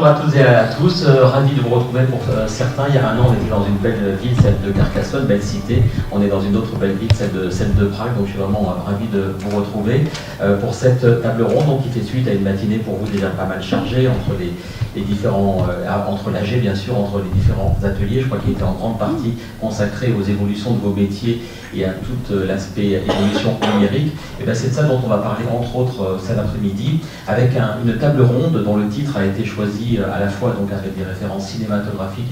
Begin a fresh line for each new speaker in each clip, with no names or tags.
Bonjour à toutes et à tous, ravi de vous retrouver pour certains. Il y a un an, on était dans une belle ville, celle de Carcassonne, belle cité. On est dans une autre belle ville, celle de Prague, donc je suis vraiment ravi de vous retrouver pour cette table ronde donc, qui fait suite à une matinée pour vous déjà pas mal chargée entre les différents, entre l'AG bien sûr, entre les différents ateliers, je crois qu'il était en grande partie consacré aux évolutions de vos métiers et à tout l'aspect évolution numérique. Et bien c'est de ça dont on va parler entre autres cet après-midi, avec une table ronde dont le titre a été choisi à la fois donc avec des références cinématographiques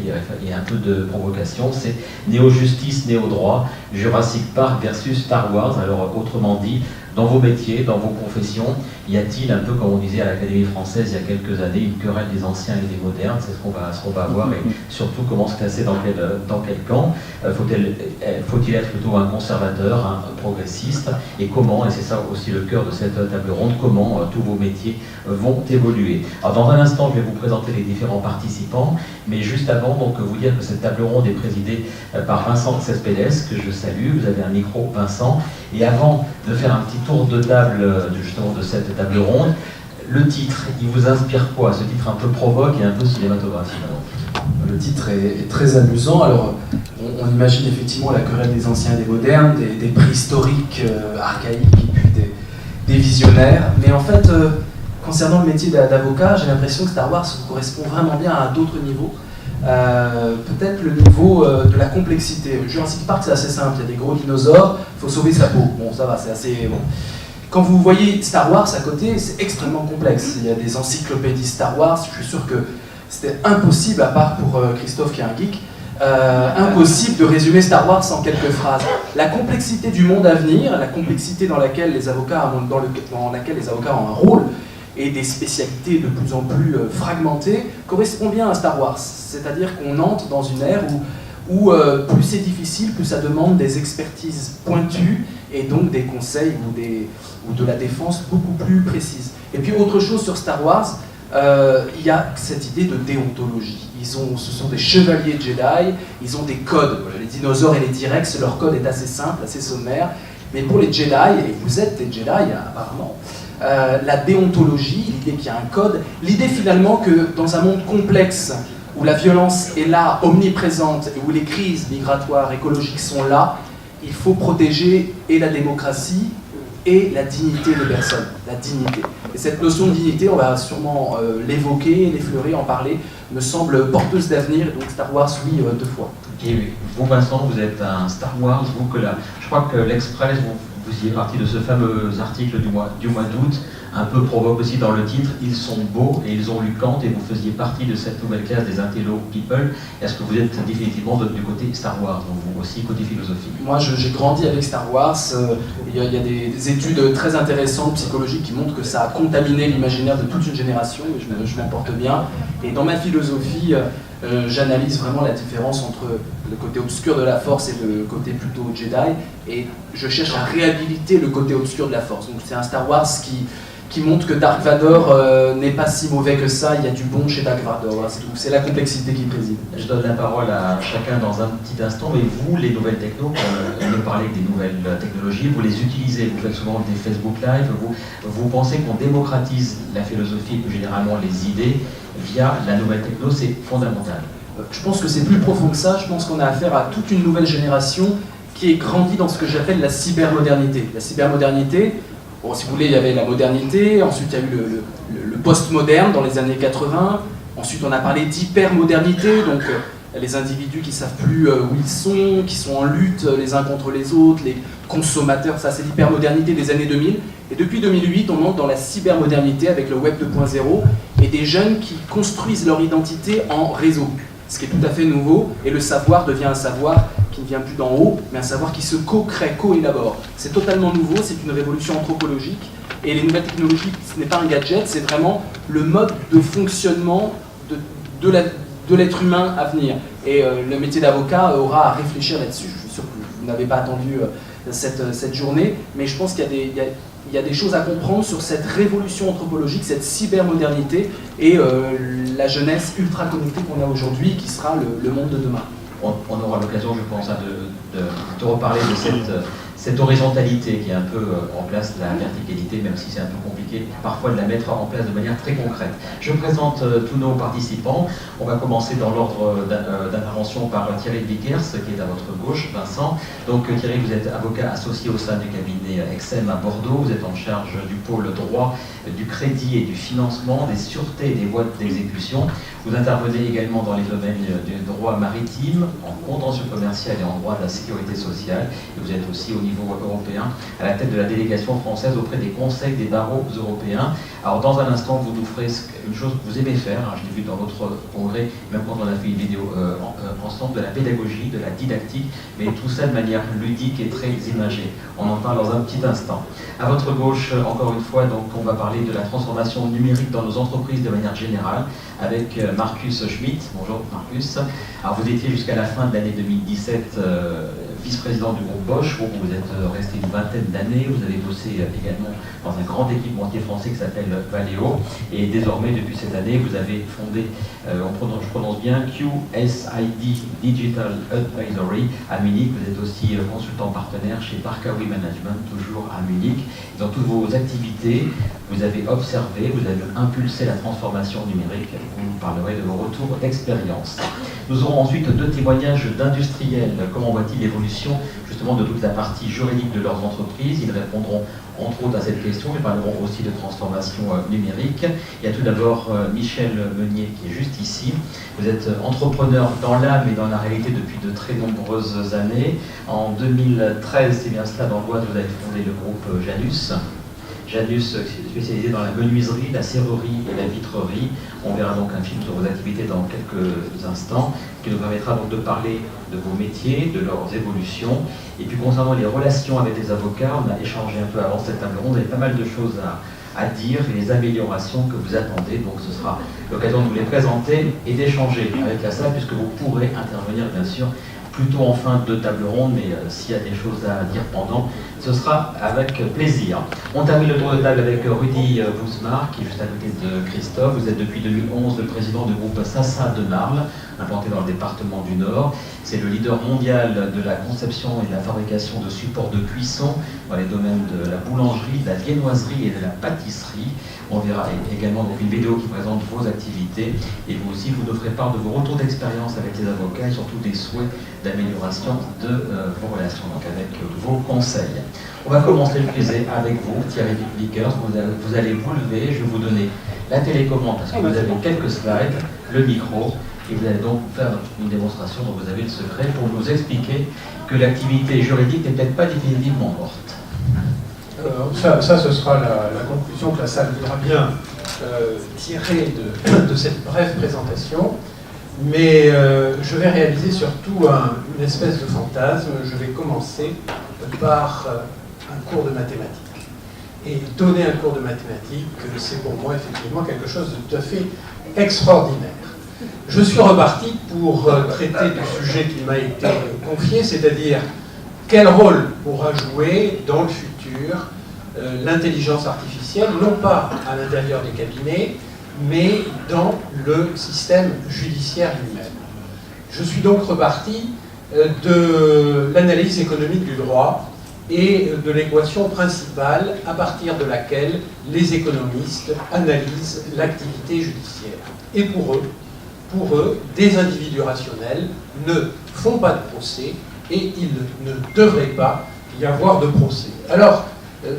et un peu de provocation. C'est Néo-Justice, Néo-Droit, Jurassic Park versus Star Wars. Alors autrement dit, dans vos métiers, dans vos professions, y a-t-il un peu, comme on disait à l'Académie française il y a quelques années, une querelle des anciens et des modernes? C'est ce qu'on va voir, et surtout comment se classer dans quel camp. Faut-il être plutôt un conservateur, un progressiste, et comment, et c'est ça aussi le cœur de cette table ronde, comment tous vos métiers vont évoluer. Alors dans un instant, je vais vous présenter les différents participants, mais juste avant, donc vous dire que cette table ronde est présidée par Vincent Cespedes, que je salue. Vous avez un micro, Vincent, et avant de faire un petit tour de table justement de cette table ronde, le titre, il vous inspire quoi? Ce titre un peu provoque et un peu cinématographique.
Le titre est très amusant. Alors, on imagine effectivement la querelle des anciens et des modernes, des préhistoriques archaïques et puis des visionnaires. Mais en fait, concernant le métier d'avocat, j'ai l'impression que Star Wars correspond vraiment bien à d'autres niveaux. Peut-être le niveau de la complexité. Jurassic Park, c'est assez simple. Il y a des gros dinosaures, il faut sauver sa peau. Bon, ça va, c'est assez bon. Quand vous voyez Star Wars à côté, c'est extrêmement complexe. Il y a des encyclopédies Star Wars. Je suis sûr que c'était impossible, à part pour Christophe qui est un geek, impossible de résumer Star Wars en quelques phrases. La complexité du monde à venir, la complexité dans laquelle les avocats ont un rôle, et des spécialités de plus en plus fragmentées, correspond bien à Star Wars. C'est-à-dire qu'on entre dans une ère où plus c'est difficile, plus ça demande des expertises pointues, et donc des conseils ou de la défense beaucoup plus précise. Et puis autre chose sur Star Wars, il y a cette idée de déontologie. Ce sont des chevaliers Jedi, ils ont des codes. Les dinosaures et les T-Rex, leur code est assez simple, assez sommaire. Mais pour les Jedi, et vous êtes des Jedi apparemment, la déontologie, l'idée qu'il y a un code, l'idée finalement que dans un monde complexe, où la violence est là, omniprésente, et où les crises migratoires, écologiques sont là, il faut protéger et la démocratie et la dignité des personnes, la dignité. Et cette notion de dignité, on va sûrement l'évoquer, l'effleurer, en parler, me semble porteuse d'avenir, donc Star Wars, oui, 2 fois.
Et vous, Vincent, vous êtes un Star Wars, je crois que l'Express, vous y êtes parti de ce fameux article du mois d'août, un peu provoque aussi dans le titre, ils sont beaux et ils ont lu Kant, et vous faisiez partie de cette nouvelle classe des intello people. Est-ce que vous êtes définitivement du côté Star Wars, donc vous aussi côté philosophie?
Moi j'ai grandi avec Star Wars, il y a des études très intéressantes psychologiques qui montrent que ça a contaminé l'imaginaire de toute une génération, et je m'en porte bien. Et dans ma philosophie, j'analyse vraiment la différence entre le côté obscur de la force et le côté plutôt Jedi, et je cherche à réhabiliter le côté obscur de la force. Donc c'est un Star Wars qui montre que Dark Vador n'est pas si mauvais que ça, il y a du bon chez Dark Vador, c'est la complexité qui préside.
Je donne la parole à chacun dans un petit instant, mais vous, les nouvelles techno, on me parlait des nouvelles technologies, vous les utilisez, vous faites souvent des Facebook Live, vous pensez qu'on démocratise la philosophie et plus généralement les idées via la nouvelle techno, c'est fondamental.
Je pense que c'est plus profond que ça, je pense qu'on a affaire à toute une nouvelle génération qui est grandie dans ce que j'appelle la cybermodernité. La cybermodernité, bon, si vous voulez, il y avait la modernité, ensuite il y a eu le post-moderne dans les années 80, ensuite on a parlé d'hypermodernité, donc les individus qui ne savent plus où ils sont, qui sont en lutte les uns contre les autres, les consommateurs, ça c'est l'hypermodernité des années 2000. Et depuis 2008, on entre dans la cybermodernité avec le Web 2.0 et des jeunes qui construisent leur identité en réseau, ce qui est tout à fait nouveau, et le savoir devient un savoir qui ne vient plus d'en haut, mais un savoir qui se co-crée, co-élabore. C'est totalement nouveau, c'est une révolution anthropologique, et les nouvelles technologies, ce n'est pas un gadget, c'est vraiment le mode de fonctionnement de l'être humain à venir. Et le métier d'avocat aura à réfléchir là-dessus. Je suis sûr que vous n'avez pas attendu cette journée, mais je pense qu'il y a des choses à comprendre sur cette révolution anthropologique, cette cybermodernité et la jeunesse ultra connectée qu'on a aujourd'hui, qui sera le monde de demain.
On aura l'occasion, je pense, de reparler de cette horizontalité qui est un peu en place la verticalité, même si c'est un peu compliqué parfois de la mettre en place de manière très concrète. Je présente tous nos participants. On va commencer dans l'ordre d'intervention par Thierry Vickers, qui est à votre gauche, Vincent. Donc Thierry, vous êtes avocat associé au sein du cabinet Exem à Bordeaux. Vous êtes en charge du pôle droit, du crédit et du financement, des sûretés et des voies d'exécution. Vous intervenez également dans les domaines du droit maritime, en contentieux commercial et en droit de la sécurité sociale. Et vous êtes aussi au niveau européen à la tête de la délégation française auprès des conseils des barreaux européens. Alors dans un instant, vous nous ferez une chose que vous aimez faire, hein, je l'ai vu dans votre congrès, même quand on a fait une vidéo ensemble, de la pédagogie, de la didactique, mais tout ça de manière ludique et très imagée. On en parle dans un petit instant. À votre gauche, encore une fois, donc, on va parler de la transformation numérique dans nos entreprises de manière générale, avec Marcus Schmitt. Bonjour Marcus. Alors vous étiez jusqu'à la fin de l'année 2017 vice-président du groupe Bosch, où vous êtes resté une vingtaine d'années. Vous avez bossé également dans un grand équipementier français qui s'appelle Valeo. Et désormais, depuis cette année, vous avez fondé, je prononce bien, QSID Digital Advisory à Munich. Vous êtes aussi consultant partenaire chez Parkawi Management, toujours à Munich. Dans toutes vos activités, vous avez observé, vous avez impulsé la transformation numérique. Vous nous parlerez de vos retours d'expérience. Nous aurons ensuite deux témoignages d'industriels. Comment voit-il l'évolution justement de toute la partie juridique de leurs entreprises? Ils répondront entre autres à cette question, mais parleront aussi de transformation numérique. Il y a tout d'abord Michel Meunier qui est juste ici. Vous êtes entrepreneur dans l'âme et dans la réalité depuis de très nombreuses années. En 2013, c'est bien cela, dans l'Oise, vous avez fondé le groupe Janus. Janus spécialisé dans la menuiserie, la serrurerie et la vitrerie. On verra donc un film sur vos activités dans quelques instants, qui nous permettra donc de parler de vos métiers, de leurs évolutions. Et puis concernant les relations avec les avocats, on a échangé un peu avant cette table ronde, il y avait pas mal de choses à dire et les améliorations que vous attendez. Donc ce sera l'occasion de vous les présenter et d'échanger avec la salle, puisque vous pourrez intervenir bien sûr plutôt en fin de table ronde, mais s'il y a des choses à dire pendant, ce sera avec plaisir. On termine le tour de table avec Rudy Bousmar, qui est juste à côté de Christophe. Vous êtes depuis 2011 le président du groupe Sassa de Marle, implanté dans le département du Nord. C'est le leader mondial de la conception et de la fabrication de supports de cuisson dans les domaines de la boulangerie, de la viennoiserie et de la pâtisserie. On verra également donc une vidéo qui présente vos activités, et vous aussi vous nous ferez part de vos retours d'expérience avec les avocats et surtout des souhaits d'amélioration de vos relations, donc avec vos conseils. On va commencer le plaisir avec vous, Thierry Vickers. Vous allez vous lever, je vais vous donner la télécommande parce que vous avez quelques slides, le micro, et vous allez donc faire une démonstration dont vous avez le secret pour nous expliquer que l'activité juridique n'est peut-être pas définitivement morte.
Ça, ce sera la conclusion que la salle voudra bien tirer de cette brève présentation. Mais je vais réaliser surtout une espèce de fantasme. Je vais commencer par un cours de mathématiques. Et donner un cours de mathématiques, c'est pour moi effectivement quelque chose de tout à fait extraordinaire. Je suis reparti pour traiter du sujet qui m'a été confié, c'est-à-dire quel rôle pourra jouer dans le futur l'intelligence artificielle, non pas à l'intérieur des cabinets, mais dans le système judiciaire lui-même. Je suis donc reparti de l'analyse économique du droit et de l'équation principale à partir de laquelle les économistes analysent l'activité judiciaire. Et pour eux, des individus rationnels ne font pas de procès et il ne devrait pas y avoir de procès. Alors,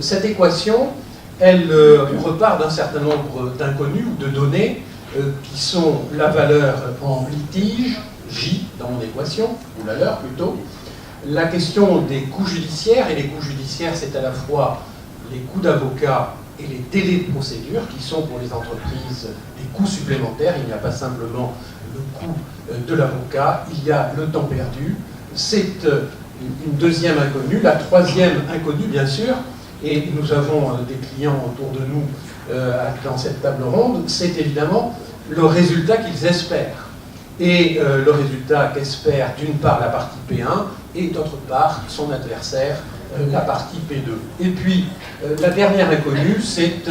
cette équation, elle repart d'un certain nombre d'inconnus ou de données qui sont la valeur en litige, J dans mon équation, ou la leur plutôt, la question des coûts judiciaires, et les coûts judiciaires c'est à la fois les coûts d'avocat et les délais de procédure qui sont pour les entreprises des coûts supplémentaires, il n'y a pas simplement le coût de l'avocat, il y a le temps perdu, c'est une deuxième inconnue, la troisième inconnue bien sûr, et nous avons des clients autour de nous dans cette table ronde, c'est évidemment le résultat qu'ils espèrent. Et le résultat qu'espère d'une part la partie P1 et d'autre part son adversaire, la partie P2. Et puis la dernière inconnue, c'est,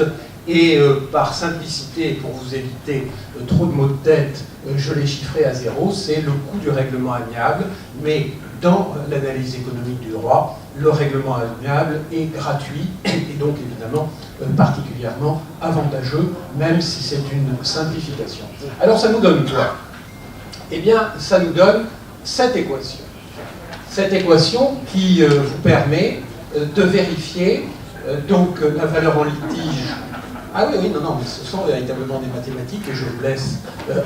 et par simplicité, pour vous éviter trop de maux de tête, je l'ai chiffré à 0, c'est le coût du règlement amiable, mais dans l'analyse économique du droit, le règlement amiable est gratuit et donc évidemment particulièrement avantageux, même si c'est une simplification. Alors ça nous donne quoi? Eh bien, ça nous donne cette équation. Cette équation qui vous permet de vérifier donc la valeur en litige. Ah oui, oui, non, mais ce sont véritablement des mathématiques et je vous laisse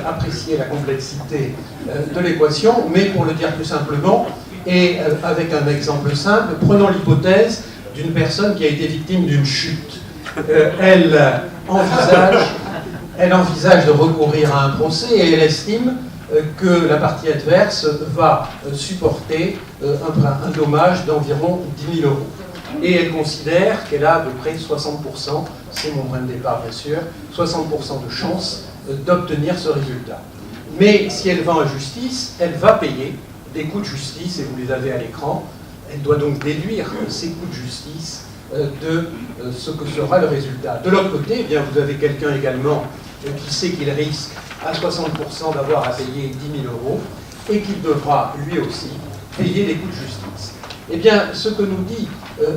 apprécier la complexité de l'équation, mais pour le dire plus simplement, et avec un exemple simple, prenons l'hypothèse d'une personne qui a été victime d'une chute. Elle envisage de recourir à un procès et elle estime que la partie adverse va supporter un dommage d'environ 10 000 euros. Et elle considère qu'elle a à peu près 60%, c'est mon point de départ bien sûr, 60% de chance d'obtenir ce résultat. Mais si elle va en justice, elle va payer des coûts de justice, et vous les avez à l'écran. Elle doit donc déduire ces coûts de justice de ce que sera le résultat. De l'autre côté, eh bien, vous avez quelqu'un également qui sait qu'il risque à 60% d'avoir à payer 10 000 euros et qu'il devra lui aussi payer les coûts de justice. Eh bien, ce que nous dit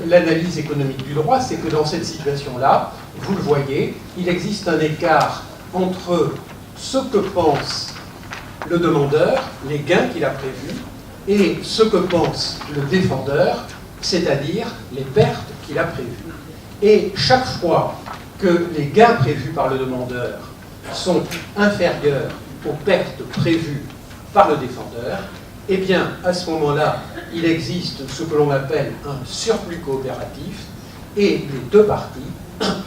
l'analyse économique du droit, c'est que dans cette situation-là, vous le voyez, il existe un écart entre ce que pense le demandeur, les gains qu'il a prévus, et ce que pense le défendeur, c'est-à-dire les pertes qu'il a prévues. Et chaque fois que les gains prévus par le demandeur sont inférieurs aux pertes prévues par le défendeur, eh bien, à ce moment-là, il existe ce que l'on appelle un surplus coopératif, et les deux parties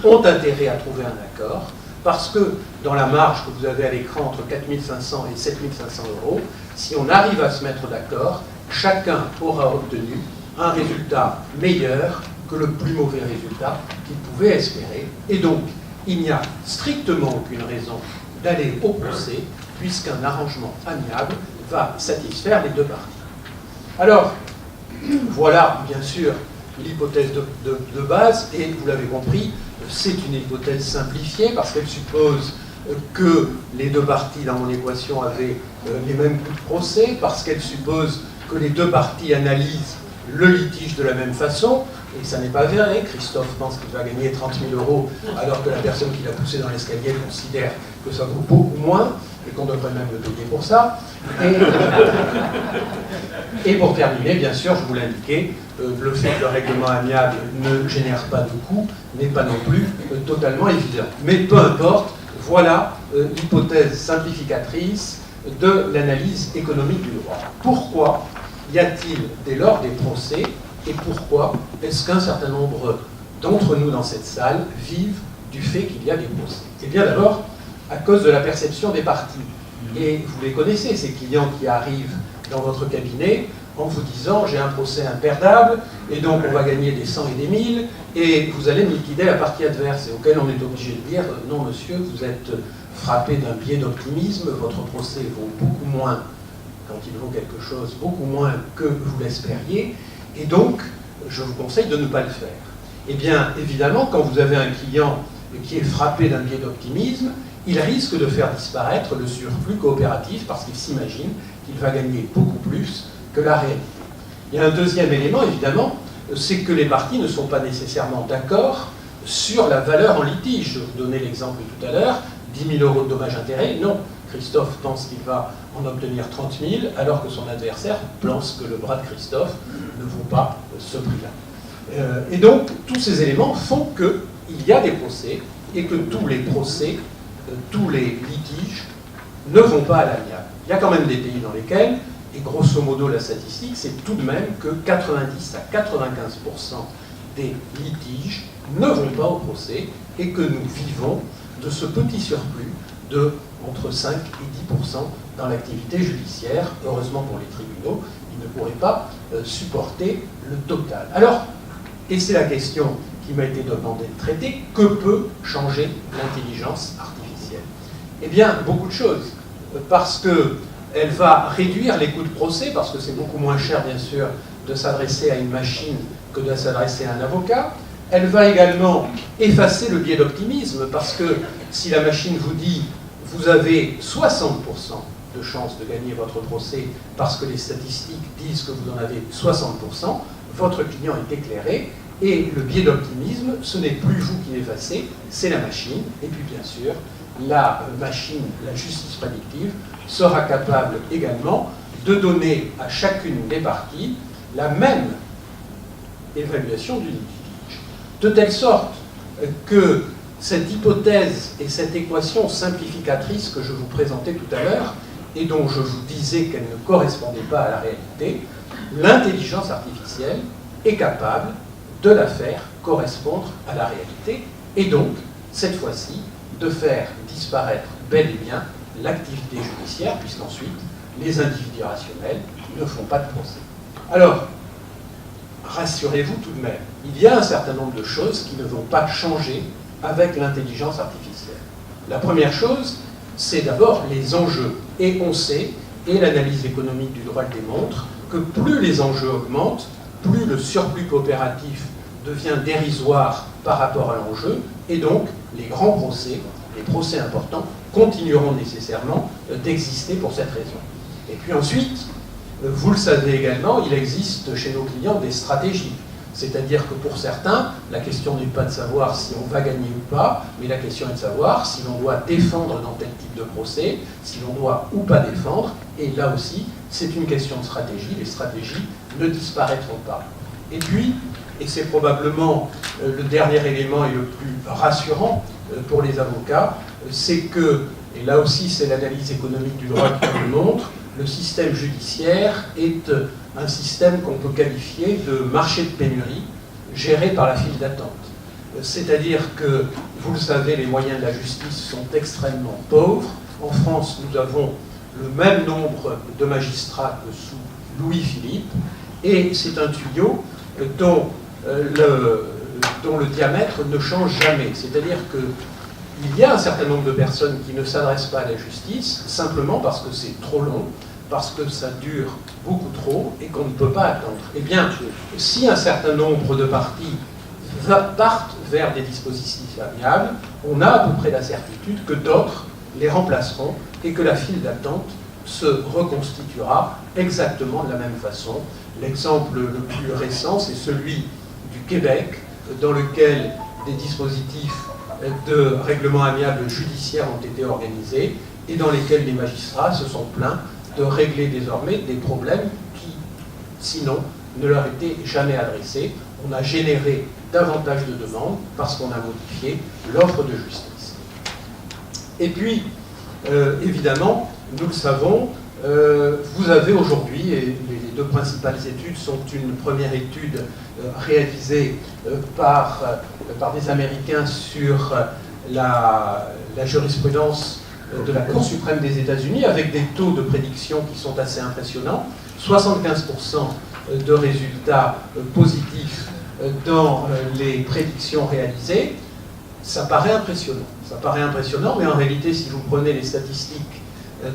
ont intérêt à trouver un accord, parce que dans la marge que vous avez à l'écran entre 4 500 et 7 500 euros, si on arrive à se mettre d'accord, chacun aura obtenu un résultat meilleur que le plus mauvais résultat qu'il pouvait espérer. Et donc, il n'y a strictement aucune raison d'aller au procès, puisqu'un arrangement amiable va satisfaire les deux parties. Alors, voilà, bien sûr, l'hypothèse de base, et vous l'avez compris, c'est une hypothèse simplifiée, parce qu'elle suppose que les deux parties dans mon équation avaient les mêmes coûts de procès, parce qu'elle suppose que les deux parties analysent le litige de la même façon, et ça n'est pas vrai. Christophe pense qu'il va gagner 30 000 euros, alors que la personne qui l'a poussé dans l'escalier considère que ça vaut beaucoup moins, et qu'on devrait même le payer pour ça. Et pour terminer, bien sûr, je vous l'indiquais, le fait que le règlement amiable ne génère pas de coûts n'est pas non plus totalement évident. Mais peu importe, voilà l'hypothèse simplificatrice de l'analyse économique du droit. Pourquoi y a-t-il dès lors des procès, et pourquoi est-ce qu'un certain nombre d'entre nous dans cette salle vivent du fait qu'il y a des procès? Eh bien d'abord, à cause de la perception des parties. Et vous les connaissez, ces clients qui arrivent dans votre cabinet en vous disant « j'ai un procès imperdable, et donc on va gagner des 100 et des 1000, et vous allez me liquider la partie adverse. » Et auquel on est obligé de dire « non monsieur, vous êtes frappé d'un biais d'optimisme, votre procès vaut beaucoup moins, quand il vaut quelque chose, beaucoup moins que vous l'espériez, et donc je vous conseille de ne pas le faire. » Eh bien, évidemment, quand vous avez un client qui est frappé d'un biais d'optimisme, il risque de faire disparaître le surplus coopératif parce qu'il s'imagine qu'il va gagner beaucoup plus que la réalité. Il y a un deuxième élément, évidemment, c'est que les parties ne sont pas nécessairement d'accord sur la valeur en litige. Je vous donnais l'exemple tout à l'heure, 10 000 euros de dommages-intérêts. Non, Christophe pense qu'il va en obtenir 30 000, alors que son adversaire pense que le bras de Christophe ne vaut pas ce prix-là. Et donc, tous ces éléments font qu'il y a des procès, et que tous les procès, tous les litiges ne vont pas à l'amiable. Il y a quand même des pays dans lesquels, et grosso modo la statistique, c'est tout de même que 90 à 95% des litiges ne vont pas au procès et que nous vivons de ce petit surplus de entre 5 et 10% dans l'activité judiciaire. Heureusement pour les tribunaux, ils ne pourraient pas supporter le total. Alors, et c'est la question qui m'a été demandé de traiter, que peut changer l'intelligence artificielle? Eh bien, beaucoup de choses. Parce qu'elle va réduire les coûts de procès, parce que c'est beaucoup moins cher, bien sûr, de s'adresser à une machine que de s'adresser à un avocat. Elle va également effacer le biais d'optimisme, parce que si la machine vous dit « vous avez 60% de chances de gagner votre procès parce que les statistiques disent que vous en avez 60%, votre client est éclairé, et le biais d'optimisme, ce n'est plus vous qui l'effacez, c'est la machine, et puis bien sûr, la machine, la justice prédictive, sera capable également de donner à chacune des parties la même évaluation du litige. De telle sorte que cette hypothèse et cette équation simplificatrice que je vous présentais tout à l'heure, et dont je vous disais qu'elle ne correspondait pas à la réalité, l'intelligence artificielle est capable de la faire correspondre à la réalité, et donc, cette fois-ci, de faire disparaître bel et bien l'activité judiciaire, puisqu'ensuite, les individus rationnels ne font pas de procès. Alors, rassurez-vous tout de même, il y a un certain nombre de choses qui ne vont pas changer avec l'intelligence artificielle. La première chose, c'est d'abord les enjeux. Et on sait, et l'analyse économique du droit le démontre, que plus les enjeux augmentent, plus le surplus coopératif devient dérisoire par rapport à l'enjeu, et donc les grands procès, les procès importants, continueront nécessairement d'exister pour cette raison. Et puis ensuite, vous le savez également, il existe chez nos clients des stratégies. C'est-à-dire que pour certains, la question n'est pas de savoir si on va gagner ou pas, mais la question est de savoir si l'on doit défendre dans tel type de procès, si l'on doit ou pas défendre. Et là aussi, c'est une question de stratégie. Les stratégies ne disparaîtront pas. Et puis, et c'est probablement le dernier élément et le plus rassurant pour les avocats, c'est que, et là aussi c'est l'analyse économique du droit qui le montre, le système judiciaire est un système qu'on peut qualifier de marché de pénurie géré par la file d'attente. C'est-à-dire que, vous le savez, les moyens de la justice sont extrêmement pauvres. En France, nous avons le même nombre de magistrats que sous Louis-Philippe, et c'est un tuyau dont le diamètre ne change jamais. C'est-à-dire qu'il y a un certain nombre de personnes qui ne s'adressent pas à la justice simplement parce que c'est trop long, parce que ça dure beaucoup trop et qu'on ne peut pas attendre. Eh bien, si un certain nombre de parties partent vers des dispositifs amiables, on a à peu près la certitude que d'autres les remplaceront et que la file d'attente se reconstituera exactement de la même façon. L'exemple le plus récent, c'est celui du Québec, dans lequel des dispositifs de règlement amiable judiciaire ont été organisés et dans lesquels les magistrats se sont plaints de régler désormais des problèmes qui, sinon, ne leur étaient jamais adressés. On a généré davantage de demandes parce qu'on a modifié l'offre de justice. Et puis, évidemment, nous le savons, vous avez aujourd'hui, et les deux principales études sont une première étude réalisée par des Américains sur la jurisprudence de la Cour suprême des États-Unis, avec des taux de prédiction qui sont assez impressionnants, 75% de résultats positifs dans les prédictions réalisées. Ça paraît impressionnant. Ça paraît impressionnant, mais en réalité, si vous prenez les statistiques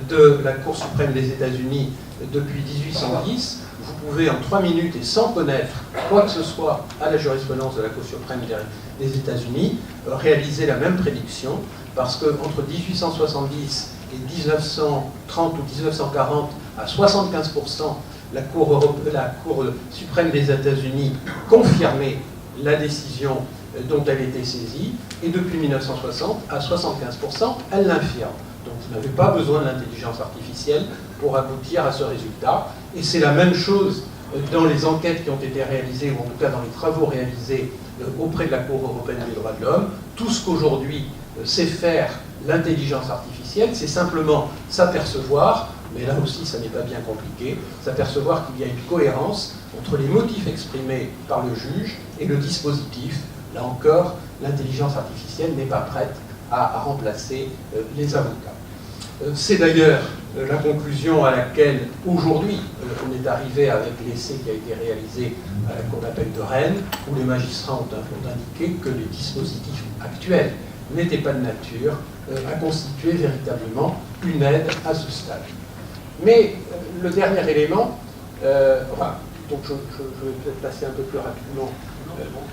de la Cour suprême des États-Unis depuis 1810, vous pouvez en 3 minutes et sans connaître quoi que ce soit à la jurisprudence de la Cour suprême des États-Unis, réaliser la même prédiction, parce qu'entre 1870 et 1930 ou 1940, à 75%, la Cour suprême des États-Unis confirmait la décision dont elle était saisie, et depuis 1960, à 75%, elle l'infirme. Donc vous n'avez pas besoin de l'intelligence artificielle pour aboutir à ce résultat. Et c'est la même chose dans les enquêtes qui ont été réalisées, ou en tout cas dans les travaux réalisés auprès de la Cour européenne des droits de l'homme. Tout ce qu'aujourd'hui sait faire l'intelligence artificielle, c'est simplement s'apercevoir, mais là aussi ça n'est pas bien compliqué, s'apercevoir qu'il y a une cohérence entre les motifs exprimés par le juge et le dispositif. Là encore, l'intelligence artificielle n'est pas prête à remplacer les avocats. C'est d'ailleurs la conclusion à laquelle, aujourd'hui, on est arrivé avec l'essai qui a été réalisé à la Cour d'appel de Rennes, où les magistrats ont indiqué que les dispositifs actuels n'étaient pas de nature à constituer véritablement une aide à ce stade. Mais le dernier élément, donc je vais peut-être passer un peu plus rapidement.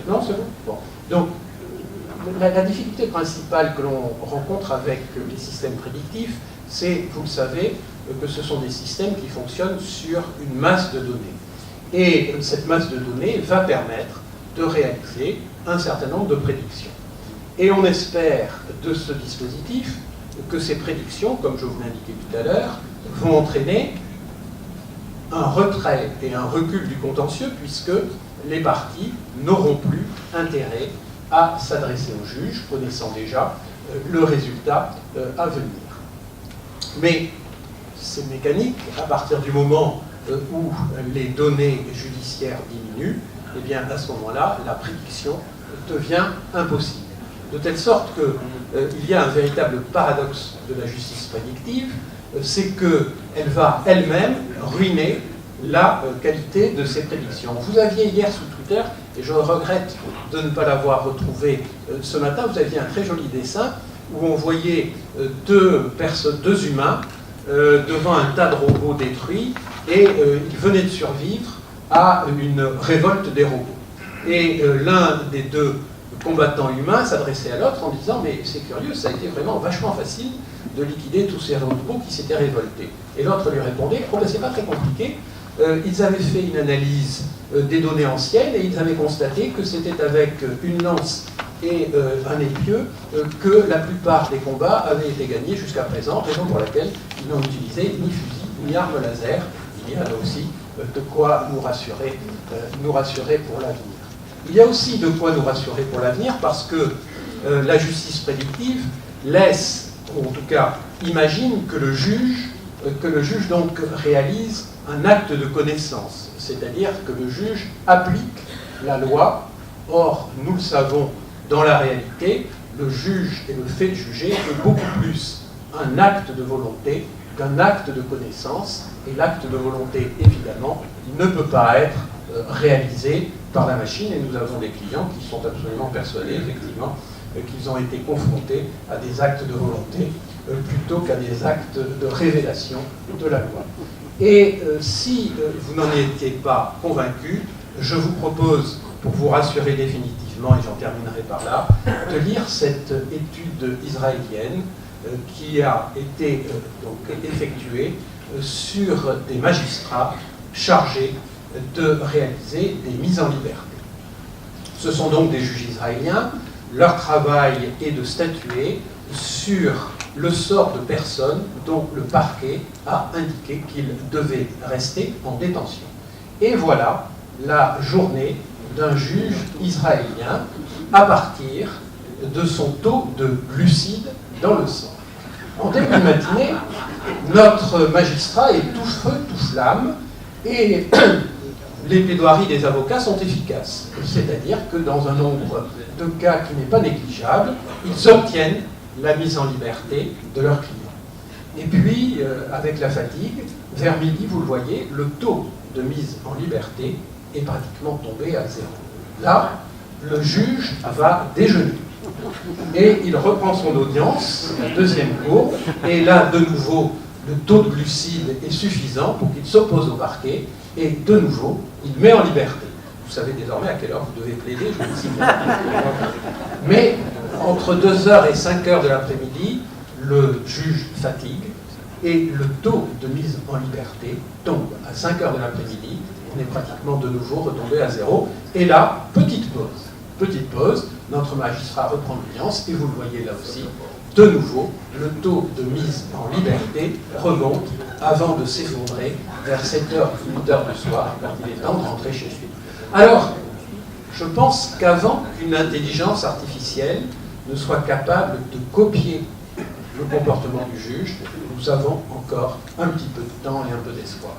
Non, c'est bon. Bon. Donc, la difficulté principale que l'on rencontre avec les systèmes prédictifs, c'est, vous le savez, que ce sont des systèmes qui fonctionnent sur une masse de données. Et cette masse de données va permettre de réaliser un certain nombre de prédictions. Et on espère de ce dispositif que ces prédictions, comme je vous l'indiquais tout à l'heure, vont entraîner un retrait et un recul du contentieux, puisque les parties n'auront plus intérêt à s'adresser au juge, connaissant déjà le résultat à venir. Mais c'est mécanique, à partir du moment où les données judiciaires diminuent, eh bien à ce moment-là, la prédiction devient impossible. De telle sorte qu'il y a un véritable paradoxe de la justice prédictive, c'est qu'elle va elle-même ruiner la qualité de ses prédictions. Vous aviez hier sous Twitter, et je regrette de ne pas l'avoir retrouvé ce matin, vous aviez un très joli dessin où on voyait deux humains devant un tas de robots détruits, et ils venaient de survivre à une révolte des robots. Et l'un des deux combattants humains s'adressait à l'autre en disant « Mais c'est curieux, ça a été vraiment vachement facile de liquider tous ces robots qui s'étaient révoltés. » Et l'autre lui répondait « Oh ben c'est pas très compliqué, ils avaient fait une analyse des données anciennes et ils avaient constaté que c'était avec une lance et un épieu que la plupart des combats avaient été gagnés jusqu'à présent, raison pour laquelle ils n'ont utilisé ni fusil ni arme laser. » Il y a là aussi de quoi nous rassurer pour l'avenir. Il y a aussi de quoi nous rassurer pour l'avenir parce que la justice prédictive laisse, ou en tout cas imagine que le juge donc réalise un acte de connaissance, c'est-à-dire que le juge applique la loi. Or, nous le savons, dans la réalité, le juge et le fait de juger est beaucoup plus un acte de volonté qu'un acte de connaissance, et l'acte de volonté, évidemment, ne peut pas être réalisé par la machine, et nous avons des clients qui sont absolument persuadés, effectivement, qu'ils ont été confrontés à des actes de volonté plutôt qu'à des actes de révélation de la loi. Et si vous n'en étiez pas convaincu, je vous propose, pour vous rassurer définitivement, et j'en terminerai par là, de lire cette étude israélienne qui a été donc effectuée sur des magistrats chargés de réaliser des mises en liberté. Ce sont donc des juges israéliens. Leur travail est de statuer sur le sort de personnes dont le parquet a indiqué qu'ils devaient rester en détention. Et voilà la journée d'un juge israélien à partir de son taux de glucides dans le sang. En début de matinée, notre magistrat est tout feu, tout flamme, et les plaidoiries des avocats sont efficaces. C'est-à-dire que dans un nombre de cas qui n'est pas négligeable, ils obtiennent la mise en liberté de leurs clients. Et puis, avec la fatigue, vers midi, vous le voyez, le taux de mise en liberté est pratiquement tombé à zéro. Là, le juge va déjeuner. Et il reprend son audience, la deuxième cour, et là, de nouveau, le taux de glucides est suffisant pour qu'il s'oppose au parquet, et de nouveau, il met en liberté. Vous savez désormais à quelle heure vous devez plaider, je vous le dis. Mais entre 2h et 5h de l'après-midi, le juge fatigue, et le taux de mise en liberté tombe à 5h de l'après-midi. On est pratiquement de nouveau retombé à zéro. Et là, petite pause. Petite pause, notre magistrat reprend l'audience, et vous le voyez là aussi, de nouveau, le taux de mise en liberté remonte avant de s'effondrer vers 7h, 8h du soir, quand il est temps de rentrer chez lui. Alors, je pense qu'avant qu'une intelligence artificielle ne soit capable de copier le comportement du juge, nous avons encore un petit peu de temps et un peu d'espoir.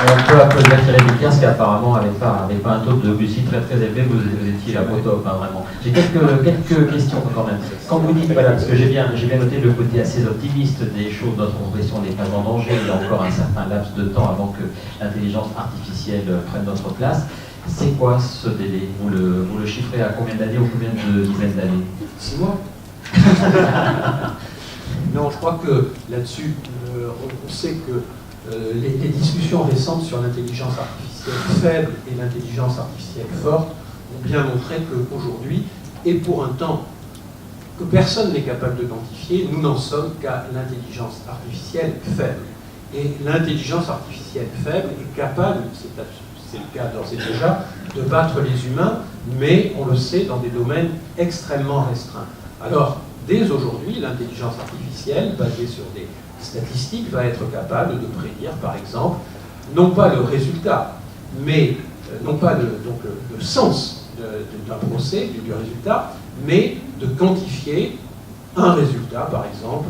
On peut applaudir Thierry Vickers qui apparemment n'avait pas un taux de glucides très très élevé, vous étiez là au top, hein, vraiment. J'ai quelques questions quand même. Quand vous dites, voilà, parce que j'ai bien noté le côté assez optimiste des choses, notre profession n'est pas en danger, il y a encore un certain laps de temps avant que l'intelligence artificielle prenne notre place. C'est quoi ce délai? Vous le chiffrez à combien d'années ou combien de dizaines d'années?
6 mois. Non, je crois que là-dessus, on sait que les discussions récentes sur l'intelligence artificielle faible et l'intelligence artificielle forte ont bien montré qu'aujourd'hui, et pour un temps que personne n'est capable de quantifier, nous n'en sommes qu'à l'intelligence artificielle faible. Et l'intelligence artificielle faible est capable, c'est le cas d'ores et déjà, de battre les humains, mais on le sait dans des domaines extrêmement restreints. Alors, dès aujourd'hui, l'intelligence artificielle, basée sur des statistiques, va être capable de prédire, par exemple, non pas le résultat, mais non pas le sens d'un procès, du résultat, mais de quantifier un résultat, par exemple,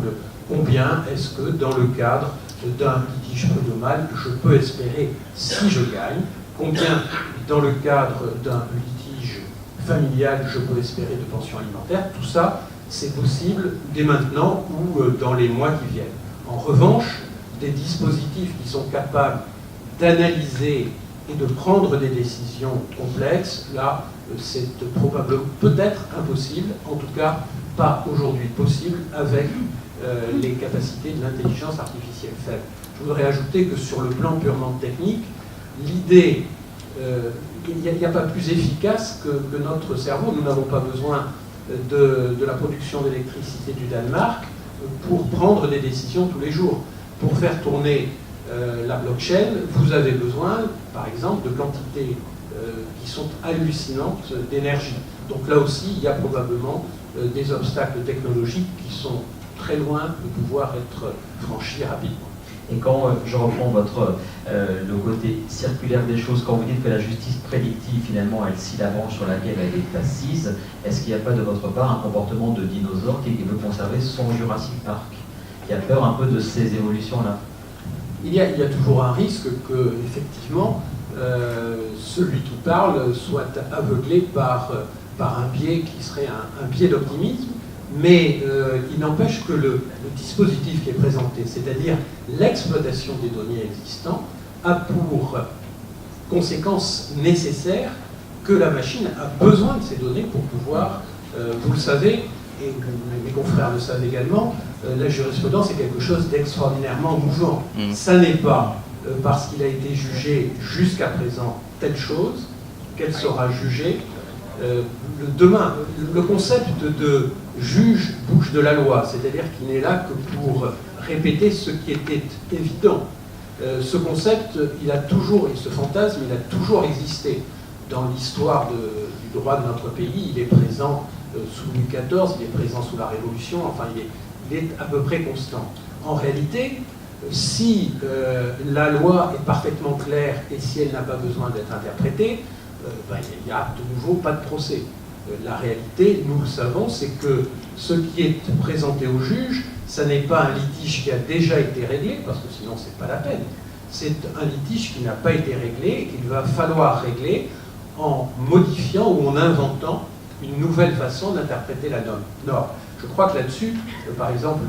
combien est-ce que dans le cadre d'un litige prud'homal je peux espérer si je gagne, combien dans le cadre d'un litige familial je peux espérer de pension alimentaire. Tout ça, c'est possible dès maintenant ou dans les mois qui viennent. En revanche, des dispositifs qui sont capables d'analyser et de prendre des décisions complexes, là, c'est probablement peut-être impossible, en tout cas pas aujourd'hui possible avec les capacités de l'intelligence artificielle faible. Je voudrais ajouter que sur le plan purement technique, l'idée, il n'y a pas plus efficace que notre cerveau. Nous n'avons pas besoin de la production d'électricité du Danemark pour prendre des décisions tous les jours. Pour faire tourner la blockchain, vous avez besoin, par exemple, de quantités qui sont hallucinantes d'énergie. Donc là aussi, il y a probablement des obstacles technologiques qui sont très loin de pouvoir être franchis rapidement.
Et quand je reprends le côté circulaire des choses, quand vous dites que la justice prédictive, finalement, elle scie la branche sur laquelle elle est assise, est-ce qu'il n'y a pas de votre part un comportement de dinosaure qui veut conserver son Jurassic Park, qui a peur un peu de ces évolutions-là?
Il y a toujours un risque que, effectivement, celui qui parle soit aveuglé par un biais qui serait un biais d'optimisme, mais il n'empêche que le dispositif qui est présenté, c'est-à-dire l'exploitation des données existantes, a pour conséquence nécessaire que la machine a besoin de ces données pour pouvoir, vous le savez, et mes confrères le savent également, la jurisprudence est quelque chose d'extraordinairement mouvant. Ça n'est pas parce qu'il a été jugé jusqu'à présent telle chose qu'elle sera jugée demain. Le concept de juge bouche de la loi, c'est-à-dire qu'il n'est là que pour répéter ce qui était évident. Ce concept, il a toujours, et ce fantasme, il a toujours existé dans l'histoire du droit de notre pays. Il est présent sous Louis XIV, il est présent sous la Révolution, enfin il est à peu près constant. En réalité, si la loi est parfaitement claire et si elle n'a pas besoin d'être interprétée, il n'y a de nouveau pas de procès. La réalité, nous le savons, c'est que ce qui est présenté au juge, ça n'est pas un litige qui a déjà été réglé, parce que sinon c'est pas la peine. C'est un litige qui n'a pas été réglé et qu'il va falloir régler en modifiant ou en inventant une nouvelle façon d'interpréter la norme. Je crois que là-dessus, par exemple,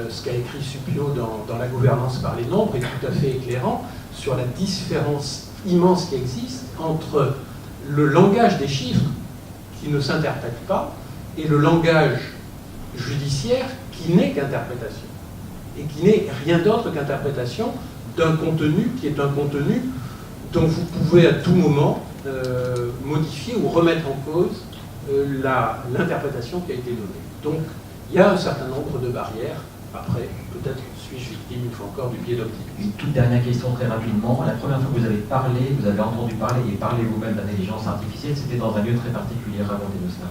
ce qu'a écrit Suppiot dans La gouvernance par les nombres est tout à fait éclairant sur la différence immense qui existe entre le langage des chiffres qui ne s'interprète pas et le langage judiciaire qui n'est qu'interprétation et qui n'est rien d'autre qu'interprétation d'un contenu qui est un contenu dont vous pouvez à tout moment modifier ou remettre en cause l'interprétation qui a été donnée. Donc, il y a un certain nombre de barrières. Après, peut-être suis-je victime, une fois encore, du biais d'optimisme.
Une toute dernière question très rapidement. La première fois que vous avez parlé, vous avez entendu parler et parlé vous-même d'intelligence artificielle, c'était dans un lieu très particulier. Racontez-nous cela.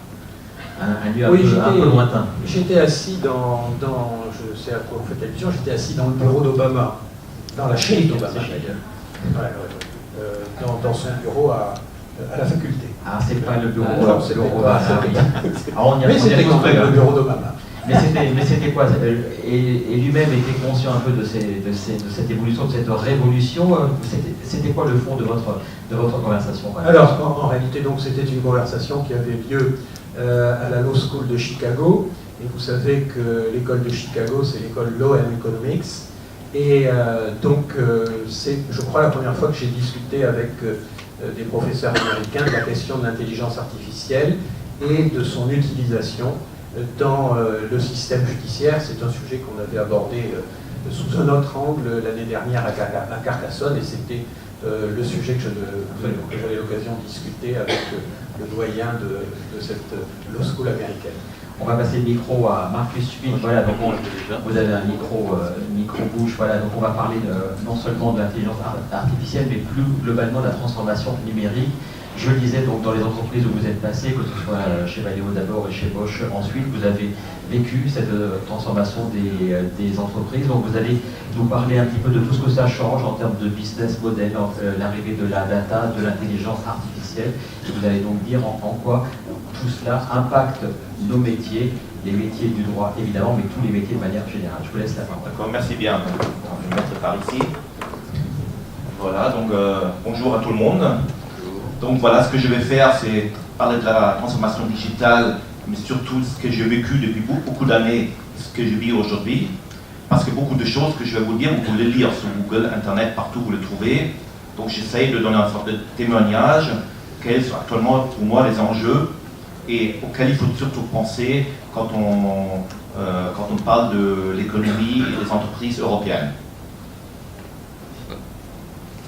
Un lieu un peu lointain.
J'étais assis je sais à quoi vous faites allusion, j'étais assis dans le bureau d'Obama, dans la chaîne d'Obama d'ailleurs, dans son bureau à la faculté.
Ah, c'est pas le bureau
d'Obama. Mais c'était quand même le bureau d'Obama.
Mais c'était quoi? Et lui-même était conscient un peu de cette évolution, de cette révolution. C'était quoi le fond de votre conversation?
Alors, en réalité, donc, c'était une conversation qui avait lieu à la Law School de Chicago. Et vous savez que l'école de Chicago, c'est l'école Law and Economics. Et donc, c'est, je crois, la première fois que j'ai discuté avec des professeurs américains de la question de l'intelligence artificielle et de son utilisation dans le système judiciaire. C'est un sujet qu'on avait abordé sous un autre angle l'année dernière à Carcassonne, et c'était le sujet que j'avais l'occasion de discuter le doyen de cette law school américaine.
On va passer le micro à Marcus Schmitt. Voilà, donc vous avez un micro bouche. Voilà, donc on va parler non seulement de l'intelligence artificielle, mais plus globalement de la transformation numérique. Je le disais, donc dans les entreprises où vous êtes passé, que ce soit chez Valeo d'abord et chez Bosch ensuite, vous avez vécu cette transformation des entreprises. Donc vous allez nous parler un petit peu de tout ce que ça change en termes de business model, l'arrivée de la data, de l'intelligence artificielle. Et vous allez donc dire en quoi tout cela impacte nos métiers, les métiers du droit évidemment, mais tous les métiers de manière générale. Je vous laisse la parole.
D'accord, merci bien. Je vais me mettre par ici. Voilà, donc bonjour à tout le monde. Donc voilà, ce que je vais faire, c'est parler de la transformation digitale, mais surtout ce que j'ai vécu depuis beaucoup d'années, ce que je vis aujourd'hui. Parce que beaucoup de choses que je vais vous dire, vous pouvez les lire sur Google, Internet, partout vous les trouvez. Donc j'essaye de donner une sorte de témoignage, quels sont actuellement pour moi les enjeux et auxquels il faut surtout penser quand on parle de l'économie et des entreprises européennes.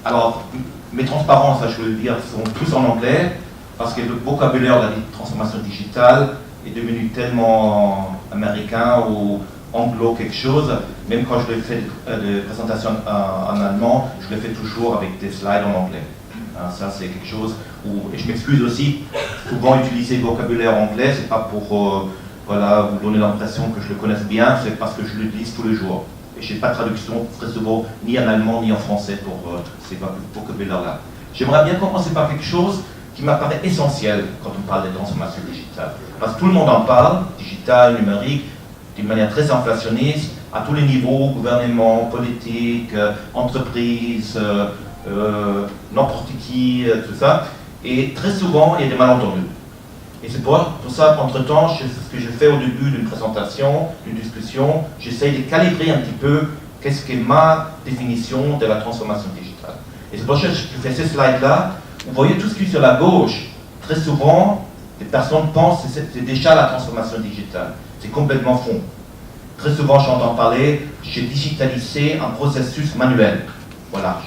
Alors, mes transparences, ça je veux le dire, sont tous en anglais, parce que le vocabulaire de la transformation digitale est devenu tellement américain ou anglo quelque chose, même quand je fais des présentations en allemand, je le fais toujours avec des slides en anglais. Ça c'est quelque chose où, et je m'excuse aussi, souvent utiliser le vocabulaire anglais, c'est pas pour voilà, vous donner l'impression que je le connaisse bien, c'est parce que je l'utilise tous les jours. Et je n'ai pas de traduction très souvent ni en allemand ni en français pour ces vocabulaires-là. J'aimerais bien commencer par quelque chose qui m'apparaît essentiel quand on parle des transformations digitales. Parce que tout le monde en parle, digital, numérique, d'une manière très inflationniste, à tous les niveaux, gouvernement, politique, entreprise, n'importe qui, tout ça. Et très souvent, il y a des malentendus. Et c'est pour ça qu'entre-temps, ce que je fais au début d'une présentation, d'une discussion, j'essaye de calibrer un petit peu qu'est-ce qu'est ma définition de la transformation digitale. Et c'est pour ça que je fais ces slides-là. Vous voyez tout ce qui est sur la gauche. Très souvent, les personnes pensent que c'est déjà la transformation digitale. C'est complètement faux. Très souvent, j'entends parler, j'ai digitalisé un processus manuel. Voilà,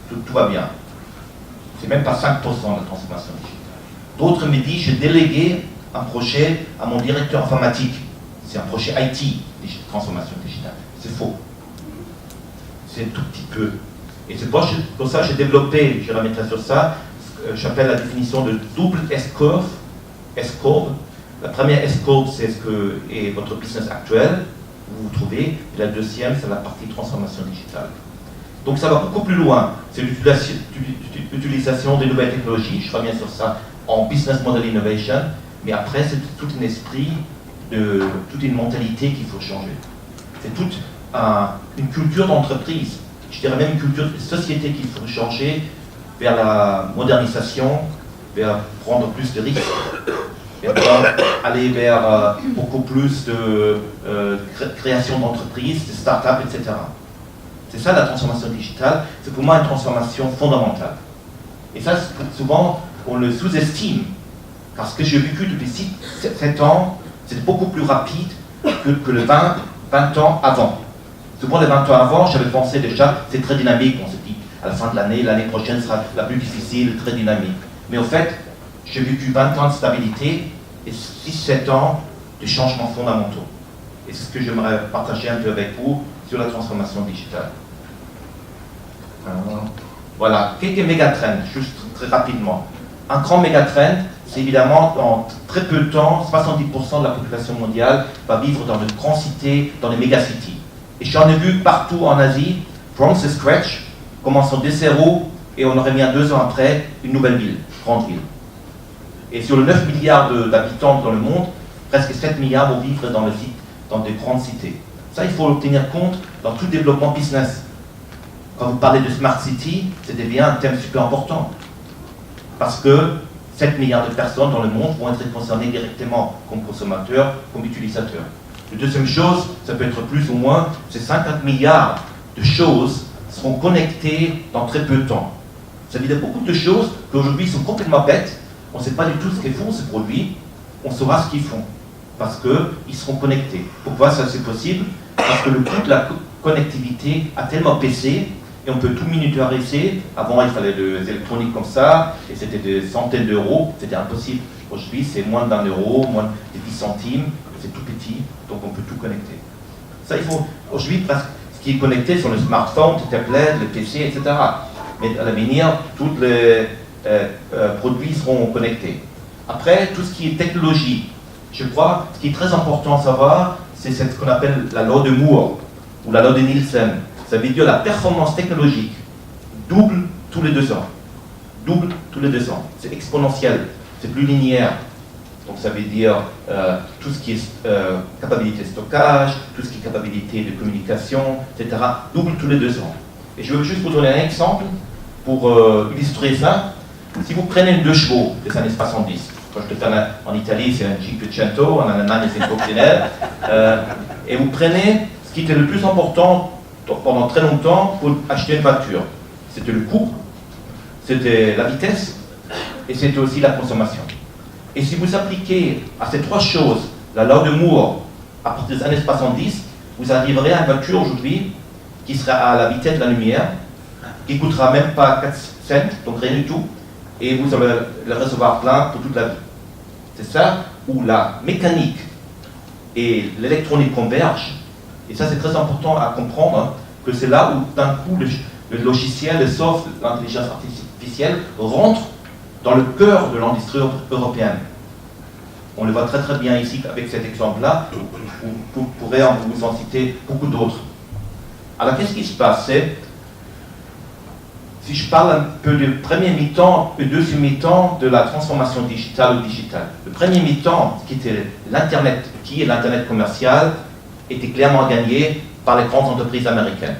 tout va bien. C'est même pas 5% de la transformation digitale. D'autres me disent, j'ai délégué un projet à mon directeur informatique. C'est un projet IT, transformation digitale. C'est faux. C'est un tout petit peu. Et c'est pour ça que j'ai développé, je remettrai sur ça, ce que j'appelle la définition de double S-curve. S-curve. La première S-curve, c'est ce que est votre business actuel, où vous vous trouvez. Et la deuxième, c'est la partie transformation digitale. Donc ça va beaucoup plus loin. C'est l'utilisation des nouvelles technologies. Je reviens sur ça en business model innovation, mais après c'est tout un esprit, toute une mentalité qu'il faut changer. C'est toute une culture d'entreprise, je dirais même une culture de société qu'il faut changer vers la modernisation, vers prendre plus de risques, vers aller vers beaucoup plus de création d'entreprises, de start-up, etc. C'est ça la transformation digitale, c'est pour moi une transformation fondamentale. Et ça, souvent, on le sous-estime, parce que j'ai vécu depuis 7 ans, c'est beaucoup plus rapide que le 20 ans avant. Souvent les 20 ans avant, j'avais pensé déjà, c'est très dynamique, on se dit, à la fin de l'année prochaine sera la plus difficile, très dynamique. Mais au fait, j'ai vécu 20 ans de stabilité et 6-7 ans de changements fondamentaux. Et c'est ce que j'aimerais partager un peu avec vous sur la transformation digitale. Alors, voilà, quelques mégatrends, juste très rapidement. Un grand mégatrend, c'est évidemment, dans très peu de temps, 70% de la population mondiale va vivre dans de grandes cités, dans les mégacities. Et j'en ai vu partout en Asie, from scratch, commençant de zéro, et on aurait mis 2 ans après une nouvelle ville, grande ville. Et sur les 9 milliards d'habitants dans le monde, presque 7 milliards vont vivre dans des grandes cités. Ça, il faut le tenir compte dans tout développement business. Quand vous parlez de Smart City, c'était bien un thème super important. Parce que 7 milliards de personnes dans le monde vont être concernées directement comme consommateurs, comme utilisateurs. La deuxième chose, ça peut être plus ou moins, c'est 50 milliards de choses seront connectées dans très peu de temps. Ça veut dire beaucoup de choses qui aujourd'hui sont complètement bêtes. On ne sait pas du tout ce qu'ils font, ces produits. On saura ce qu'ils font. Parce qu'ils seront connectés. Pourquoi ça c'est possible? Parce que le coût de la connectivité a tellement baissé, et on peut tout miniaturiser. Avant, il fallait des électroniques comme ça, et c'était des centaines d'euros, c'était impossible. Aujourd'hui, c'est moins d'1 euro, moins de 10 centimes, c'est tout petit, donc on peut tout connecter. Ça, il faut, aujourd'hui, presque, ce qui est connecté sur le smartphone, les tablettes, le PC, etc. Mais à l'avenir, tous les produits seront connectés. Après, tout ce qui est technologie, je crois, ce qui est très important à savoir, c'est ce qu'on appelle la loi de Moore, ou la loi de Nielsen. Ça veut dire la performance technologique double tous les 2 ans. Double tous les 2 ans. C'est exponentiel, c'est plus linéaire. Donc ça veut dire tout ce qui est capacité de stockage, tout ce qui est capacité de communication, etc. Double tous les 2 ans. Et je veux juste vous donner un exemple pour illustrer ça. Si vous prenez une 2 chevaux des années 70, quand je te fais en Italie c'est un Cinquecento, en Allemagne c'est un Coccinelle, et vous prenez ce qui était le plus important pendant très longtemps pour acheter une voiture. C'était le coût, c'était la vitesse, et c'était aussi la consommation. Et si vous appliquez à ces 3 choses la loi de Moore à partir des années 70, vous arriverez à une voiture aujourd'hui qui sera à la vitesse de la lumière, qui ne coûtera même pas 4 cents, donc rien du tout, et vous allez le recevoir plein pour toute la vie. C'est ça où la mécanique et l'électronique convergent, et ça c'est très important à comprendre, hein, que c'est là où d'un coup le logiciel, le soft, l'intelligence artificielle rentre dans le cœur de l'industrie européenne. On le voit très très bien ici avec cet exemple-là, vous pourrez vous en citer beaucoup d'autres. Alors qu'est-ce qui se passe? Si je parle un peu du premier mi-temps et deuxième mi-temps de la transformation digitale ou digitale. Le premier mi-temps, qui était l'Internet, qui est l'Internet commercial, était clairement gagné par les grandes entreprises américaines.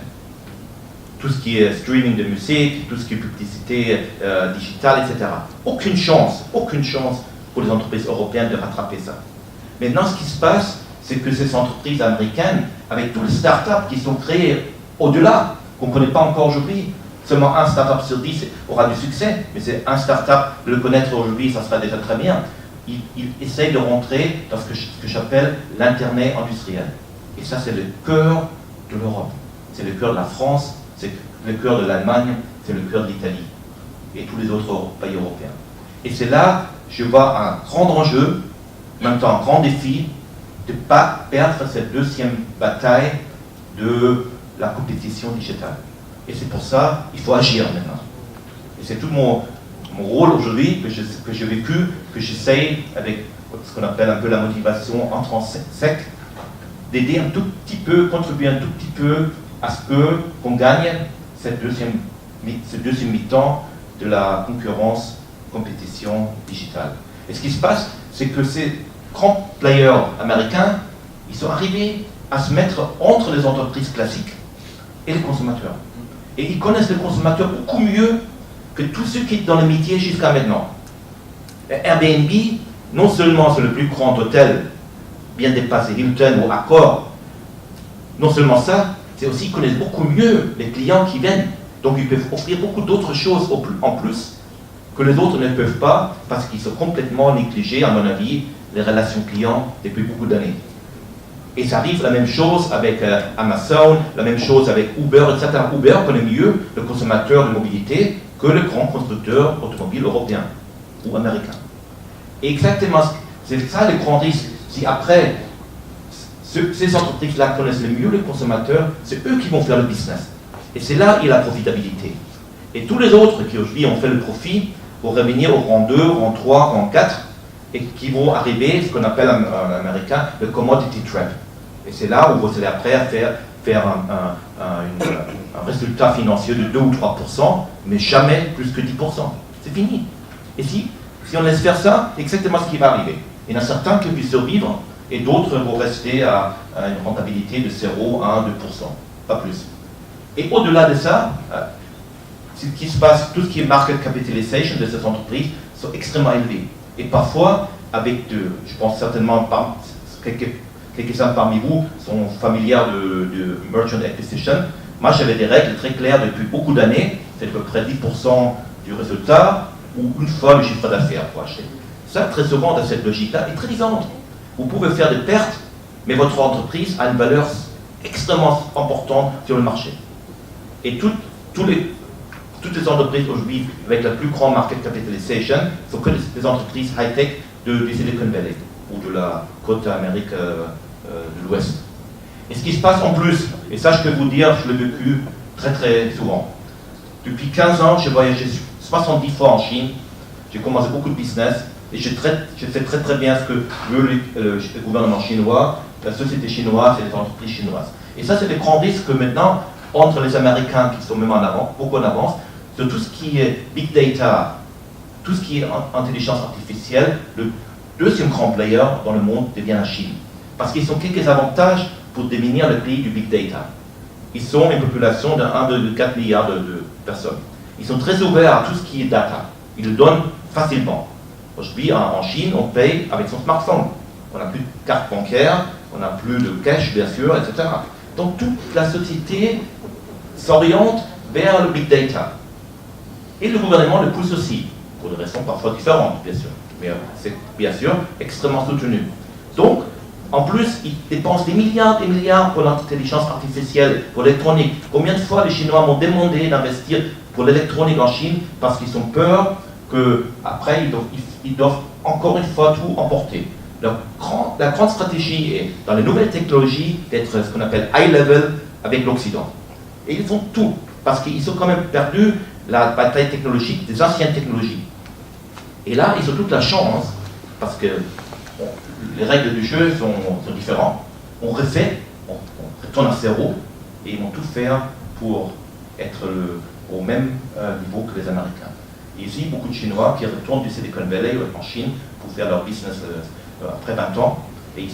Tout ce qui est streaming de musique, tout ce qui est publicité digitale, etc. Aucune chance pour les entreprises européennes de rattraper ça. Maintenant, ce qui se passe, c'est que ces entreprises américaines, avec tous les startups qui sont créés au-delà, qu'on ne connaît pas encore aujourd'hui, seulement un startup sur 10 aura du succès, mais c'est un startup, de le connaître aujourd'hui, ça sera déjà très bien. Ils essayent de rentrer dans ce que j'appelle l'Internet industriel. Et ça, c'est le cœur de l'Europe. C'est le cœur de la France, c'est le cœur de l'Allemagne, c'est le cœur de l'Italie et tous les autres pays européens. Et c'est là, je vois un grand enjeu, en même temps un grand défi, de ne pas perdre cette deuxième bataille de la compétition digitale. Et c'est pour ça qu'il faut agir maintenant. Et c'est tout mon rôle aujourd'hui que j'ai vécu, que j'essaye avec ce qu'on appelle un peu la motivation intrinsèque, d'aider un tout petit peu, contribuer un tout petit peu à ce qu'on gagne ce deuxième mi-temps de la compétition digitale. Et ce qui se passe, c'est que ces grands players américains, ils sont arrivés à se mettre entre les entreprises classiques et les consommateurs. Et ils connaissent les consommateurs beaucoup mieux que tous ceux qui étaient dans le métier jusqu'à maintenant. Airbnb, non seulement c'est le plus grand hôtel, bien dépassé Hilton ou Accor, non seulement ça, c'est aussi qu'ils connaissent beaucoup mieux les clients qui viennent. Donc ils peuvent offrir beaucoup d'autres choses en plus que les autres ne peuvent pas parce qu'ils sont complètement négligés, à mon avis, les relations clients depuis beaucoup d'années. Et ça arrive la même chose avec Amazon, la même chose avec Uber, etc. Uber connaît mieux le consommateur de mobilité que le grand constructeur automobile européen ou américain. Et exactement, c'est ça le grand risque. Si après, ces entreprises-là connaissent le mieux le consommateur, c'est eux qui vont faire le business. Et c'est là qu'il y a la profitabilité. Et tous les autres qui aujourd'hui ont fait le profit vont revenir au rang 2, rang 3, rang 4, et qui vont arriver, ce qu'on appelle en américain, le commodity trap. Et c'est là où vous allez après faire un résultat financier de 2 ou 3%, mais jamais plus que 10%. C'est fini. Et si on laisse faire ça, c'est exactement ce qui va arriver. Il y en a certains qui vont survivre, et d'autres vont rester à une rentabilité de 0, 1, 2%, pas plus. Et au-delà de ça, ce qui se passe, tout ce qui est market capitalization de ces entreprises sont extrêmement élevés. Et parfois, je pense certainement, quelques-uns parmi vous sont familiers de merchant acquisition. Moi, j'avais des règles très claires depuis beaucoup d'années, c'est à peu près 10% du résultat, ou une fois le chiffre d'affaires pour acheter. Ça, très souvent, dans cette logique-là, est très vivante. Vous pouvez faire des pertes, mais votre entreprise a une valeur extrêmement importante sur le marché. Et tout toutes les entreprises aujourd'hui avec la plus grande market capitalization sont que des entreprises high-tech du Silicon Valley ou de la côte Amérique de l'Ouest. Et ce qui se passe en plus, et ça je peux vous dire, je l'ai vécu très très souvent. Depuis 15 ans, j'ai voyagé 70 fois en Chine, j'ai commencé beaucoup de business, et je sais très très bien ce que veut le gouvernement chinois, la société chinoise et les entreprises chinoises. Et ça, c'est des grands risques que maintenant, entre les Américains qui sont même en avant, beaucoup en avance, sur tout ce qui est big data, tout ce qui est intelligence artificielle, le deuxième grand player dans le monde devient la Chine. Parce qu'ils ont quelques avantages pour devenir le pays du big data. Ils ont une population de 1,4 milliard de personnes. Ils sont très ouverts à tout ce qui est data. Ils le donnent facilement. Aujourd'hui, en Chine, on paye avec son smartphone. On n'a plus de carte bancaire, on n'a plus de cash, bien sûr, etc. Donc toute la société s'oriente vers le big data. Et le gouvernement le pousse aussi, pour des raisons parfois différentes, bien sûr. Mais c'est bien sûr extrêmement soutenu. Donc, en plus, ils dépensent des milliards pour l'intelligence artificielle, pour l'électronique. Combien de fois les Chinois m'ont demandé d'investir pour l'électronique en Chine parce qu'ils ont peur qu'après, ils doivent encore une fois tout emporter. La grande stratégie est, dans les nouvelles technologies, d'être ce qu'on appelle high level avec l'Occident. Et ils font tout, parce qu'ils ont quand même perdu la bataille technologique des anciennes technologies. Et là, ils ont toute la chance, parce que les règles du jeu sont différentes. On refait, on retourne à zéro, et ils vont tout faire pour être au même niveau que les Américains. Et ici, beaucoup de Chinois qui retournent du Silicon Valley en Chine pour faire leur business après 20 ans, et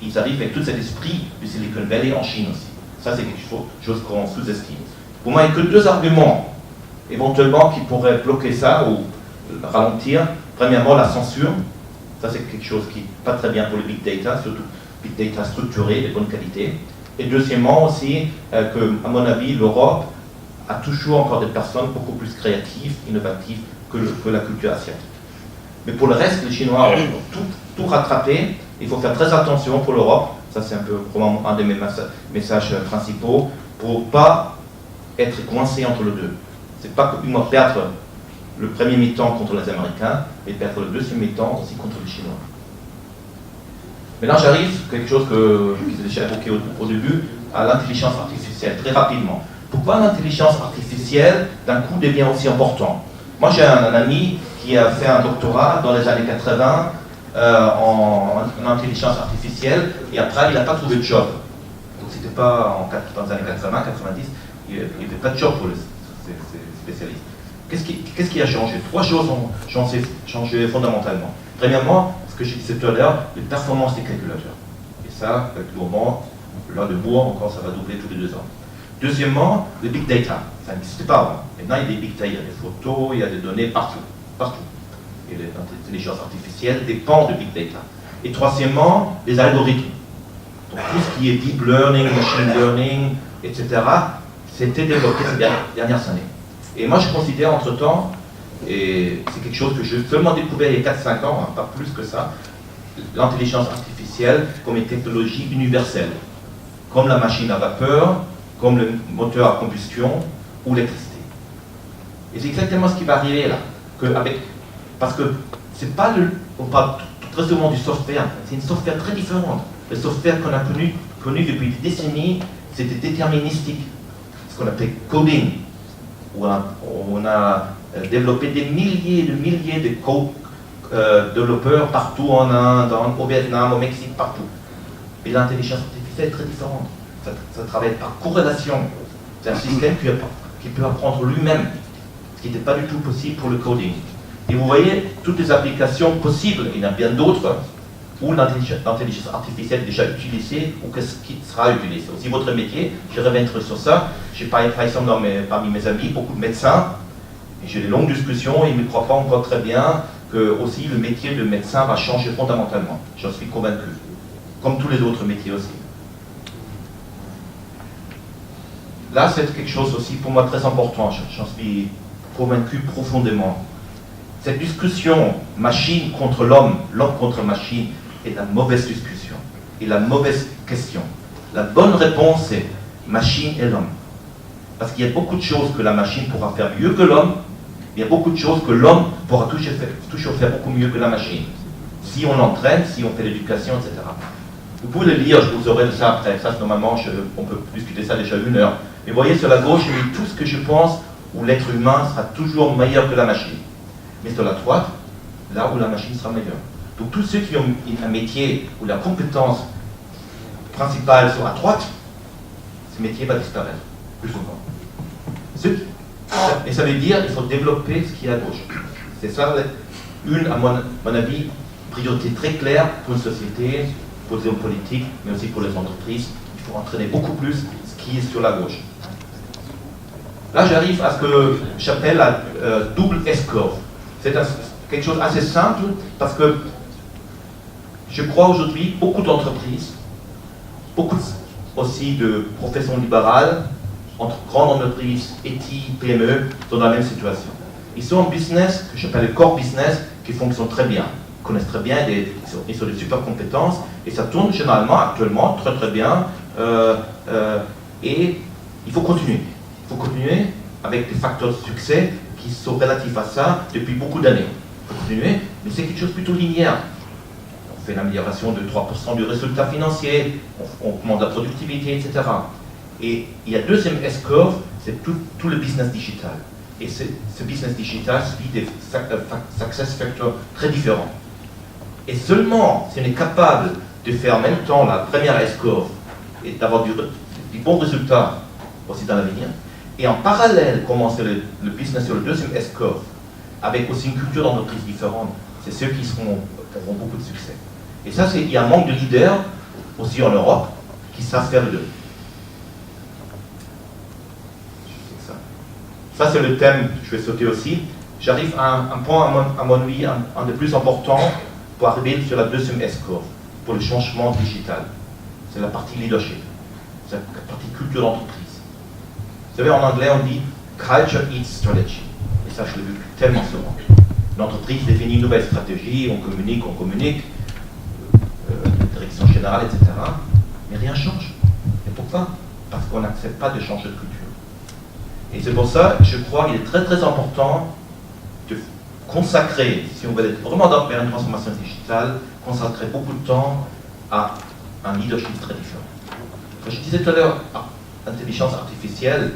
ils arrivent avec tout cet esprit du Silicon Valley en Chine aussi. Ça, c'est quelque chose qu'on sous-estime. Pour moi, il n'y a que deux arguments, éventuellement, qui pourraient bloquer ça ou ralentir. Premièrement, la censure. Ça, c'est quelque chose qui n'est pas très bien pour le big data, surtout big data structuré, de bonne qualité. Et deuxièmement aussi, à mon avis, l'Europe a toujours encore des personnes beaucoup plus créatives, innovatives que la culture asiatique. Mais pour le reste, les Chinois ont tout rattrapé. Il faut faire très attention pour l'Europe. Ça, c'est un peu probablement un de mes messages principaux, pour ne pas être coincé entre les deux. C'est pas uniquement perdre le premier mi-temps contre les Américains, mais perdre le deuxième mi-temps aussi contre les Chinois. Maintenant, j'arrive à quelque chose que j'ai déjà évoqué au début, à l'intelligence artificielle, très rapidement. Pourquoi l'intelligence artificielle, d'un coup, devient aussi important? Moi, j'ai un ami qui a fait un doctorat dans les années 80 en intelligence artificielle, et après, il n'a pas trouvé de job. Donc, c'était pas dans les années 80, 90, il n'y avait pas de job pour les spécialistes. Qu'est-ce qui a changé? Trois choses ont changé fondamentalement. Premièrement, ce que j'ai dit tout à l'heure, les performances des calculateurs. Et ça, avec le moment, là de Bourg, encore, ça va doubler tous les 2 ans. Deuxièmement, le big data. Ça n'existait pas avant. Maintenant, il y a des big data, il y a des photos, il y a des données partout. Et l'intelligence artificielle dépend de big data. Et troisièmement, les algorithmes. Donc tout ce qui est deep learning, machine learning, etc., c'était développé ces dernières années. Et moi, je considère entre-temps, et c'est quelque chose que j'ai seulement découvert il y a 4-5 ans, hein, pas plus que ça, l'intelligence artificielle comme une technologie universelle, comme la machine à vapeur, comme le moteur à combustion ou l'électricité. Et c'est exactement ce qui va arriver là. Parce que c'est pas on parle très souvent du software, c'est une software très différente. Le software qu'on a connu depuis des décennies, c'était déterministique, ce qu'on appelle coding, où on a développé des milliers de développeurs partout en Inde, au Vietnam, au Mexique, partout. Et l'intelligence artificielle est très différente. Ça travaille par corrélation. C'est un système qui peut apprendre lui-même, ce qui n'était pas du tout possible pour le coding. Et vous voyez toutes les applications possibles, il y en a bien d'autres, où l'intelligence artificielle est déjà utilisée ou qui sera utilisée. Aussi votre métier, je reviendrai sur ça. J'ai par exemple parmi mes amis beaucoup de médecins, et j'ai des longues discussions, et ils ne me croient pas encore très bien que aussi le métier de médecin va changer fondamentalement. J'en suis convaincu, comme tous les autres métiers aussi. Là, c'est quelque chose aussi pour moi très important, j'en suis convaincu profondément. Cette discussion machine contre l'homme, l'homme contre machine, est la mauvaise discussion, et la mauvaise question. La bonne réponse est machine et l'homme. Parce qu'il y a beaucoup de choses que la machine pourra faire mieux que l'homme, il y a beaucoup de choses que l'homme pourra toujours faire beaucoup mieux que la machine. Si on l'entraîne, si on fait l'éducation, etc. Vous pouvez le lire, je vous aurai de ça après. Ça, normalement, on peut discuter ça déjà 1 heure. Mais vous voyez, sur la gauche, j'ai mis tout ce que je pense où l'être humain sera toujours meilleur que la machine. Mais sur la droite, là où la machine sera meilleure. Donc tous ceux qui ont un métier où la compétence principale sera à droite, ce métier va disparaître, plus souvent. Et ça veut dire qu'il faut développer ce qui est à gauche. C'est ça, à mon avis, priorité très claire pour une société, pour les hommes politiques, mais aussi pour les entreprises. Il faut entraîner beaucoup plus ce qui est sur la gauche. Là, j'arrive à ce que j'appelle la double S-curve. C'est quelque chose d'assez simple, parce que je crois aujourd'hui, beaucoup d'entreprises, beaucoup aussi de professions libérales, entre grandes entreprises, ETI, PME, sont dans la même situation. Ils sont en business, que j'appelle le core business, qui fonctionne très bien. Ils connaissent très bien, ils ont des super compétences, et ça tourne généralement, actuellement, très très bien. Et il faut continuer. Il faut continuer avec des facteurs de succès qui sont relatifs à ça depuis beaucoup d'années. Il faut continuer, mais c'est quelque chose de plutôt linéaire. On fait l'amélioration de 3% du résultat financier, on augmente la productivité, etc. Et il y a deuxième S-curve, c'est tout le business digital. Et ce business digital suit des success factors très différents. Et seulement si on est capable de faire en même temps la première S-curve et d'avoir du bons résultats aussi dans l'avenir, et en parallèle commencer le business sur le deuxième S-curve, avec aussi une culture d'entreprise différente, c'est ceux qui auront beaucoup de succès. Et ça, il y a un manque de leaders aussi en Europe qui savent faire les deux. Ça, c'est le thème, je vais sauter aussi. J'arrive à un point, à mon avis, un des plus importants pour arriver sur la deuxième S-curve, pour le changement digital. C'est la partie leadership, c'est la partie culture d'entreprise. Vous savez, en anglais, on dit « culture eats strategy ». Et ça, je l'ai vu tellement souvent. L'entreprise définit une nouvelle stratégie, on communique, direction générale, etc. Mais rien ne change. Et pourquoi? Parce qu'on n'accepte pas de changer de culture. Et c'est pour ça, je crois qu'il est très très important de consacrer, si on veut être vraiment vers une transformation digitale, consacrer beaucoup de temps à un leadership très différent. Quand je disais tout à l'heure, l'intelligence artificielle,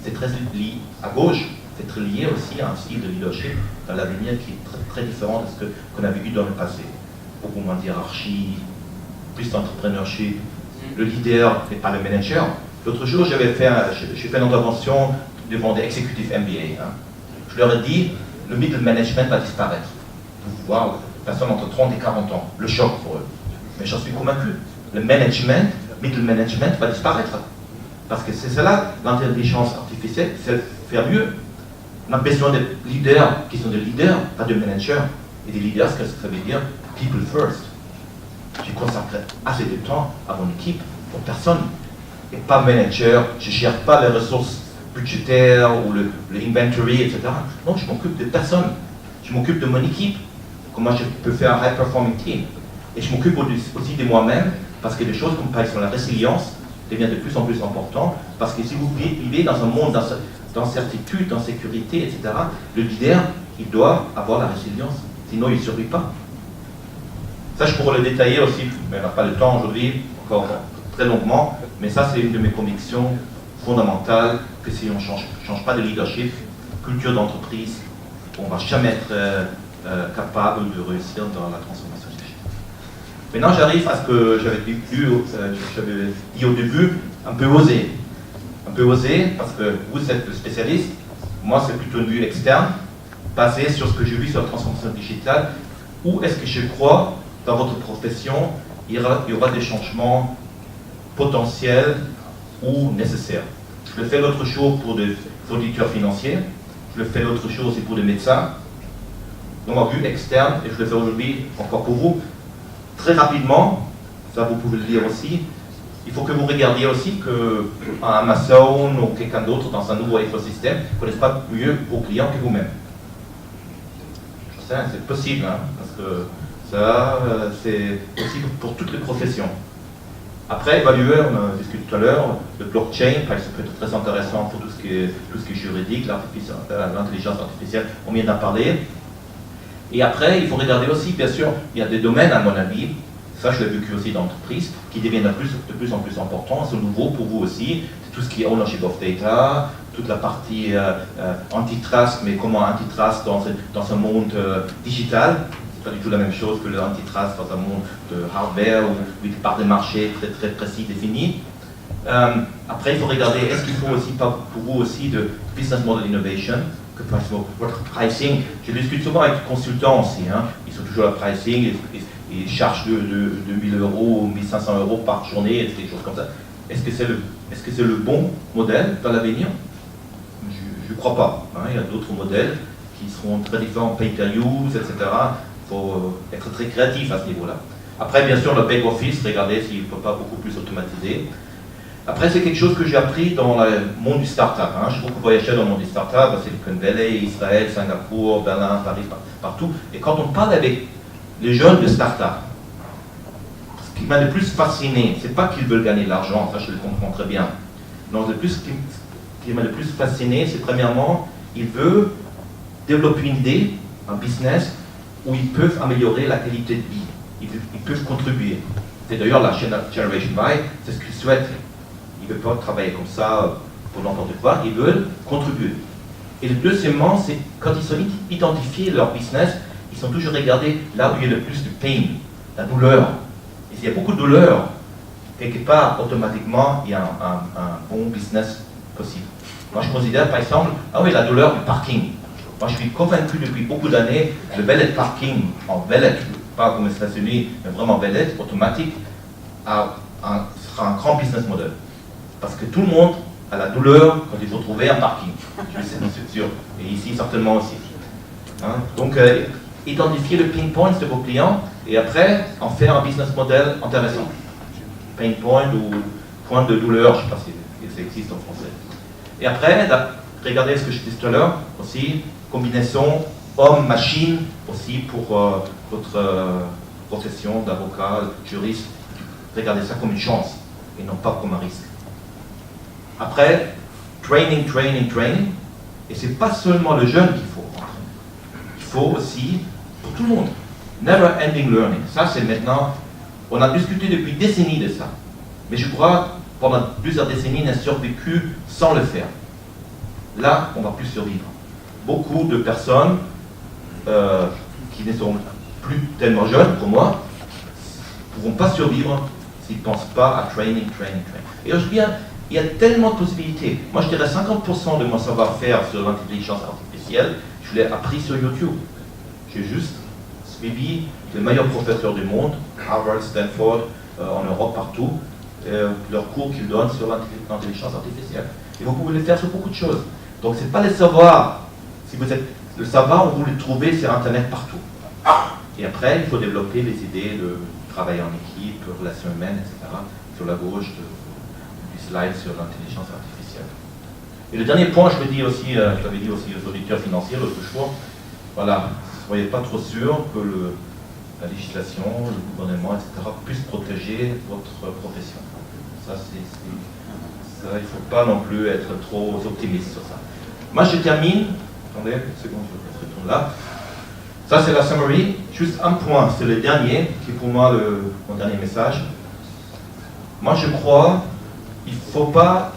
c'est très lié à gauche, c'est très lié aussi à un style de leadership dans l'avenir qui est très, très différent de ce qu'on avait eu dans le passé. Beaucoup moins de hiérarchie, plus d'entrepreneurship. Le leader n'est pas le manager. L'autre jour, j'ai fait une intervention devant des executive MBA. Je leur ai dit, le middle management va disparaître. Vous voir personnes entre 30 et 40 ans, le choc pour eux. Mais j'en suis convaincu. Le middle management va disparaître. Parce que c'est cela, l'intelligence artificielle, c'est faire mieux. On a besoin de leaders qui sont des leaders, pas de managers. Et des leaders, ce que ça veut dire, people first. Tu consacres assez de temps à mon équipe, aux personnes. Et pas manager, je ne gère pas les ressources budgétaires ou le inventory, etc. Non, je m'occupe de personnes. Je m'occupe de mon équipe. Comment je peux faire un high-performing team. Et je m'occupe aussi de moi-même, parce que des choses comme par exemple la résilience devient de plus en plus important, parce que si vous vivez dans un monde d'incertitude, d'insécurité, etc., le leader, il doit avoir la résilience, sinon il ne survit pas. Ça, je pourrais le détailler aussi, mais on n'a pas le temps aujourd'hui, encore très longuement, mais ça, c'est une de mes convictions fondamentales, que si on ne change pas de leadership, culture d'entreprise, on ne va jamais être capable de réussir dans la transformation digitale. Maintenant, j'arrive à ce que j'avais dit au début, un peu osé. Un peu osé, parce que vous êtes le spécialiste, moi, c'est plutôt une vue externe, basée sur ce que j'ai vu sur la transformation digitale. Où est-ce que je crois, dans votre profession, il y aura des changements potentiels ou nécessaires. Je le fais l'autre jour pour des auditeurs financiers, je le fais l'autre jour aussi pour des médecins, donc en vue externe, et je le fais aujourd'hui encore pour vous. Très rapidement, ça vous pouvez le lire aussi, il faut que vous regardiez aussi que Amazon ou quelqu'un d'autre dans un nouveau écosystème ne connaisse pas mieux vos clients que vous-même. C'est possible, hein, parce que ça, c'est possible pour toutes les professions. Après, évaluer, on a discuté tout à l'heure, le blockchain, ça peut être très intéressant pour tout ce qui est juridique, l'intelligence artificielle, on vient d'en parler. Et après, il faut regarder aussi, bien sûr, il y a des domaines, à mon avis, ça je l'ai vécu aussi dans l'entreprise, qui deviennent de plus en plus importants, c'est nouveau pour vous aussi, c'est tout ce qui est ownership of data, toute la partie antitrust, mais comment antitrust dans ce monde digital. Pas du tout la même chose que l'antitrust dans un monde de hardware où il part des marchés très très précis, définis. Après, il faut regarder, est-ce qu'il faut aussi, pour vous aussi, de business model innovation, que votre pricing, je discute souvent avec les consultants aussi, hein, ils sont toujours à pricing, ils chargent de 1000 euros ou 1500 euros par journée, des choses comme ça. Est-ce que c'est le bon modèle dans l'avenir? Je ne crois pas. Hein, il y a d'autres modèles qui seront très différents, pay-per-use, etc. Il faut être très créatif à ce niveau-là. Après, bien sûr, le back-office, regardez s'il ne peut pas beaucoup plus automatiser. Après, c'est quelque chose que j'ai appris dans le monde du start-up. Hein. J'ai beaucoup voyagé dans le monde du start-up, Silicon Valley, Israël, Singapour, Berlin, Paris, partout. Et quand on parle avec les jeunes de start-up, ce qui m'a le plus fasciné, c'est pas qu'ils veulent gagner de l'argent, ça je le comprends très bien. Non, ce qui m'a le plus fasciné, c'est premièrement, ils veulent développer une idée, un business, où ils peuvent améliorer la qualité de vie, ils peuvent contribuer. C'est d'ailleurs la Generation Y, c'est ce qu'ils souhaitent. Ils ne veulent pas travailler comme ça pour n'importe quoi, ils veulent contribuer. Et le deuxièmement, c'est quand ils sont identifiés leur business, ils sont toujours regardés là où il y a le plus de pain, la douleur. Et s'il y a beaucoup de douleur, quelque part, automatiquement, il y a un bon business possible. Moi, je considère, par exemple, la douleur du parking. Moi, je suis convaincu depuis beaucoup d'années, le valet parking en valet, pas comme aux États-Unis, mais vraiment valet automatique, sera un grand business model. Parce que tout le monde a la douleur quand il faut trouver un parking. C'est sûr. Et ici, certainement aussi. Hein? Donc, identifier le pain point de vos clients et après, en faire un business model intéressant. Pain point ou point de douleur, je ne sais pas si ça existe en français. Et après, regardez ce que je disais tout à l'heure, aussi, combinaison homme-machine, aussi pour votre profession d'avocat, juriste. Regardez ça comme une chance et non pas comme un risque. Après, training. Et ce n'est pas seulement le jeune qu'il faut entraîner. Il faut aussi, pour tout le monde, never ending learning. Ça, c'est maintenant, on a discuté depuis des décennies de ça. Mais je crois, pendant plusieurs décennies, on a survécu sans le faire. Là, on ne va plus survivre. Beaucoup de personnes qui ne sont plus tellement jeunes, pour moi, ne pourront pas survivre s'ils ne pensent pas à training. Et aujourd'hui, il y a tellement de possibilités. Moi, je dirais 50% de mon savoir-faire sur l'intelligence artificielle, je l'ai appris sur YouTube. J'ai juste suivi les meilleurs professeurs du monde, Harvard, Stanford, en Europe, partout, leurs cours qu'ils donnent sur l'intelligence artificielle. Et vous pouvez le faire sur beaucoup de choses. Donc, ce n'est pas le savoir. Si vous êtes le savoir, vous le trouvez sur Internet partout. Et après, il faut développer les idées de travail en équipe, relations humaines, etc. Sur la gauche du slide sur l'intelligence artificielle. Et le dernier point, je l'avais dit aussi aux auditeurs financiers l'autre jour, voilà, soyez pas trop sûr que la législation, le gouvernement, etc. puisse protéger votre profession. Ça, il ne faut pas non plus être trop optimiste sur ça. Moi, je termine. Attendez une seconde, je retourne là. Ça, c'est la summary. Juste un point, c'est le dernier, qui est pour moi mon dernier message. Moi, je crois qu'il ne faut pas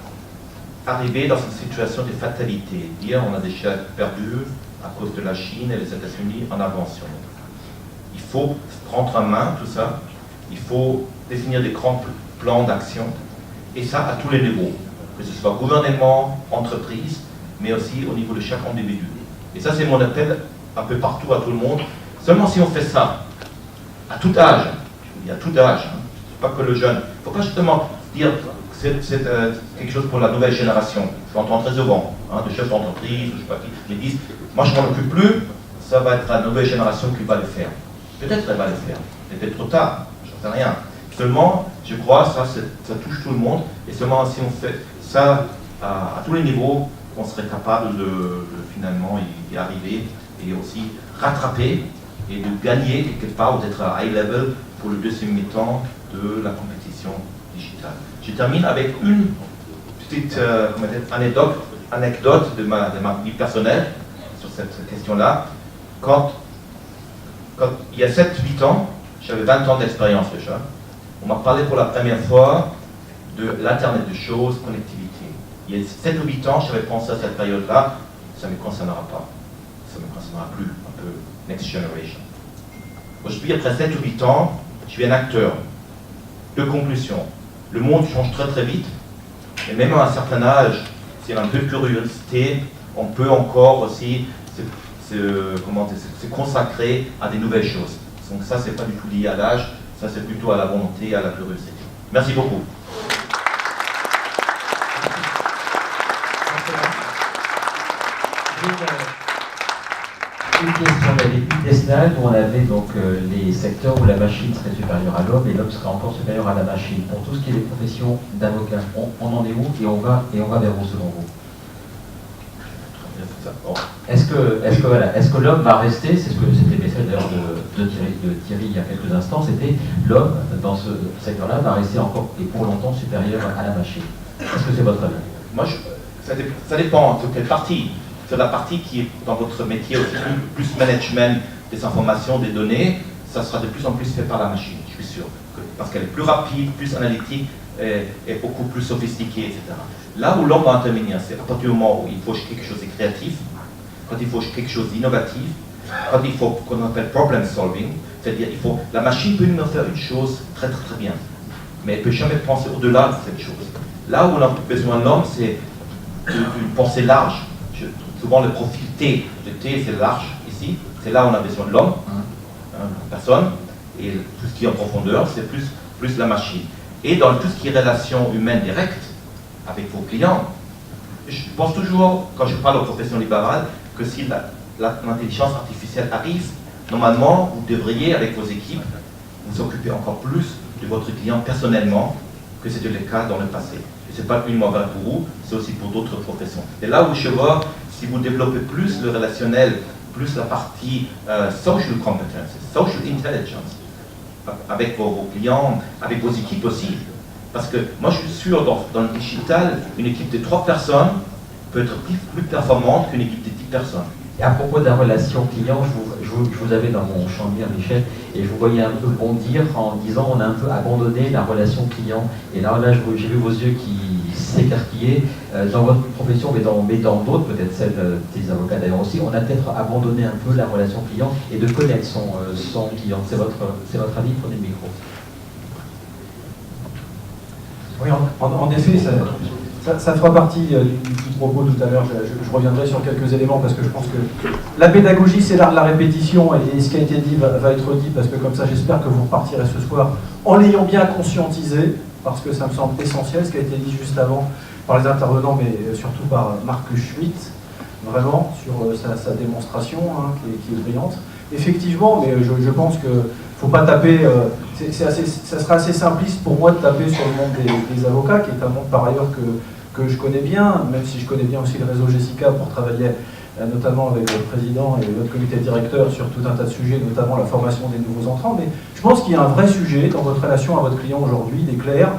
arriver dans une situation de fatalité. Dire on a déjà perdu à cause de la Chine et les États-Unis en invention. Il faut prendre en main tout ça. Il faut définir des grands plans d'action. Et ça à tous les niveaux. Que ce soit gouvernement, entreprise, mais aussi au niveau de chaque individu. Et ça, c'est mon appel un peu partout à tout le monde. Seulement si on fait ça, à tout âge, il y a tout âge, hein, pas que le jeune. Il ne faut pas justement dire que c'est quelque chose pour la nouvelle génération. Je l'entends très souvent, de chefs d'entreprise, je ne sais pas qui, ils disent, moi je ne m'en occupe plus, ça va être la nouvelle génération qui va le faire. Peut-être elle va le faire, peut-être trop tard, je ne sais rien. Seulement, je crois, ça touche tout le monde, et seulement si on fait ça à tous les niveaux, on serait capable de finalement y arriver et aussi rattraper et de gagner quelque part ou d'être à high level pour le deuxième mi-temps de la compétition digitale. Je termine avec une petite anecdote de ma vie personnelle sur cette question-là. Quand il y a 7-8 ans, j'avais 20 ans d'expérience déjà, on m'a parlé pour la première fois de l'Internet des choses, connectivité. Il y a 7 ou 8 ans, j'avais pensé à cette période-là, ça ne me concernera pas. Ça ne me concernera plus, un peu Next Generation. Aujourd'hui, après 7 ou 8 ans, je suis un acteur. Deux conclusions. Le monde change très très vite, et même à un certain âge, si on a un peu de curiosité, on peut encore aussi se consacrer à des nouvelles choses. Donc ça, c'est pas du tout lié à l'âge, ça c'est plutôt à la volonté, à la curiosité. Merci beaucoup.
Une question, on avait eu des slides où on avait donc les secteurs où la machine serait supérieure à l'homme et l'homme serait encore supérieur à la machine. Pour tout ce qui est des professions d'avocat, on en est où et on va vers où selon vous? Est-ce que l'homme va rester, c'est ce que c'était le message d'ailleurs de Thierry il y a quelques instants, c'était l'homme dans ce secteur-là va rester encore et pour longtemps supérieur à la machine. Est-ce que c'est votre avis?
Moi, ça dépend de quelle partie. Sur la partie qui est dans votre métier aussi, plus management des informations, des données, ça sera de plus en plus fait par la machine, je suis sûr. Parce qu'elle est plus rapide, plus analytique, et beaucoup plus sophistiquée, etc. Là où l'homme va intervenir, c'est à partir du moment où il faut quelque chose de créatif, quand il faut quelque chose d'innovatif, quand il faut qu'on appelle problem solving, c'est-à-dire la machine peut nous faire une chose très très très bien, mais elle ne peut jamais penser au-delà de cette chose. Là où on a besoin de l'homme, c'est une pensée large. Souvent le profil T, le T c'est large ici, c'est là où on a besoin de l'homme, personne, et tout ce qui est en profondeur, c'est plus la machine. Et dans tout ce qui est relation humaine directe avec vos clients, je pense toujours, quand je parle aux professions libérales, que si l'intelligence artificielle arrive, normalement, vous devriez, avec vos équipes, vous occuper encore plus de votre client personnellement que c'était le cas dans le passé. Et ce n'est pas uniquement vrai pour vous, c'est aussi pour d'autres professions. Et là où je vois, si vous développez plus le relationnel, plus la partie social competences, social intelligence, avec vos clients, avec vos équipes aussi. Parce que moi je suis sûr, dans le digital, une équipe de 3 personnes peut être plus performante qu'une équipe de 10 personnes.
Et à propos de la relation client, je vous avais dans mon champ de mire, Michel, et je vous voyais un peu bondir en disant on a un peu abandonné la relation client. Et là j'ai vu vos yeux qui s'écarquillaient. Dans votre profession, mais dans d'autres, peut-être celle des avocats d'ailleurs aussi, on a peut-être abandonné un peu la relation client et de connaître son client. C'est votre avis, prenez le micro.
Oui, en effet, ça fera partie du propos tout à l'heure. Je reviendrai sur quelques éléments parce que je pense que la pédagogie, c'est l'art de la répétition et ce qui a été dit va être dit parce que comme ça, j'espère que vous repartirez ce soir en l'ayant bien conscientisé parce que ça me semble essentiel, ce qui a été dit juste avant par les intervenants, mais surtout par Marcus Schmitt, vraiment, sur sa démonstration qui est brillante. Effectivement, mais je pense qu'il ne faut pas taper, ça sera assez simpliste pour moi de taper sur le monde des avocats, qui est un monde par ailleurs que je connais bien, même si je connais bien aussi le réseau Jessica pour travailler notamment avec le président et notre comité directeur sur tout un tas de sujets, notamment la formation des nouveaux entrants. Mais je pense qu'il y a un vrai sujet dans votre relation à votre client aujourd'hui. Il est clair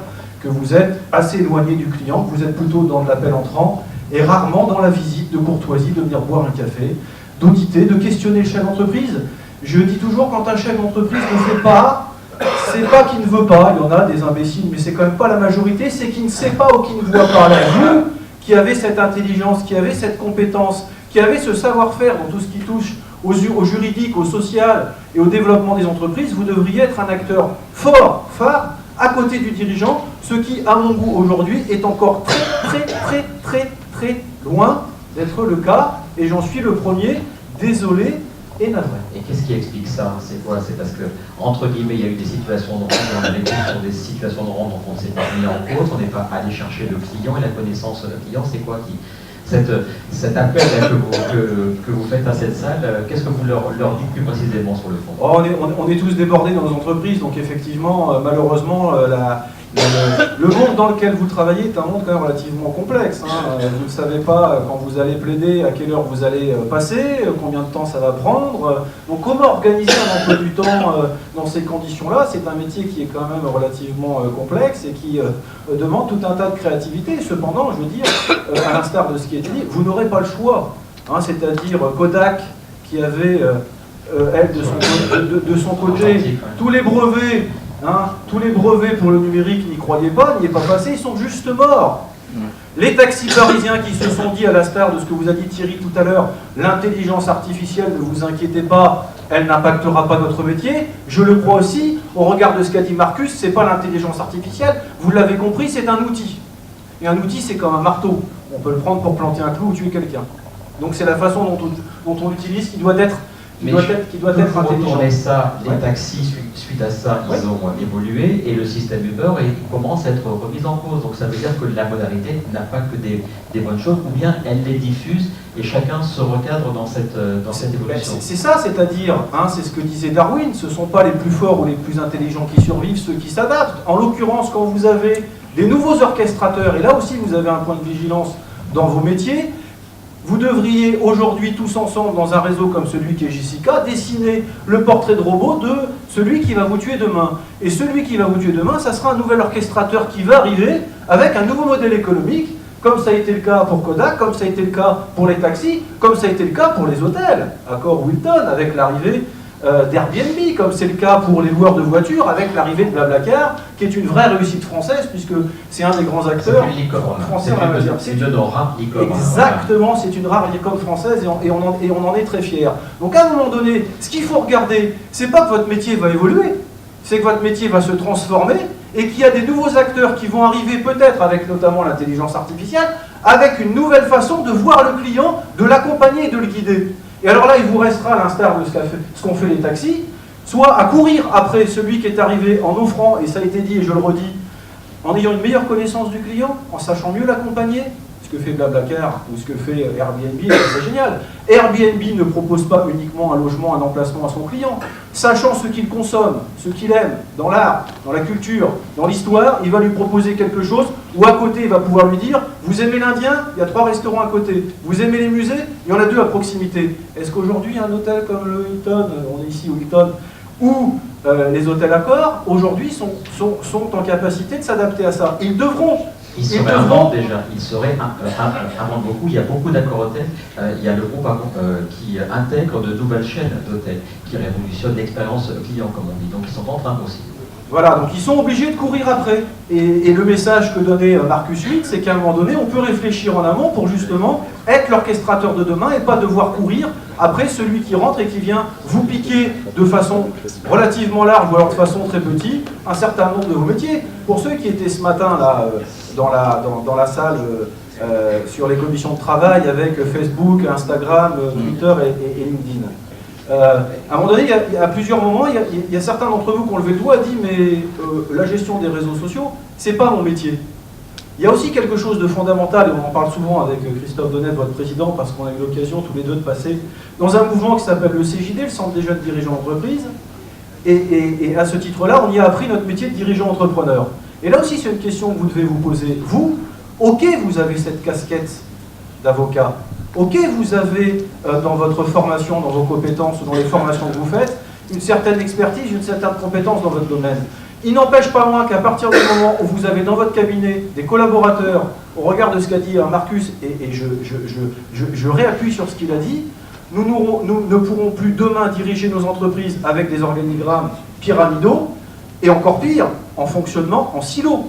que vous êtes assez éloigné du client, que vous êtes plutôt dans de l'appel entrant et rarement dans la visite de courtoisie, de venir boire un café, d'auditer, de questionner le chef d'entreprise. Je dis toujours, quand un chef d'entreprise ne fait pas, c'est pas qu'il ne veut pas, il y en a des imbéciles, mais c'est quand même pas la majorité, c'est qu'il ne sait pas ou qu'il ne voit pas. Alors vous, qui avez cette intelligence, qui avez cette compétence, qui avez ce savoir-faire dans tout ce qui touche au juridique, au social et au développement des entreprises, vous devriez être un acteur fort, phare, à côté du dirigeant, ce qui, à mon goût aujourd'hui, est encore très loin d'être le cas, et j'en suis le premier, désolé et navré.
Et qu'est-ce qui explique ça? C'est quoi? C'est parce que, entre guillemets, il y a eu des situations de rente, et on a vécu sur des situations de rente, donc on ne s'est pas mis en cause, on n'est pas allé chercher le client et la connaissance de client, c'est quoi qui... Cet appel que vous faites à cette salle, qu'est-ce que vous leur dites plus précisément sur le fond?
On est tous débordés dans nos entreprises, donc effectivement, malheureusement, Le monde dans lequel vous travaillez est un monde quand même relativement complexe. Hein. Vous ne savez pas quand vous allez plaider, à quelle heure vous allez passer, combien de temps ça va prendre. Donc comment organiser un emploi du temps dans ces conditions-là? C'est un métier qui est quand même relativement complexe et qui demande tout un tas de créativité. Cependant, je veux dire, à l'instar de ce qui est dit, vous n'aurez pas le choix. Hein, c'est-à-dire Kodak qui avait, elle, de son côté, tous les brevets. Hein, tous les brevets pour le numérique n'y croyaient pas, n'y est pas passé, ils sont juste morts. Les taxis parisiens qui se sont dit, à l'instar de ce que vous a dit Thierry tout à l'heure, l'intelligence artificielle, ne vous inquiétez pas, elle n'impactera pas notre métier. Je le crois aussi, au regard de ce qu'a dit Marcus, c'est pas l'intelligence artificielle, vous l'avez compris, c'est un outil. Et un outil, c'est comme un marteau. On peut le prendre pour planter un clou ou tuer quelqu'un. Donc c'est la façon dont on l'utilise qui doit être
intelligent. Ça, les taxis, suite à ça, ils ont évolué et le système Uber commence à être remis en cause. Donc ça veut dire que la modernité n'a pas que des bonnes choses, ou bien elle les diffuse et chacun se recadre dans cette évolution.
C'est ça, c'est-à-dire, hein, c'est ce que disait Darwin, ce ne sont pas les plus forts ou les plus intelligents qui survivent, ceux qui s'adaptent. En l'occurrence, quand vous avez des nouveaux orchestrateurs, et là aussi vous avez un point de vigilance dans vos métiers, vous devriez aujourd'hui tous ensemble dans un réseau comme celui qui est Jessica dessiner le portrait de robot de celui qui va vous tuer demain. Et celui qui va vous tuer demain, ça sera un nouvel orchestrateur qui va arriver avec un nouveau modèle économique, comme ça a été le cas pour Kodak, comme ça a été le cas pour les taxis, comme ça a été le cas pour les hôtels. Accord Wilton avec l'arrivée d'Airbnb, comme c'est le cas pour les loueurs de voitures avec l'arrivée de Blablacar, qui est une vraie réussite française, puisque c'est un des grands acteurs français.
C'est une de nos rares licornes.
Exactement, c'est une rare licorne française et on en est très fiers. Donc à un moment donné, ce qu'il faut regarder, c'est pas que votre métier va évoluer, c'est que votre métier va se transformer et qu'il y a des nouveaux acteurs qui vont arriver peut-être avec notamment l'intelligence artificielle, avec une nouvelle façon de voir le client, de l'accompagner et de le guider. Et alors là, il vous restera, à l'instar de ce qu'ont fait les taxis, soit à courir après celui qui est arrivé en offrant, et ça a été dit et je le redis, en ayant une meilleure connaissance du client, en sachant mieux l'accompagner, ce que fait Blablacar ou ce que fait Airbnb, c'est génial. Airbnb ne propose pas uniquement un logement, un emplacement à son client. Sachant ce qu'il consomme, ce qu'il aime, dans l'art, dans la culture, dans l'histoire, il va lui proposer quelque chose, ou à côté, il va pouvoir lui dire, vous aimez l'Indien, il y a 3 restaurants à côté. Vous aimez les musées, il y en a 2 à proximité. Est-ce qu'aujourd'hui, un hôtel comme le Hilton, on est ici au Hilton, ou les hôtels Accor, aujourd'hui, sont en capacité de s'adapter à ça. Ils devront.
Ils seraient un monde déjà, ils seraient un monde beaucoup, il y a beaucoup d'accords hôtels, il y a le groupe qui intègre de nouvelles chaînes d'hôtels, qui révolutionnent l'expérience client comme on dit, donc ils sont en train aussi.
Voilà, donc ils sont obligés de courir après. Et le message que donnait Marcus Witt, c'est qu'à un moment donné, on peut réfléchir en amont pour justement être l'orchestrateur de demain et pas devoir courir après celui qui rentre et qui vient vous piquer de façon relativement large ou alors de façon très petite un certain nombre de vos métiers. Pour ceux qui étaient ce matin là dans la salle sur les conditions de travail avec Facebook, Instagram, Twitter et LinkedIn. À un moment donné, à plusieurs moments, il y a certains d'entre vous qui ont levé le doigt et dit mais la gestion des réseaux sociaux, c'est pas mon métier. Il y a aussi quelque chose de fondamental, et on en parle souvent avec Christophe Donnet, votre président, parce qu'on a eu l'occasion tous les deux de passer dans un mouvement qui s'appelle le CJD, le Centre des jeunes dirigeants d'entreprise, et à ce titre-là, on y a appris notre métier de dirigeant entrepreneur. Et là aussi, c'est une question que vous devez vous poser. Vous, ok, vous avez cette casquette d'avocat, ok, vous avez dans votre formation, dans vos compétences ou dans les formations que vous faites, une certaine expertise, une certaine compétence dans votre domaine. Il n'empêche pas moins qu'à partir du moment où vous avez dans votre cabinet des collaborateurs, au regard de ce qu'a dit Marcus, et je réappuie sur ce qu'il a dit, nous ne pourrons plus demain diriger nos entreprises avec des organigrammes pyramidaux, et encore pire, en fonctionnement en silo.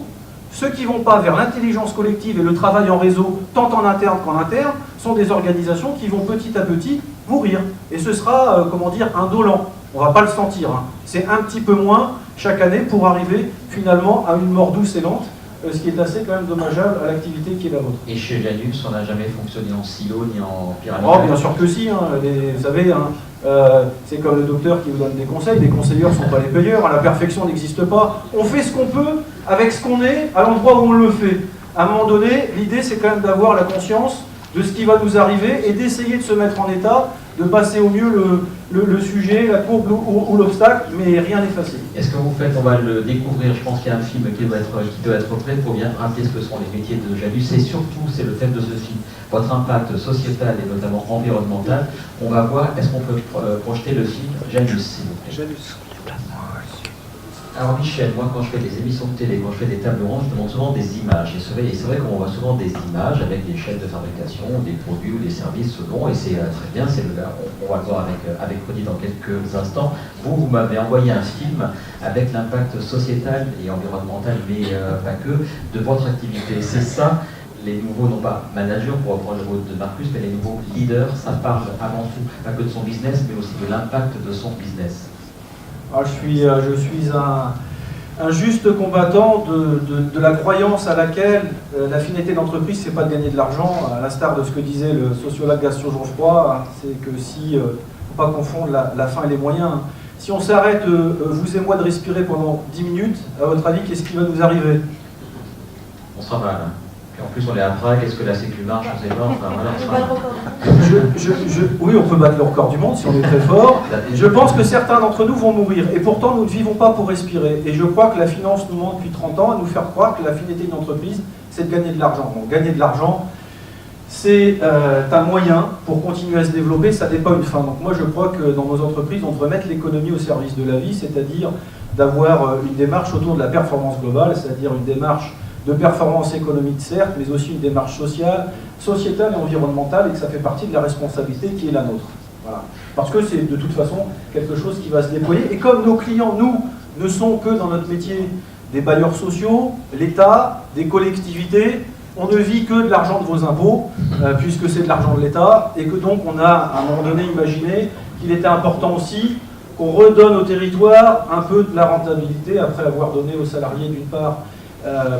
Ceux qui ne vont pas vers l'intelligence collective et le travail en réseau, tant en interne qu'en interne, sont des organisations qui vont petit à petit mourir. Et ce sera, comment dire, indolent. On ne va pas le sentir. Hein. C'est un petit peu moins chaque année pour arriver finalement à une mort douce et lente, ce qui est assez quand même dommageable à l'activité qui est la vôtre.
Et chez Janus, on n'a jamais fonctionné en silo ni en pyramide.
Oh, bien sûr que si. Hein. Vous savez, hein, c'est comme le docteur qui vous donne des conseils. Les conseilleurs ne sont pas les payeurs. Hein. La perfection n'existe pas. On fait ce qu'on peut avec ce qu'on est à l'endroit où on le fait. À un moment donné, l'idée, c'est quand même d'avoir la conscience de ce qui va nous arriver et d'essayer de se mettre en état de passer au mieux le sujet, la courbe ou l'obstacle, mais rien n'est facile.
Est-ce que vous faites, on va le découvrir, je pense qu'il y a un film qui doit être prêt pour bien rappeler ce que sont les métiers de Janus. C'est le thème de ce film, votre impact sociétal et notamment environnemental. On va voir, est-ce qu'on peut projeter le film Janus, s'il vous plaît. Janus. Alors Michel, moi quand je fais des émissions de télé, quand je fais des tables rondes, je demande souvent des images. Et c'est vrai qu'on voit souvent des images avec des chaînes de fabrication, des produits ou des services selon, et c'est très bien, on va le voir avec Rodi dans quelques instants. Vous m'avez envoyé un film avec l'impact sociétal et environnemental, mais pas que, de votre activité. C'est ça, les nouveaux, non pas managers pour reprendre le mot de Marcus, mais les nouveaux leaders, ça parle avant tout, pas que de son business, mais aussi de l'impact de son business.
Alors, je suis un juste combattant de la croyance à laquelle la finalité d'entreprise, c'est pas de gagner de l'argent, à l'instar de ce que disait le sociologue Gaston Geoffroy, c'est que si, faut pas confondre la fin et les moyens. Si on s'arrête, vous et moi, de respirer pendant 10 minutes, à votre avis, qu'est-ce qui va nous arriver?
On sera mal. Hein. Et en plus, on est à Prague, est-ce que la sécu marche? On ne sait pas. Enfin, voilà,
oui, on peut battre le record du monde si on est très fort. Je pense que certains d'entre nous vont mourir. Et pourtant, nous ne vivons pas pour respirer. Et je crois que la finance nous ment depuis 30 ans à nous faire croire que la finalité d'une entreprise, c'est de gagner de l'argent. Donc, gagner de l'argent, c'est un moyen pour continuer à se développer, ça n'est pas une fin. Donc moi, je crois que dans nos entreprises, on devrait mettre l'économie au service de la vie, c'est-à-dire d'avoir une démarche autour de la performance globale, c'est-à-dire une démarche de performance économique certes, mais aussi une démarche sociétale et environnementale, et que ça fait partie de la responsabilité qui est la nôtre. Voilà. Parce que c'est de toute façon quelque chose qui va se déployer. Et comme nos clients, nous, ne sont que dans notre métier des bailleurs sociaux, l'État, des collectivités, on ne vit que de l'argent de vos impôts, puisque c'est de l'argent de l'État, et que donc on a à un moment donné imaginé qu'il était important aussi qu'on redonne au territoire un peu de la rentabilité, après avoir donné aux salariés d'une part,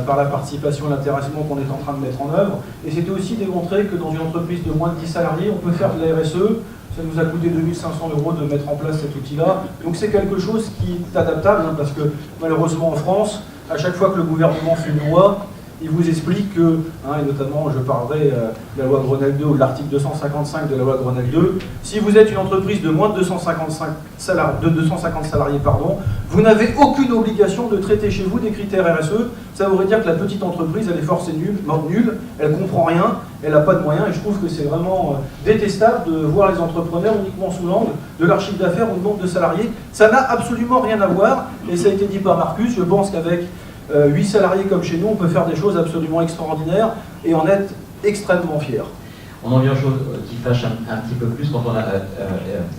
par la participation et l'intéressement qu'on est en train de mettre en œuvre. Et c'était aussi démontrer que dans une entreprise de moins de 10 salariés, on peut faire de la RSE. Ça nous a coûté 2 500 € de mettre en place cet outil-là. Donc c'est quelque chose qui est adaptable, hein, parce que malheureusement en France, à chaque fois que le gouvernement fait une loi, il vous explique que, et notamment je parlerai de la loi Grenelle 2 ou de l'article 255 de la loi Grenelle 2, si vous êtes une entreprise de moins de 250 salariés, vous n'avez aucune obligation de traiter chez vous des critères RSE. Ça voudrait dire que la petite entreprise, elle est forcée nulle, elle ne comprend rien, elle n'a pas de moyens, et je trouve que c'est vraiment détestable de voir les entrepreneurs uniquement sous l'angle de leur chiffre d'affaires ou du nombre de salariés. Ça n'a absolument rien à voir, et ça a été dit par Marcus, je pense qu'avec 8 salariés comme chez nous, on peut faire des choses absolument extraordinaires et en être extrêmement fiers.
On en vient aux choses qui fâchent un petit peu plus. Quand on a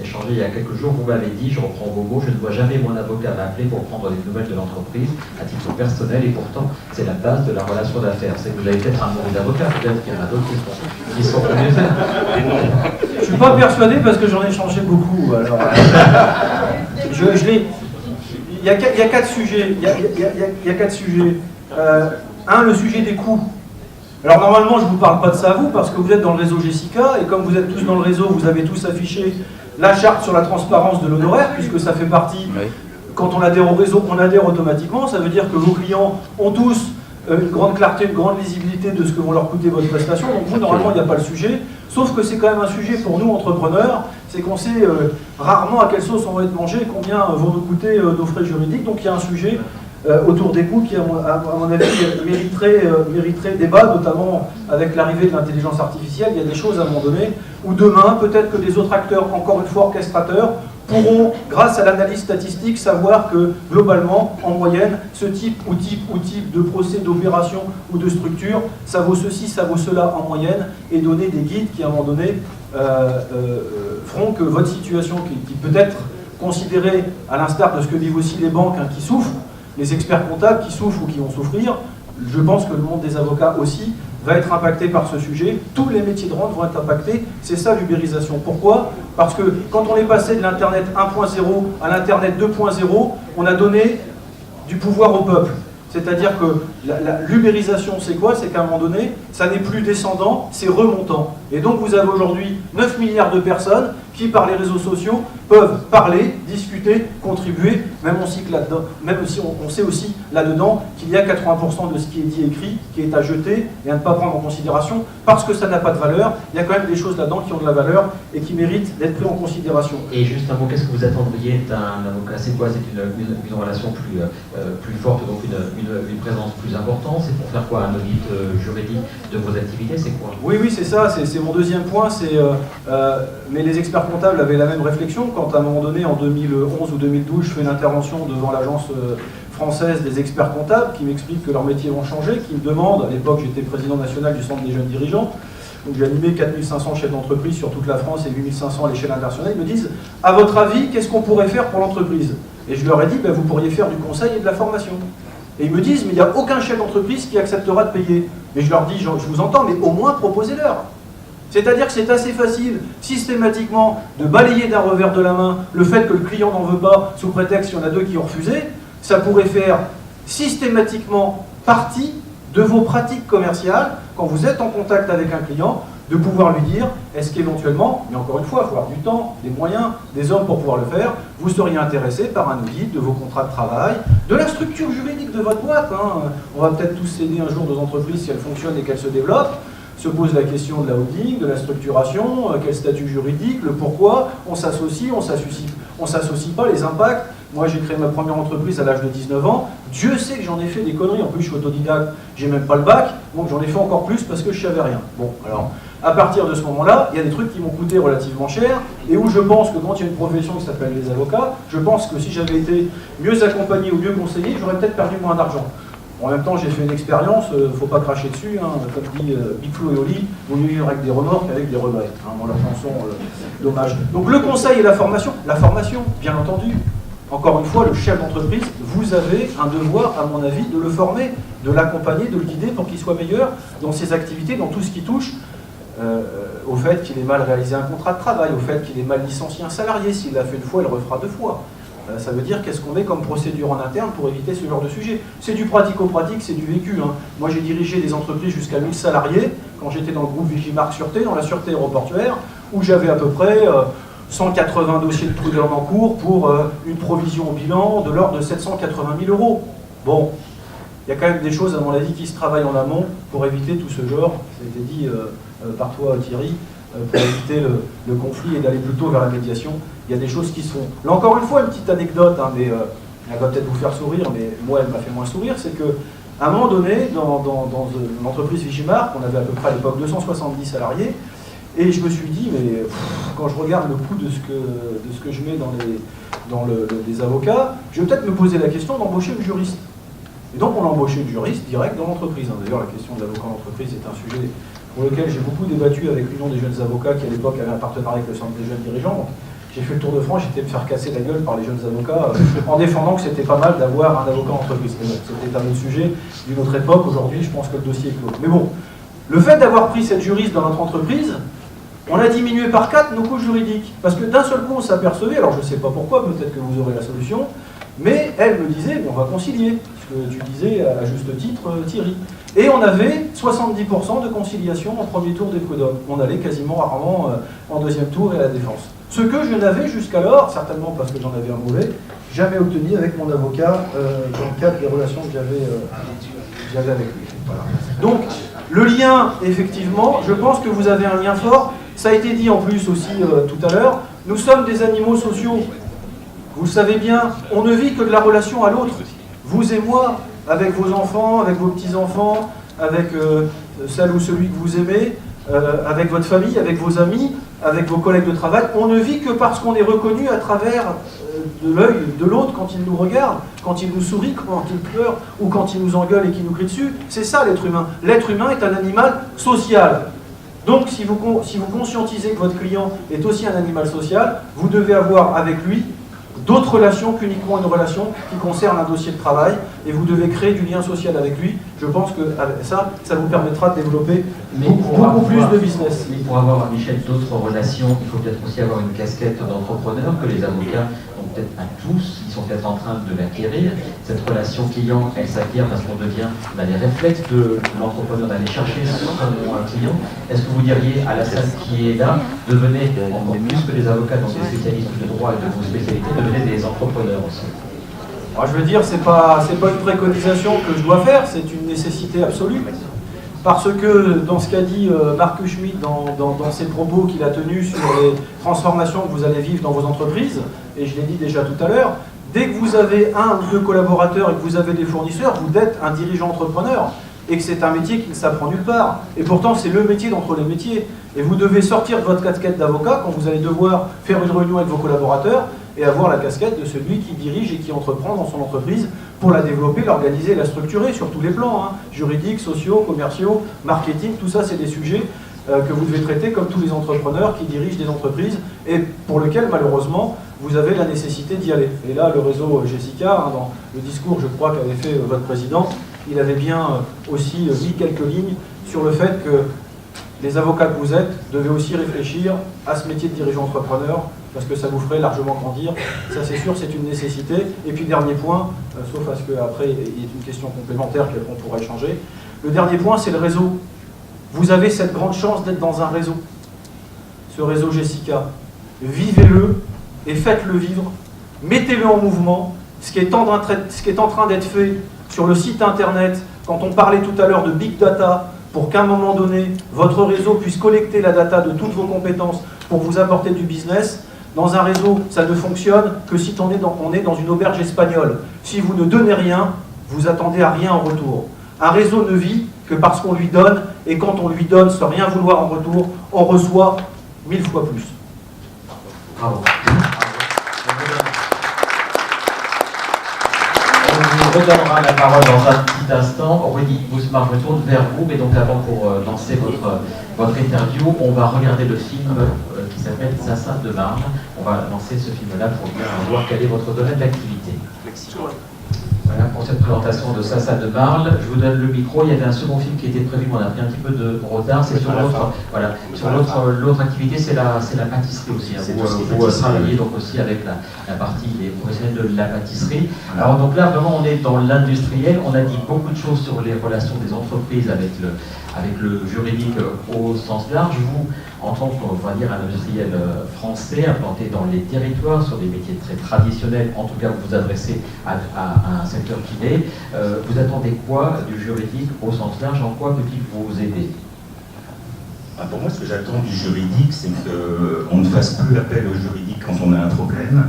échangé il y a quelques jours, vous m'avez dit, je reprends vos mots, je ne vois jamais mon avocat m'appeler pour prendre des nouvelles de l'entreprise à titre personnel, et pourtant c'est la base de la relation d'affaires. C'est que vous avez peut-être un mauvais avocat, peut-être qu'il y en a d'autres qui sont mieux faits.
Je ne suis pas persuadé parce que j'en ai changé beaucoup. Alors, il y a 4 sujets. Il y a 4 sujets. Le sujet des coûts. Alors normalement, je ne vous parle pas de ça à vous, parce que vous êtes dans le réseau Jessica, et comme vous êtes tous dans le réseau, vous avez tous affiché la charte sur la transparence de l'honoraire, puisque ça fait partie, quand on adhère au réseau, on adhère automatiquement. Ça veut dire que vos clients ont tous une grande clarté, une grande lisibilité de ce que vont leur coûter votre prestation. Donc vous, normalement, il n'y a pas le sujet. Sauf que c'est quand même un sujet pour nous, entrepreneurs, c'est qu'on sait rarement à quelle sauce on va être mangé, combien vont nous coûter nos frais juridiques. Donc il y a un sujet autour des coûts qui, à mon avis, mériterait débat, notamment avec l'arrivée de l'intelligence artificielle. Il y a des choses à un moment donné où demain, peut-être que des autres acteurs, encore une fois orchestrateurs, pourront, grâce à l'analyse statistique, savoir que, globalement, en moyenne, ce type ou type de procès, d'opération ou de structure, ça vaut ceci, ça vaut cela en moyenne, et donner des guides qui, à un moment donné, feront que votre situation, qui peut être considérée, à l'instar de ce que vivent aussi les banques qui souffrent, les experts comptables qui souffrent ou qui vont souffrir, je pense que le monde des avocats aussi va être impacté par ce sujet. Tous les métiers de rente vont être impactés. C'est ça l'ubérisation. Pourquoi? Parce que quand on est passé de l'Internet 1.0 à l'Internet 2.0, on a donné du pouvoir au peuple. C'est-à-dire que L'ubérisation, c'est quoi? C'est qu'à un moment donné, ça n'est plus descendant, c'est remontant. Et donc vous avez aujourd'hui 9 milliards de personnes qui, par les réseaux sociaux, peuvent parler, discuter, contribuer, même si on sait aussi là-dedans qu'il y a 80% de ce qui est dit et écrit qui est à jeter et à ne pas prendre en considération parce que ça n'a pas de valeur. Il y a quand même des choses là-dedans qui ont de la valeur et qui méritent d'être pris en considération.
Et juste un mot, qu'est-ce que vous attendriez d'un avocat? C'est quoi? C'est une relation plus forte, donc une présence plus importante? C'est pour faire quoi? Un audit juridique de vos activités? C'est quoi?
Oui, c'est ça, c'est mon deuxième point. Mais les experts comptables avaient la même réflexion quand à un moment donné, en 2011 ou 2012, je fais une intervention devant l'agence française des experts comptables qui m'expliquent que leurs métiers vont changer, qui me demandent, à l'époque j'étais président national du Centre des jeunes dirigeants, donc j'ai animé 4500 chefs d'entreprise sur toute la France et 8500 à l'échelle internationale, ils me disent, à votre avis, qu'est-ce qu'on pourrait faire pour l'entreprise? Et je leur ai dit, vous pourriez faire du conseil et de la formation. Et ils me disent, mais il n'y a aucun chef d'entreprise qui acceptera de payer. Et je leur dis, je vous entends, mais au moins proposez-leur. C'est-à-dire que c'est assez facile, systématiquement, de balayer d'un revers de la main le fait que le client n'en veut pas, sous prétexte qu'il y en a deux qui ont refusé. Ça pourrait faire systématiquement partie de vos pratiques commerciales, quand vous êtes en contact avec un client, de pouvoir lui dire, est-ce qu'éventuellement, mais encore une fois, il faut avoir du temps, des moyens, des hommes pour pouvoir le faire, vous seriez intéressé par un audit de vos contrats de travail, de la structure juridique de votre boîte. On va peut-être tous aider un jour nos entreprises si elles fonctionnent et qu'elles se développent. Se pose la question de la holding, de la structuration, quel statut juridique, le pourquoi, on s'associe, on s'associe pas, les impacts. Moi j'ai créé ma première entreprise à l'âge de 19 ans, Dieu sait que j'en ai fait des conneries, en plus je suis autodidacte, j'ai même pas le bac, donc j'en ai fait encore plus parce que je savais rien. Bon, alors, à partir de ce moment-là, il y a des trucs qui m'ont coûté relativement cher, et où je pense que quand il y a une profession qui s'appelle les avocats, je pense que si j'avais été mieux accompagné ou mieux conseillé, j'aurais peut-être perdu moins d'argent. En même temps, j'ai fait une expérience, faut pas cracher dessus, comme dit Big Flo et Oli, vaut mieux vivre avec des remords qu'avec des regrets, dans leur chanson, dommage. Donc le conseil et la formation, bien entendu. Encore une fois, le chef d'entreprise, vous avez un devoir, à mon avis, de le former, de l'accompagner, de le guider pour qu'il soit meilleur dans ses activités, dans tout ce qui touche au fait qu'il ait mal réalisé un contrat de travail, au fait qu'il ait mal licencié un salarié. S'il l'a fait une fois, il le refera 2 fois. Ça veut dire qu'est-ce qu'on met comme procédure en interne pour éviter ce genre de sujet. C'est du pratico-pratique, c'est du vécu. Moi j'ai dirigé des entreprises jusqu'à 1000 salariés quand j'étais dans le groupe Vigimarc Sûreté, dans la sûreté aéroportuaire, où j'avais à peu près 180 dossiers de prud'homme en cours pour une provision au bilan de l'ordre de 780 000 €. Bon, il y a quand même des choses à mon avis qui se travaillent en amont pour éviter tout ce genre, ça a été dit par toi Thierry, pour éviter le conflit et d'aller plutôt vers la médiation. Il y a des choses qui se font. Là encore une fois, une petite anecdote, mais elle va peut-être vous faire sourire, mais moi elle m'a fait moins sourire, c'est qu'à un moment donné, dans l'entreprise Vigimarc, on avait à peu près à l'époque 270 salariés, et je me suis dit, mais quand je regarde le coût de ce que je mets dans les avocats, je vais peut-être me poser la question d'embaucher une juriste. Et donc on a embauché une juriste direct dans l'entreprise. D'ailleurs, la question de l'avocat en entreprise est un sujet pour lequel j'ai beaucoup débattu avec l'Union des jeunes avocats qui à l'époque avait un partenariat avec le Centre des jeunes dirigeants. Donc, j'ai fait le tour de France, j'étais me faire casser la gueule par les jeunes avocats en défendant que c'était pas mal d'avoir un avocat en entreprise. Mais bon, c'était un autre sujet d'une autre époque. Aujourd'hui, je pense que le dossier est clos. Mais bon, le fait d'avoir pris cette juriste dans notre entreprise, on a diminué par 4 nos coûts juridiques. Parce que d'un seul coup, on s'apercevait, alors je ne sais pas pourquoi, peut-être que vous aurez la solution, mais elle me disait, mais on va concilier, ce que tu disais à juste titre, Thierry. Et on avait 70% de conciliation en premier tour des prud'hommes. On allait quasiment rarement en deuxième tour et à la défense. Ce que je n'avais jusqu'alors, certainement parce que j'en avais un mauvais, jamais obtenu avec mon avocat dans le cadre des relations que j'avais avec lui. Voilà. Donc, le lien, effectivement, je pense que vous avez un lien fort. Ça a été dit en plus aussi tout à l'heure, nous sommes des animaux sociaux. Vous le savez bien, on ne vit que de la relation à l'autre. Vous et moi, avec vos enfants, avec vos petits-enfants, avec celle ou celui que vous aimez, avec votre famille, avec vos amis, avec vos collègues de travail, on ne vit que parce qu'on est reconnu à travers de l'œil de l'autre quand il nous regarde, quand il nous sourit, quand il pleure, ou quand il nous engueule et qu'il nous crie dessus. C'est ça l'être humain. L'être humain est un animal social. Donc si vous conscientisez que votre client est aussi un animal social, vous devez avoir avec lui d'autres relations qu'uniquement une relation qui concerne un dossier de travail, et vous devez créer du lien social avec lui. Je pense que ça vous permettra de développer beaucoup plus de business.
Mais pour avoir, Michel, d'autres relations, il faut peut-être aussi avoir une casquette d'entrepreneur que les avocats. Donc peut-être pas tous, ils sont peut-être en train de l'acquérir. Cette relation client, elle s'acquiert parce qu'on a les réflexes de l'entrepreneur d'aller chercher son client. Est-ce que vous diriez à la salle qui est là, devenez encore plus que des avocats, donc des spécialistes de droit et de vos spécialités, devenez des entrepreneurs aussi?
Alors, je veux dire, c'est pas une préconisation que je dois faire, c'est une nécessité absolue. Parce que dans ce qu'a dit Marc Schmitt dans ses propos qu'il a tenus sur les transformations que vous allez vivre dans vos entreprises, et je l'ai dit déjà tout à l'heure, dès que vous avez un ou deux collaborateurs et que vous avez des fournisseurs, vous êtes un dirigeant entrepreneur et que c'est un métier qui ne s'apprend nulle part. Et pourtant, c'est le métier d'entre les métiers. Et vous devez sortir de votre casquette d'avocat quand vous allez devoir faire une réunion avec vos collaborateurs et avoir la casquette de celui qui dirige et qui entreprend dans son entreprise pour la développer, l'organiser, la structurer sur tous les plans, hein, juridiques, sociaux, commerciaux, marketing, tout ça c'est des sujets que vous devez traiter comme tous les entrepreneurs qui dirigent des entreprises et pour lesquels malheureusement vous avez la nécessité d'y aller. Et là le réseau Jessica, hein, dans le discours je crois qu'avait fait votre président, il avait bien aussi mis quelques lignes sur le fait que les avocats que vous êtes devaient aussi réfléchir à ce métier de dirigeant entrepreneur parce que ça vous ferait largement grandir. Ça c'est sûr, c'est une nécessité. Et puis dernier point, sauf à ce qu'après il y ait une question complémentaire qu'on pourrait échanger. Le dernier point, c'est le réseau. Vous avez cette grande chance d'être dans un réseau. Ce réseau Jessica. Vivez-le et faites-le vivre. Mettez-le en mouvement. Ce qui est en train d'être fait sur le site internet, quand on parlait tout à l'heure de Big Data, pour qu'à un moment donné, votre réseau puisse collecter la data de toutes vos compétences pour vous apporter du business. Dans un réseau, ça ne fonctionne que si on est dans une auberge espagnole. Si vous ne donnez rien, vous attendez à rien en retour. Un réseau ne vit que parce qu'on lui donne, et quand on lui donne sans rien vouloir en retour, on reçoit 1000 fois plus.
Bravo. On vous redonnera la parole dans un petit instant. Aurélie Bousmar, je tourne vers vous, mais donc avant pour lancer votre interview, on va regarder le film qui s'appelle Sassane de Marne. On va lancer ce film-là pour bien voir quel est votre domaine d'activité. Voilà pour cette présentation de Sassane de Marle. Je vous donne le micro. Il y avait un second film qui était prévu, mais on a pris un petit peu de retard. C'est sur l'autre. Voilà. Sur l'autre activité, c'est la pâtisserie aussi. Hein. Vous travaillez donc aussi avec la partie des professionnels de la pâtisserie. Alors donc là, vraiment, on est dans l'industriel. On a dit beaucoup de choses sur les relations des entreprises avec le juridique au sens large. Vous, en tant qu'un industriel français implanté dans les territoires, sur des métiers très traditionnels, en tout cas vous vous adressez à un secteur privé, vous attendez quoi du juridique au sens large? En quoi peut-il vous aider?
Pour moi, ce que j'attends du juridique, c'est qu'on ne fasse plus appel au juridique quand on a un problème,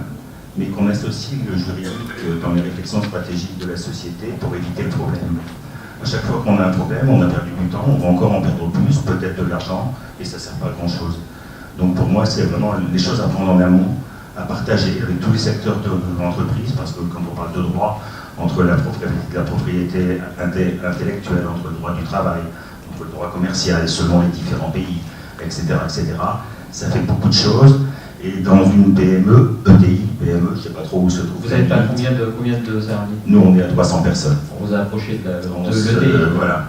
mais qu'on associe le juridique dans les réflexions stratégiques de la société pour éviter le problème. À chaque fois qu'on a un problème, on a perdu du temps, on va encore en perdre plus, peut-être de l'argent, et ça ne sert pas à grand-chose. Donc pour moi, c'est vraiment les choses à prendre en amont, à partager avec tous les secteurs de l'entreprise, parce que quand on parle de droit, entre la propriété intellectuelle, entre le droit du travail, entre le droit commercial, selon les différents pays, etc., ça fait beaucoup de choses. Et dans une PME, ETI, PME, je ne sais pas trop où se trouve.
Vous êtes à combien de salariés?
Nous, on est à 300 personnes.
On vous a approché de
l'ETI. Voilà.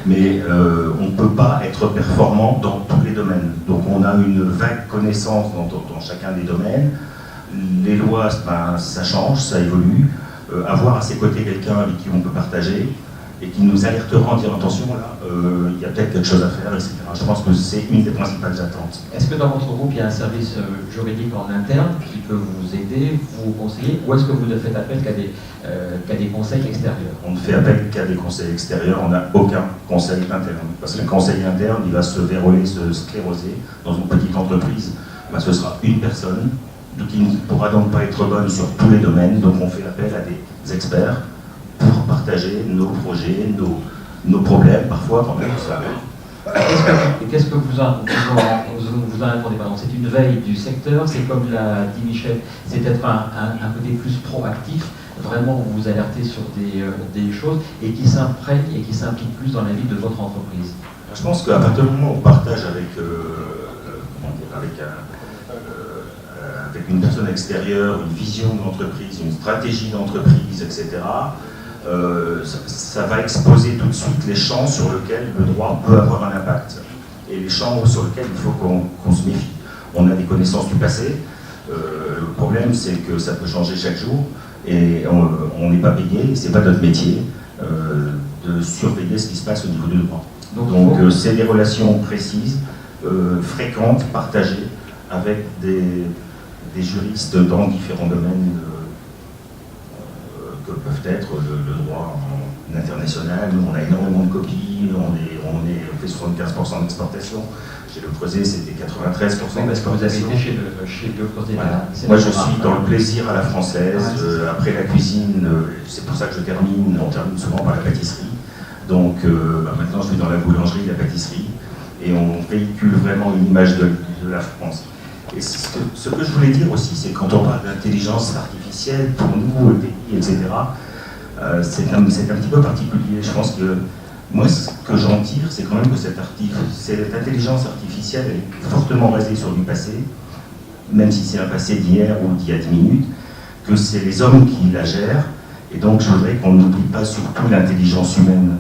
Mais on ne peut pas être performant dans tous les domaines. Donc on a une vague connaissance dans chacun des domaines. Les lois, ça change, ça évolue. Avoir à ses côtés quelqu'un avec qui on peut partager et qui nous alertera en disant attention, là, il y a peut-être quelque chose à faire, etc. Je pense que c'est une des principales attentes.
Est-ce que dans votre groupe, il y a un service juridique en interne qui peut vous aider, vous conseiller, ou est-ce que vous ne faites appel qu'à des conseils extérieurs?
On ne fait appel qu'à des conseils extérieurs, on n'a aucun conseil interne. Parce que le conseil interne, il va se verrouiller, se scléroser. Dans une petite entreprise, ce sera une personne qui ne pourra donc pas être bonne sur tous les domaines, donc on fait appel à des experts pour partager nos projets, nos problèmes, parfois quand même.
Qu'est-ce que vous en attendez? C'est une veille du secteur, c'est comme l'a dit Michel, c'est peut-être un côté plus proactif, vraiment vous alertez sur des choses et qui s'imprègne et qui s'implique plus dans la vie de votre entreprise.
Je pense qu'à partir du moment où on partage avec une personne extérieure, une vision de l'entreprise, une stratégie d'entreprise, etc., ça va exposer tout de suite les champs sur lesquels le droit peut avoir un impact et les champs sur lesquels il faut qu'on se méfie. On a des connaissances du passé, Le problème, c'est que ça peut changer chaque jour et on n'est pas payé, c'est pas notre métier de surveiller ce qui se passe au niveau du droit. Donc c'est des relations précises, fréquentes, partagées avec des juristes dans différents domaines que peuvent être le droit international. Nous, on a énormément de copies, on fait 75% d'exportation. Chez Le Creuset, c'était 93% d'exportation.
Parce que vous avez été chez Le Creuset.
Voilà. Moi, je suis dans le plaisir à la française. Après la cuisine, c'est pour ça que on termine souvent par la pâtisserie. Donc maintenant, je suis dans la boulangerie, la pâtisserie, et on véhicule vraiment une image de la France. Et ce que je voulais dire aussi, c'est que quand on parle d'intelligence artificielle, pour nous, le pays, etc., c'est un petit peu particulier. Je pense que moi, ce que j'en tire, c'est quand même que cette intelligence artificielle elle est fortement basée sur du passé, même si c'est un passé d'hier ou d'il y a 10 minutes, que c'est les hommes qui la gèrent, et donc je voudrais qu'on n'oublie pas surtout l'intelligence humaine.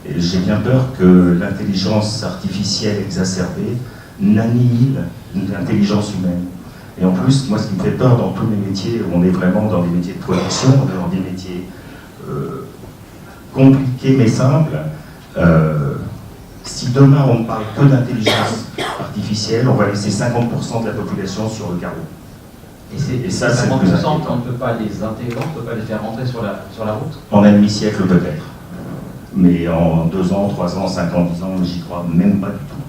Et j'ai bien peur que l'intelligence artificielle exacerbée n'annihile l'intelligence humaine. Et en plus, moi, ce qui me fait peur dans tous les métiers, on est vraiment dans des métiers de production, on est dans des métiers compliqués mais simples. Si demain on ne parle que d'intelligence artificielle, on va laisser 50% de la population sur le carreau.
Et ça, c'est le plus important. On ne peut pas les intégrer, on ne peut pas les faire rentrer sur la route.
En un demi-siècle peut-être. Mais en 2 ans, 3 ans, 5 ans, 10 ans, j'y crois même pas du tout.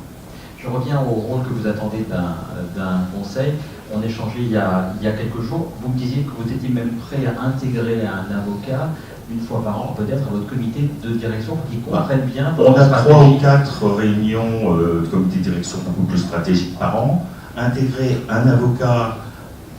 Je reviens au rôle que vous attendez d'un conseil. On échangeait il y a quelques jours. Vous me disiez que vous étiez même prêt à intégrer un avocat une fois par an, peut-être, à votre comité de direction pour qu'ils comprennent bien.
On a 3 ou 4 réunions de comité de direction beaucoup plus stratégiques par an. Intégrer un avocat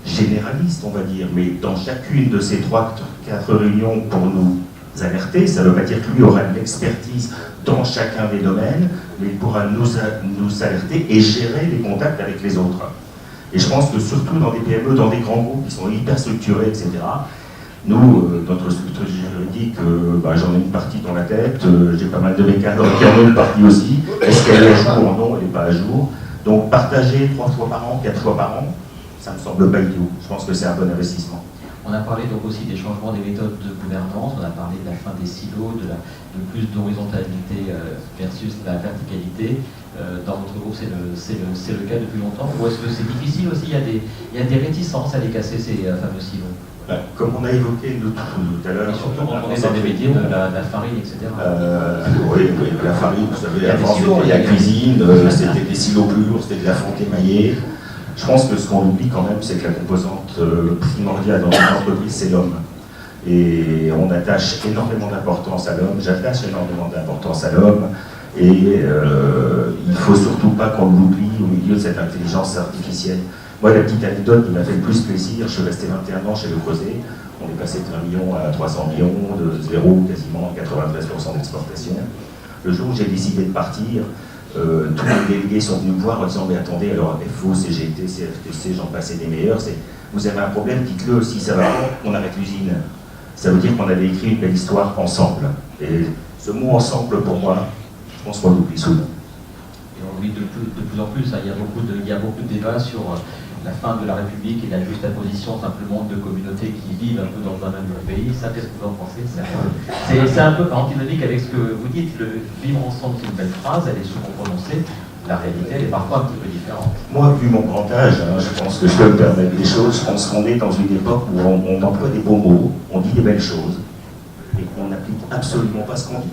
généraliste, on va dire, mais dans chacune de ces 3 ou 4 réunions pour nous alerter, ça ne veut pas dire que lui aura une expertise dans chacun des domaines, mais il pourra nous alerter et gérer les contacts avec les autres. Et je pense que surtout dans des PME, dans des grands groupes qui sont hyper structurés, etc., nous, notre structure juridique, j'en ai une partie dans la tête, j'ai pas mal de mécanismes qui en ont une partie aussi. Est-ce qu'elle est à jour ou non? Elle n'est pas à jour. Donc partager 3 fois par an, 4 fois par an, ça me semble pas idiot. Je pense que c'est un bon investissement.
On a parlé donc aussi des changements des méthodes de gouvernance, on a parlé de la fin des silos, de plus d'horizontalité versus la verticalité. Dans votre groupe, c'est le cas depuis longtemps. Ou est-ce que c'est difficile aussi, il y a des réticences à les casser, ces fameux silos?
Comme on a évoqué tout à l'heure...
Et surtout quand on est dans des métiers de la farine, etc.
Oui, la farine, vous savez, avant c'était la cuisine, c'était des silos plus lourds, c'était de la fonte émaillée. Je pense que ce qu'on oublie quand même, c'est que la composante primordiale dans une entreprise, c'est l'homme. Et on attache énormément d'importance à l'homme, j'attache énormément d'importance à l'homme, et il ne faut surtout pas qu'on l'oublie au milieu de cette intelligence artificielle. Moi, la petite anecdote qui m'a fait le plus plaisir, je suis resté 21 ans chez Le Creuset, on est passé de 1 million à 300 millions, de 0 quasiment 93% d'exportation. Le jour où j'ai décidé de partir, tous les délégués sont venus me voir en disant mais attendez, alors FO, CGT, CFTC, j'en passais des meilleurs, vous avez un problème, dites-le aussi, ça va pas, on arrête l'usine. Ça veut dire qu'on avait écrit une belle histoire ensemble. Et ce mot ensemble, pour moi, je pense qu'on l'oublie souvent.
Et on oublie de plus en plus, hein. Il y a beaucoup de débats sur la fin de la République et la juste imposition simplement de communautés qui vivent un peu dans un même pays. Ça, qu'est-ce que vous en pensez? C'est un peu antinomique avec ce que vous dites. Le vivre ensemble, c'est une belle phrase, elle est souvent prononcée. La réalité, elle est parfois un petit peu différente.
Moi, vu mon grand âge, je pense que je peux me permettre des choses. Je pense qu'on est dans une époque où on emploie des beaux mots, on dit des belles choses, et qu'on n'applique absolument pas ce qu'on dit.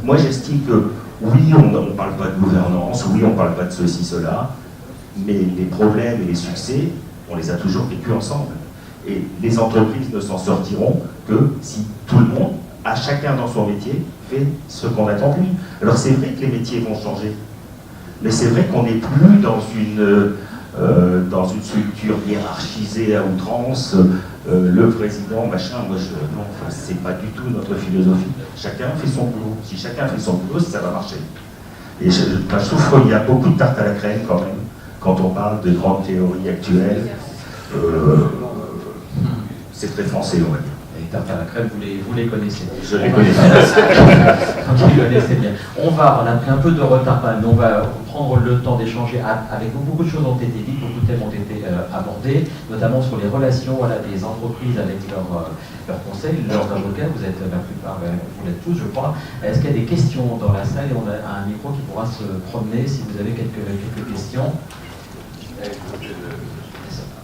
Moi, j'estime que oui, on ne parle pas de gouvernance, oui, on ne parle pas de ceci, cela, mais les problèmes et les succès, on les a toujours vécus ensemble. Et les entreprises ne s'en sortiront que si tout le monde, à chacun dans son métier, fait ce qu'on attend de lui. Alors c'est vrai que les métiers vont changer, mais c'est vrai qu'on n'est plus dans une structure hiérarchisée à outrance, le président, machin, non, c'est pas du tout notre philosophie. Chacun fait son boulot. Si chacun fait son boulot, ça va marcher. Et je trouve qu'il y a beaucoup de tarte à la crème quand même, quand on parle de grandes théories actuelles. C'est très français, on va dire.
Les tartes à la crème, vous les connaissez.
Je les connais.
Vous les connaissez bien. On a pris un peu de retard, mais on va prendre le temps d'échanger avec vous. Beaucoup de choses ont été dites, beaucoup de thèmes ont été abordés, notamment sur les relations des entreprises avec leurs conseils, leurs avocats. Vous êtes la plupart, vous l'êtes tous, je crois. Est-ce qu'il y a des questions dans la salle? Et on a un micro qui pourra se promener si vous avez quelques questions.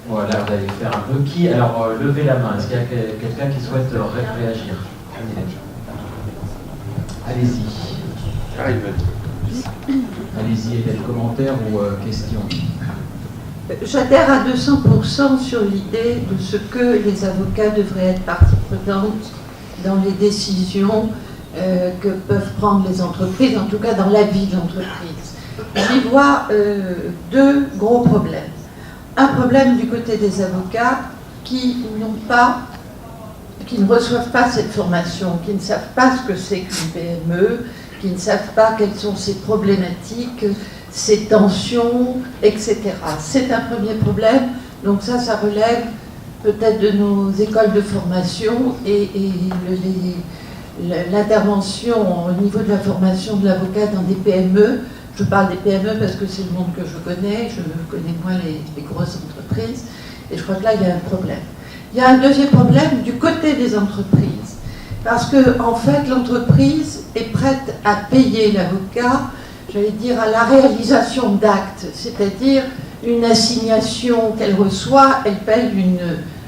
Voilà, vous allez faire un peu. Alors, levez la main. Est-ce qu'il y a quelqu'un qui souhaite réagir? Allez-y. Allez-y, est-ce des commentaires ou questions?
J'adhère à 200% sur l'idée de ce que les avocats devraient être partie prenante dans les décisions que peuvent prendre les entreprises, en tout cas dans la vie de l'entreprise. J'y vois deux gros problèmes. Un problème du côté des avocats qui ne reçoivent pas cette formation, qui ne savent pas ce que c'est qu'une PME, qui ne savent pas quelles sont ses problématiques, ses tensions, etc. C'est un premier problème, donc ça relève peut-être de nos écoles de formation et l'intervention au niveau de la formation de l'avocat dans des PME. Je parle des PME parce que c'est le monde que je connais moins les grosses entreprises, et je crois que là, il y a un problème. Il y a un deuxième problème du côté des entreprises, parce que, en fait, l'entreprise est prête à payer l'avocat, j'allais dire, à la réalisation d'actes, c'est-à-dire une assignation qu'elle reçoit, elle paye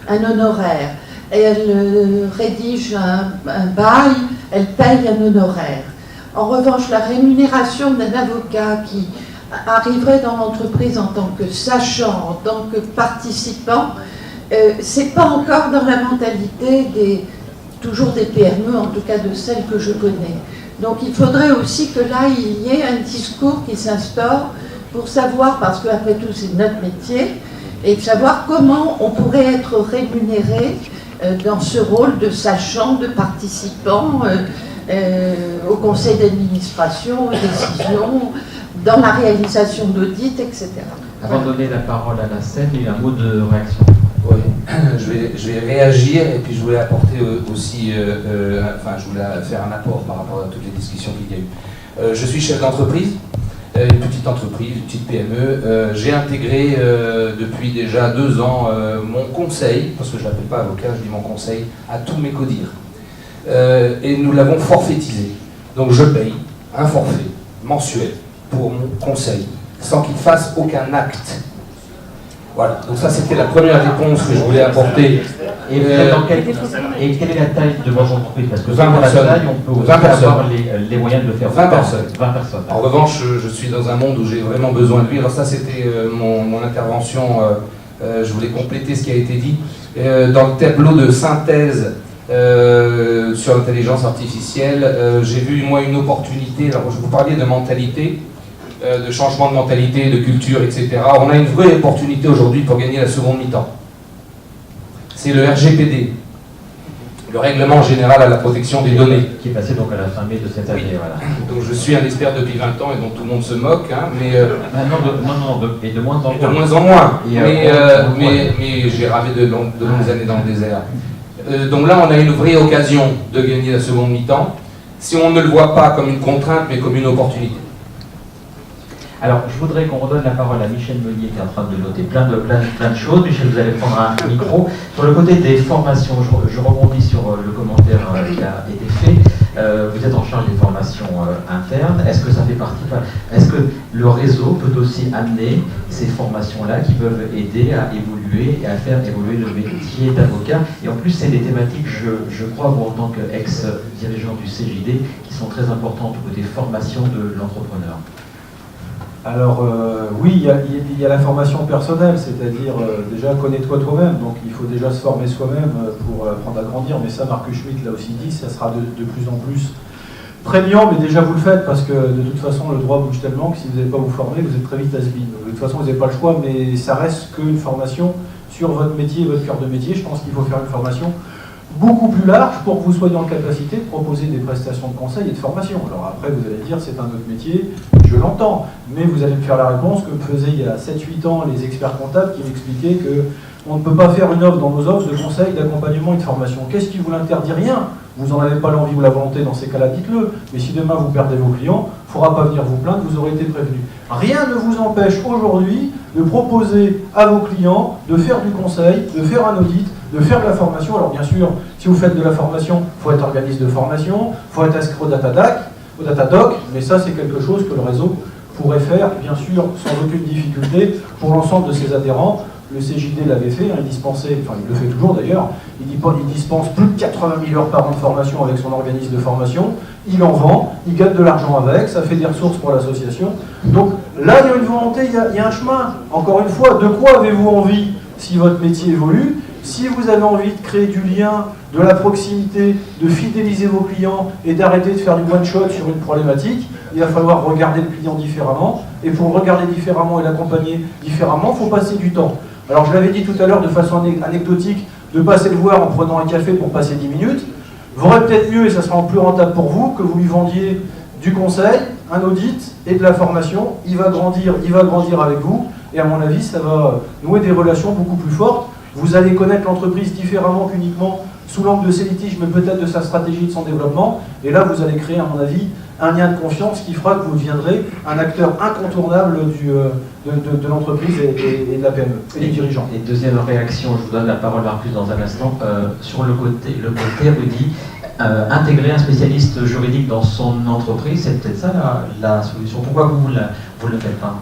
un honoraire. Et elle rédige un bail, elle paye un honoraire. En revanche, la rémunération d'un avocat qui arriverait dans l'entreprise en tant que sachant, en tant que participant, c'est pas encore dans la mentalité toujours des PME, en tout cas de celles que je connais. Donc il faudrait aussi que là, il y ait un discours qui s'instaure pour savoir, parce qu'après tout, c'est notre métier, et de savoir comment on pourrait être rémunéré dans ce rôle de sachant, de participant, au conseil d'administration, aux décisions, dans la réalisation d'audits, etc.
Avant de donner la parole à la scène, il y a un mot de réaction.
Oui, je vais réagir et puis je voulais apporter aussi, je voulais faire un apport par rapport à toutes les discussions qu'il y a eu. Je suis chef d'entreprise, une petite entreprise, une petite PME. J'ai intégré depuis déjà 2 ans mon conseil, parce que je ne l'appelle pas avocat, je dis mon conseil, à tous mes codires. Et nous l'avons forfaitisé. Donc je paye un forfait mensuel pour mon conseil, sans qu'il fasse aucun acte. Voilà, donc ça c'était la première réponse que je voulais apporter.
Et quelle est la taille de votre entreprise? Parce que
20 personnes.
Taille, on peut aussi
20 personnes.
avoir les moyens de le faire.
20 personnes.
20 personnes.
En revanche, je suis dans un monde où j'ai vraiment besoin de lui. Alors ça c'était mon intervention, je voulais compléter ce qui a été dit. Dans le tableau de synthèse sur l'intelligence artificielle, j'ai vu moi une opportunité. Alors je vous parlais de mentalité, de changement de mentalité, de culture, etc. On a une vraie opportunité aujourd'hui pour gagner la seconde mi-temps. C'est le RGPD, le Règlement Général à la Protection des Données.
Qui est passé donc à la fin mai de cette année.
Oui.
Voilà.
Donc je suis un expert depuis 20 ans et donc tout le monde se moque, hein, mais...
et de moins en moins.
De moins en moins, mais j'ai ravé de longues années dans le désert. Donc là, on a une vraie occasion de gagner la seconde mi-temps, si on ne le voit pas comme une contrainte, mais comme une opportunité.
Alors, je voudrais qu'on redonne la parole à Michel Meunier qui est en train de noter plein de choses. Michel, vous allez prendre un micro. Sur le côté des formations, je rebondis sur le commentaire qui a été fait. Vous êtes en charge des formations internes. Est-ce que ça fait partie... Est-ce que le réseau peut aussi amener ces formations-là qui peuvent aider à évoluer et à faire évoluer le métier d'avocat? Et en plus, c'est des thématiques, je crois, vous en tant qu'ex-dirigeant du CJD, qui sont très importantes au côté formation de l'entrepreneur.
Alors oui, il y a la formation personnelle, c'est-à-dire déjà connais-toi toi-même, donc il faut déjà se former soi-même pour apprendre à grandir, mais ça Marcus Schmitt l'a aussi dit, ça sera de plus en plus prégnant, mais déjà vous le faites parce que de toute façon le droit bouge tellement que si vous n'allez pas vous former, vous êtes très vite has-been. De toute façon vous n'avez pas le choix, mais ça reste qu'une formation sur votre métier, votre cœur de métier. Je pense qu'il faut faire une formation beaucoup plus large pour que vous soyez en capacité de proposer des prestations de conseil et de formation. Alors après, vous allez dire, c'est un autre métier, je l'entends, mais vous allez me faire la réponse que me faisaient il y a 7-8 ans les experts comptables qui m'expliquaient qu'on ne peut pas faire une offre dans nos offres de conseil, d'accompagnement et de formation. Qu'est-ce qui vous l'interdit? Rien. Vous n'en avez pas l'envie ou la volonté, dans ces cas-là, dites-le. Mais si demain vous perdez vos clients, il ne faudra pas venir vous plaindre, vous aurez été prévenu. Rien ne vous empêche aujourd'hui de proposer à vos clients de faire du conseil, de faire un audit, de faire de la formation. Alors bien sûr, si vous faites de la formation, il faut être organisme de formation, il faut être inscrit au Datadoc, mais ça c'est quelque chose que le réseau pourrait faire, bien sûr, sans aucune difficulté, pour l'ensemble de ses adhérents. Le CJD l'avait fait, il dispensait, enfin il le fait toujours d'ailleurs, il dispense plus de 80 000 heures par an de formation avec son organisme de formation, il en vend, il gagne de l'argent avec, ça fait des ressources pour l'association. Donc là, il y a une volonté, il y a un chemin. Encore une fois, de quoi avez-vous envie si votre métier évolue? Si vous avez envie de créer du lien, de la proximité, de fidéliser vos clients et d'arrêter de faire du one-shot sur une problématique, il va falloir regarder le client différemment. Et pour le regarder différemment et l'accompagner différemment, il faut passer du temps. Alors je l'avais dit tout à l'heure de façon anecdotique, de passer le voir en prenant un café pour passer 10 minutes, vaudrait peut-être mieux, et ça sera plus rentable pour vous, que vous lui vendiez du conseil, un audit et de la formation. Il va grandir avec vous, et à mon avis, ça va nouer des relations beaucoup plus fortes. Vous allez connaître l'entreprise différemment qu'uniquement sous l'angle de ses litiges, mais peut-être de sa stratégie, de son développement. Et là, vous allez créer, à mon avis, un lien de confiance qui fera que vous deviendrez un acteur incontournable de l'entreprise et de la PME, et des dirigeants.
Et deuxième réaction, je vous donne la parole Marcus dans un instant, sur le côté Rudy, intégrer un spécialiste juridique dans son entreprise, c'est peut-être ça la solution. Pourquoi vous ne le faites pas?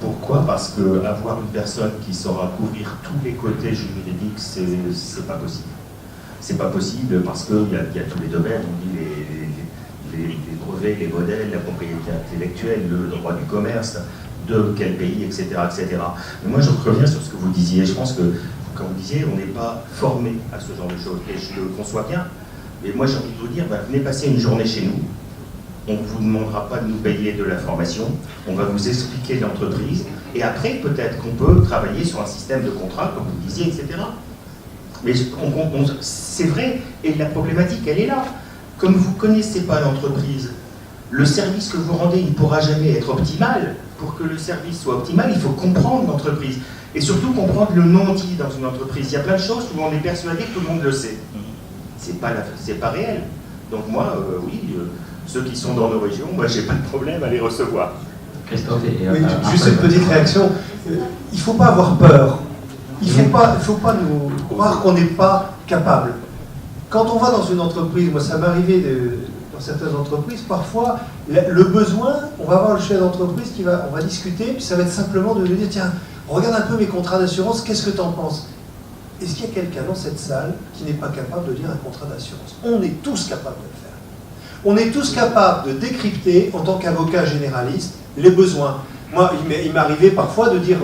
Pourquoi? Parce que avoir une personne qui saura couvrir tous les côtés juridiques, c'est pas possible. C'est pas possible parce qu'il y a tous les domaines, on dit les brevets, les modèles, la propriété intellectuelle, le droit du commerce, de quel pays, etc., etc. Mais moi, je reviens sur ce que vous disiez. Je pense que, comme vous disiez, on n'est pas formé à ce genre de choses. Et je le conçois bien. Mais moi, j'ai envie de vous dire, venez passer une journée chez nous. On ne vous demandera pas de nous payer de la formation. On va vous expliquer l'entreprise. Et après, peut-être qu'on peut travailler sur un système de contrat, comme vous disiez, etc. Mais c'est vrai. Et la problématique, elle est là. Comme vous ne connaissez pas l'entreprise, le service que vous rendez, il ne pourra jamais être optimal. Pour que le service soit optimal, il faut comprendre l'entreprise. Et surtout comprendre le non-dit dans une entreprise. Il y a plein de choses où on est persuadé que tout le monde le sait. C'est pas réel. Donc moi, oui, ceux qui sont dans nos régions, moi, j'ai pas de problème à les recevoir.
Christophe
oui, juste une petite réaction. Il ne faut pas avoir peur. Il ne faut pas nous croire qu'on n'est pas capable. Quand on va dans une entreprise, moi ça m'est arrivé dans certaines entreprises, parfois le besoin, on va voir le chef d'entreprise on va discuter, puis ça va être simplement de lui dire, tiens, regarde un peu mes contrats d'assurance, qu'est-ce que tu en penses? Est-ce qu'il y a quelqu'un dans cette salle qui n'est pas capable de lire un contrat d'assurance? On est tous capables de le faire. On est tous capables de décrypter, en tant qu'avocat généraliste, les besoins. Moi, il m'est arrivé parfois de dire,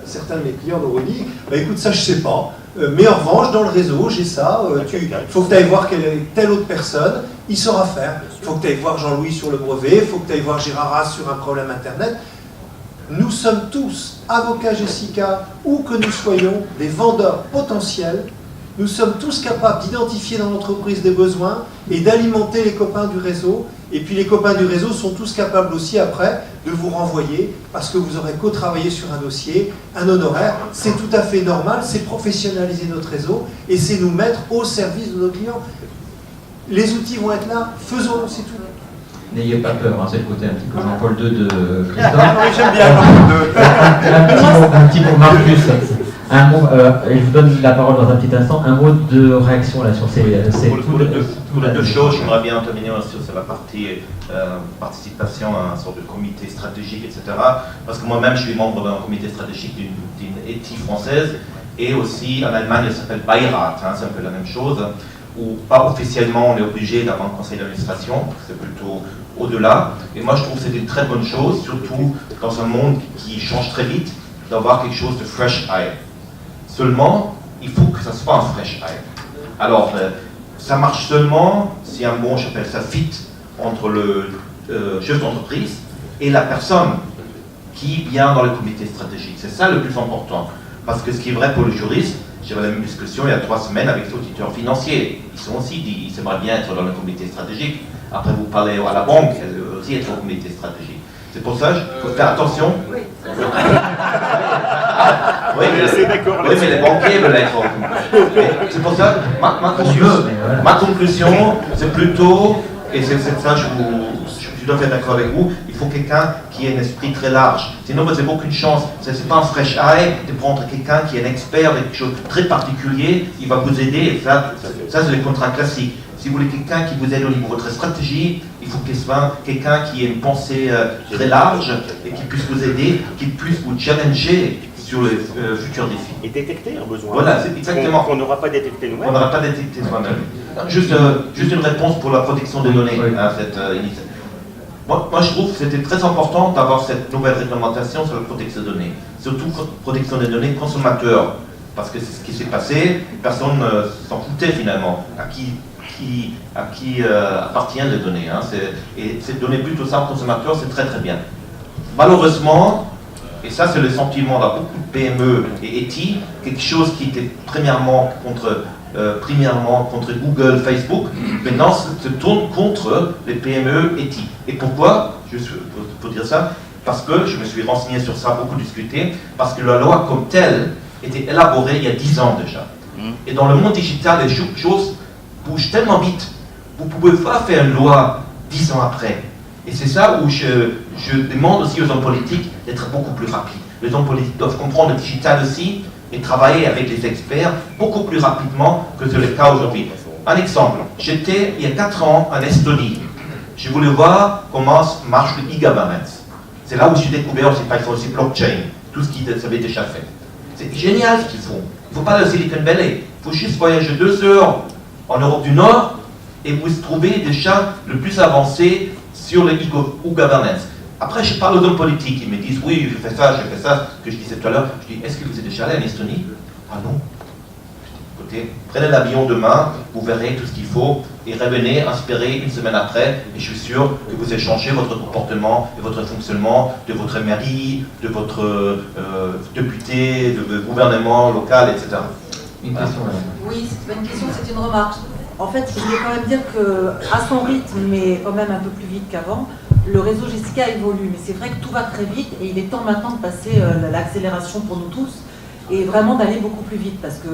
certains de mes clients m'ont dit, bah, écoute, ça je sais pas, mais en revanche, dans le réseau, j'ai ça, il faut que tu ailles voir telle autre personne, il saura faire. Il faut que tu ailles voir Jean-Louis sur le brevet, il faut que tu ailles voir Gérard Haas sur un problème Internet. Nous sommes tous, avocats Jessica, où que nous soyons, des vendeurs potentiels. Nous sommes tous capables d'identifier dans l'entreprise des besoins et d'alimenter les copains du réseau. Et puis les copains du réseau sont tous capables aussi après de vous renvoyer parce que vous aurez co-travaillé sur un dossier, un honoraire. C'est tout à fait normal, c'est professionnaliser notre réseau et c'est nous mettre au service de nos clients. Les outils vont être là, faisons-le, c'est tout.
N'ayez pas peur, hein, c'est le côté un petit peu Jean-Paul II de Christophe.
J'aime bien Jean-Paul II.
Un petit mot, Marcus. Un mot, et je vous donne la parole dans un petit instant, un mot de réaction là sur ces
pour les deux choses, j'aimerais bien intervenir sur la partie participation à un sorte de comité stratégique, etc. Parce que moi-même, je suis membre d'un comité stratégique d'une ETI française, et aussi en Allemagne, ça s'appelle Beirat, hein, c'est un peu la même chose, où pas officiellement on est obligé d'avoir un conseil d'administration, c'est plutôt au-delà. Et moi, je trouve que c'est une très bonne chose, surtout dans un monde qui change très vite, d'avoir quelque chose de fresh eye. Seulement, il faut que ça soit un fresh eye. Alors, ça marche seulement si un bon, j'appelle ça fit, entre le chef d'entreprise et la personne qui vient dans le comité stratégique. C'est ça le plus important. Parce que ce qui est vrai pour le juriste, j'avais la même discussion il y a 3 semaines avec les auditeurs financiers. Ils sont aussi dit, ils aimeraient bien être dans le comité stratégique. Après, vous parlez à la banque, elle veut aussi être au comité stratégique. C'est pour ça qu'il faut faire attention. Oui, mais les banquiers veulent être. C'est pour ça, ma conclusion, c'est plutôt, et c'est ça, je suis tout à fait d'accord avec vous, il faut quelqu'un qui ait un esprit très large. Sinon, vous n'avez aucune chance. Ce n'est pas un fresh eye de prendre quelqu'un qui est un expert de quelque chose de très particulier, il va vous aider, et ça c'est le contrat classique. Si vous voulez quelqu'un qui vous aide au niveau de votre stratégie, il faut qu'il soit quelqu'un qui ait une pensée très large et qui puisse vous aider, qui puisse vous challenger sur les futurs défis.
Et détecter un besoin.
Voilà, c'est exactement.
Qu'on n'aura pas détecté nous-mêmes.
On n'aura pas détecté soi-même. Juste une réponse pour la protection des données à cette initiative. Moi, je trouve que c'était très important d'avoir cette nouvelle réglementation sur la protection des données. Surtout protection des données consommateurs. Parce que c'est ce qui s'est passé, personne s'en foutait finalement. À qui appartiennent les données. Et c'est donner plutôt ça aux consommateurs, c'est très très bien. Malheureusement, et ça c'est le sentiment dans beaucoup de PME et ETI, quelque chose qui était premièrement contre Google, Facebook, maintenant se tourne contre les PME ETI. Et pourquoi? Juste pour dire ça, parce que je me suis renseigné sur ça, beaucoup discuté, parce que la loi comme telle était élaborée il y a 10 ans déjà. Et dans le monde digital, les choses bougent tellement vite. Vous ne pouvez pas faire une loi 10 ans après. Et c'est ça où je demande aussi aux hommes politiques d'être beaucoup plus rapides. Les hommes politiques doivent comprendre le digital aussi et travailler avec les experts beaucoup plus rapidement que c'est le cas aujourd'hui. Un exemple, j'étais il y a 4 ans en Estonie. Je voulais voir comment marche le e-governance. C'est là où j'ai découvert aussi, par exemple, aussi blockchain, tout ce qu'ils avaient déjà fait. C'est génial ce qu'ils font. Il ne faut pas aller au Silicon Valley. Il faut juste voyager 2 heures en Europe du Nord et vous trouvez déjà le plus avancé sur le e-governance. Après, je parle aux hommes politiques, ils me disent oui, je fais ça, ce que je disais tout à l'heure. Je dis, est-ce que vous êtes déjà allé en Estonie? Ah non. Écoutez, prenez l'avion demain, vous verrez tout ce qu'il faut et revenez inspiré une semaine après et je suis sûr que vous allez changer votre comportement et votre fonctionnement de votre mairie, de votre député, de gouvernement local, etc.
Une question, madame.
Oui, c'est pas une question, c'est une remarque. En fait, je voulais quand même dire qu'à son rythme, mais quand même un peu plus vite qu'avant, le réseau Jessica évolue. Mais c'est vrai que tout va très vite et il est temps maintenant de passer l'accélération pour nous tous et vraiment d'aller beaucoup plus vite parce que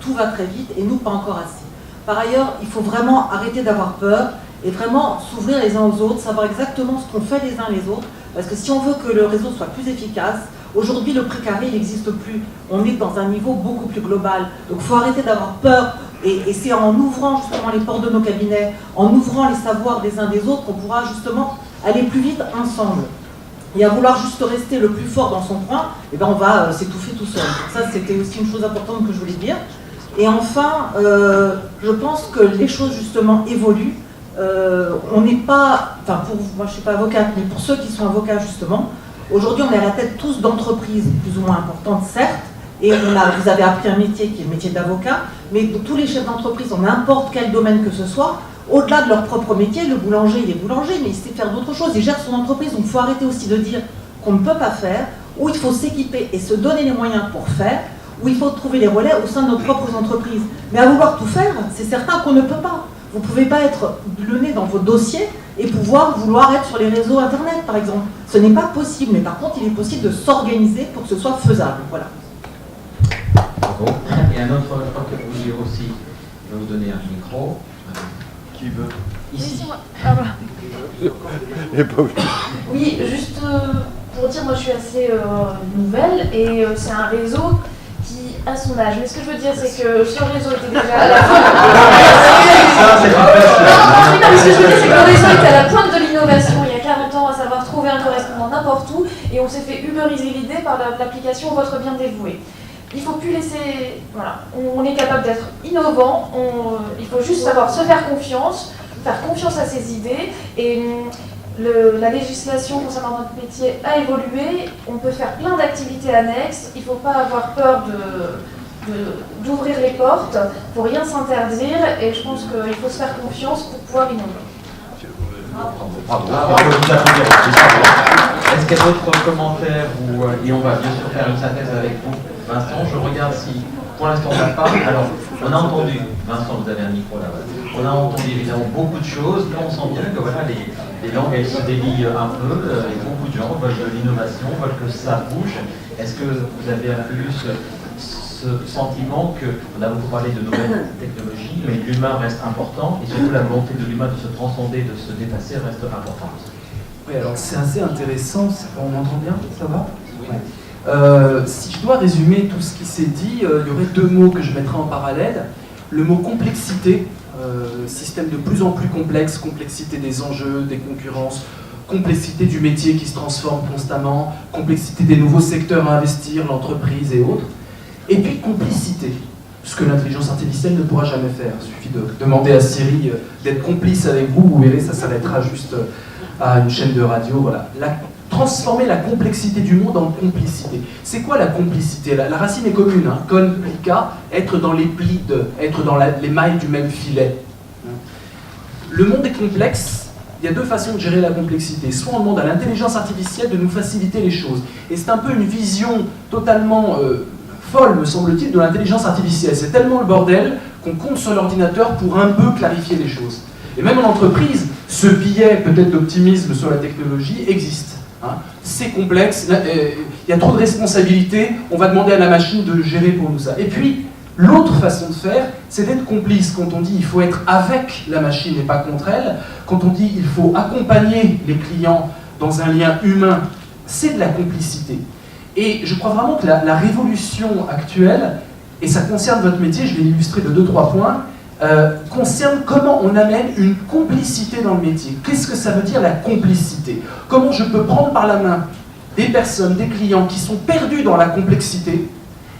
tout va très vite et nous pas encore assez. Par ailleurs, il faut vraiment arrêter d'avoir peur et vraiment s'ouvrir les uns aux autres, savoir exactement ce qu'on fait les uns les autres parce que si on veut que le réseau soit plus efficace, aujourd'hui le prix carré il n'existe plus. On est dans un niveau beaucoup plus global. Donc il faut arrêter d'avoir peur. Et c'est en ouvrant justement les portes de nos cabinets, en ouvrant les savoirs des uns des autres, qu'on pourra justement aller plus vite ensemble. Et à vouloir juste rester le plus fort dans son coin, eh ben on va s'étouffer tout seul. Donc ça, c'était aussi une chose importante que je voulais dire. Et enfin, je pense que les choses justement évoluent. On n'est pas, enfin pour moi je ne suis pas avocate, mais pour ceux qui sont avocats justement, aujourd'hui on est à la tête tous d'entreprises plus ou moins importantes, certes, et vous avez appris un métier qui est le métier d'avocat, mais tous les chefs d'entreprise, dans n'importe quel domaine que ce soit, au-delà de leur propre métier, le boulanger, il est boulanger, mais il sait faire d'autres choses, il gère son entreprise, donc il faut arrêter aussi de dire qu'on ne peut pas faire, où il faut s'équiper et se donner les moyens pour faire, où il faut trouver les relais au sein de nos propres entreprises. Mais à vouloir tout faire, c'est certain qu'on ne peut pas. Vous ne pouvez pas être le nez dans vos dossiers et vouloir être sur les réseaux Internet, par exemple. Ce n'est pas possible, mais par contre, il est possible de s'organiser pour que ce soit faisable. Voilà.
Bravo. Et un autre, je crois que vous vouliez aussi, je vais vous donner un micro. Qui veut? Ici.
Oui, juste pour dire, moi je suis assez nouvelle et c'est un réseau qui a son âge. Mais ce que je veux dire, c'est que ce réseau était déjà à la pointe. Non, ce que je veux dire, c'est que le réseau était à la pointe de l'innovation il y a 40 ans, à savoir trouver un correspondant n'importe où, et on s'est fait uberiser l'idée par l'application Votre Bien Dévoué. Il ne faut plus laisser... Voilà, on est capable d'être innovant, il faut juste savoir se faire confiance à ses idées, et la législation concernant notre métier a évolué, on peut faire plein d'activités annexes, il ne faut pas avoir peur d'ouvrir les portes, il ne faut rien s'interdire, et je pense qu'il faut se faire confiance pour pouvoir innover.
Bravo. Est-ce qu'il y a d'autres commentaires et on va bien sûr faire une synthèse avec vous. Vincent, je regarde si pour l'instant on n'a pas. Alors, on a entendu, Vincent, vous avez un micro là-bas. On a entendu évidemment beaucoup de choses. Là, on sent bien que voilà, les langues, elles se délient un peu, et beaucoup de gens veulent de l'innovation, veulent que ça bouge. Est-ce que vous avez eu ce sentiment qu'on a beaucoup parlé de nouvelles technologies, mais l'humain reste important, et surtout la volonté de l'humain de se transcender, de se dépasser reste importante?
Oui, alors c'est assez intéressant, on m'entend bien, ça va? Oui. Si je dois résumer tout ce qui s'est dit, il y aurait deux mots que je mettrais en parallèle. Le mot complexité, système de plus en plus complexe, complexité des enjeux, des concurrences, complexité du métier qui se transforme constamment, complexité des nouveaux secteurs à investir, l'entreprise et autres. Et puis complicité, ce que l'intelligence artificielle ne pourra jamais faire. Il suffit de demander à Siri d'être complice avec vous, vous verrez, ça s'arrêtera juste à une chaîne de radio. Voilà. Transformer la complexité du monde en complicité. C'est quoi la complicité? La racine est commune, hein. Con plica, être dans les plis être dans les mailles du même filet. Le monde est complexe, il y a deux façons de gérer la complexité. Soit on demande à l'intelligence artificielle de nous faciliter les choses. Et c'est un peu une vision totalement folle, me semble-t-il, de l'intelligence artificielle. C'est tellement le bordel qu'on compte sur l'ordinateur pour un peu clarifier les choses. Et même en entreprise, ce biais peut-être d'optimisme sur la technologie existe. Hein. C'est complexe, il y a trop de responsabilités, on va demander à la machine de gérer pour nous ça. Et puis, l'autre façon de faire, c'est d'être complice. Quand on dit il faut être avec la machine et pas contre elle, quand on dit il faut accompagner les clients dans un lien humain, c'est de la complicité. Et je crois vraiment que la révolution actuelle, et ça concerne votre métier, je vais l'illustrer de 2-3 points, concerne comment on amène une complicité dans le métier. Qu'est-ce que ça veut dire la complicité? Comment je peux prendre par la main des personnes, des clients qui sont perdus dans la complexité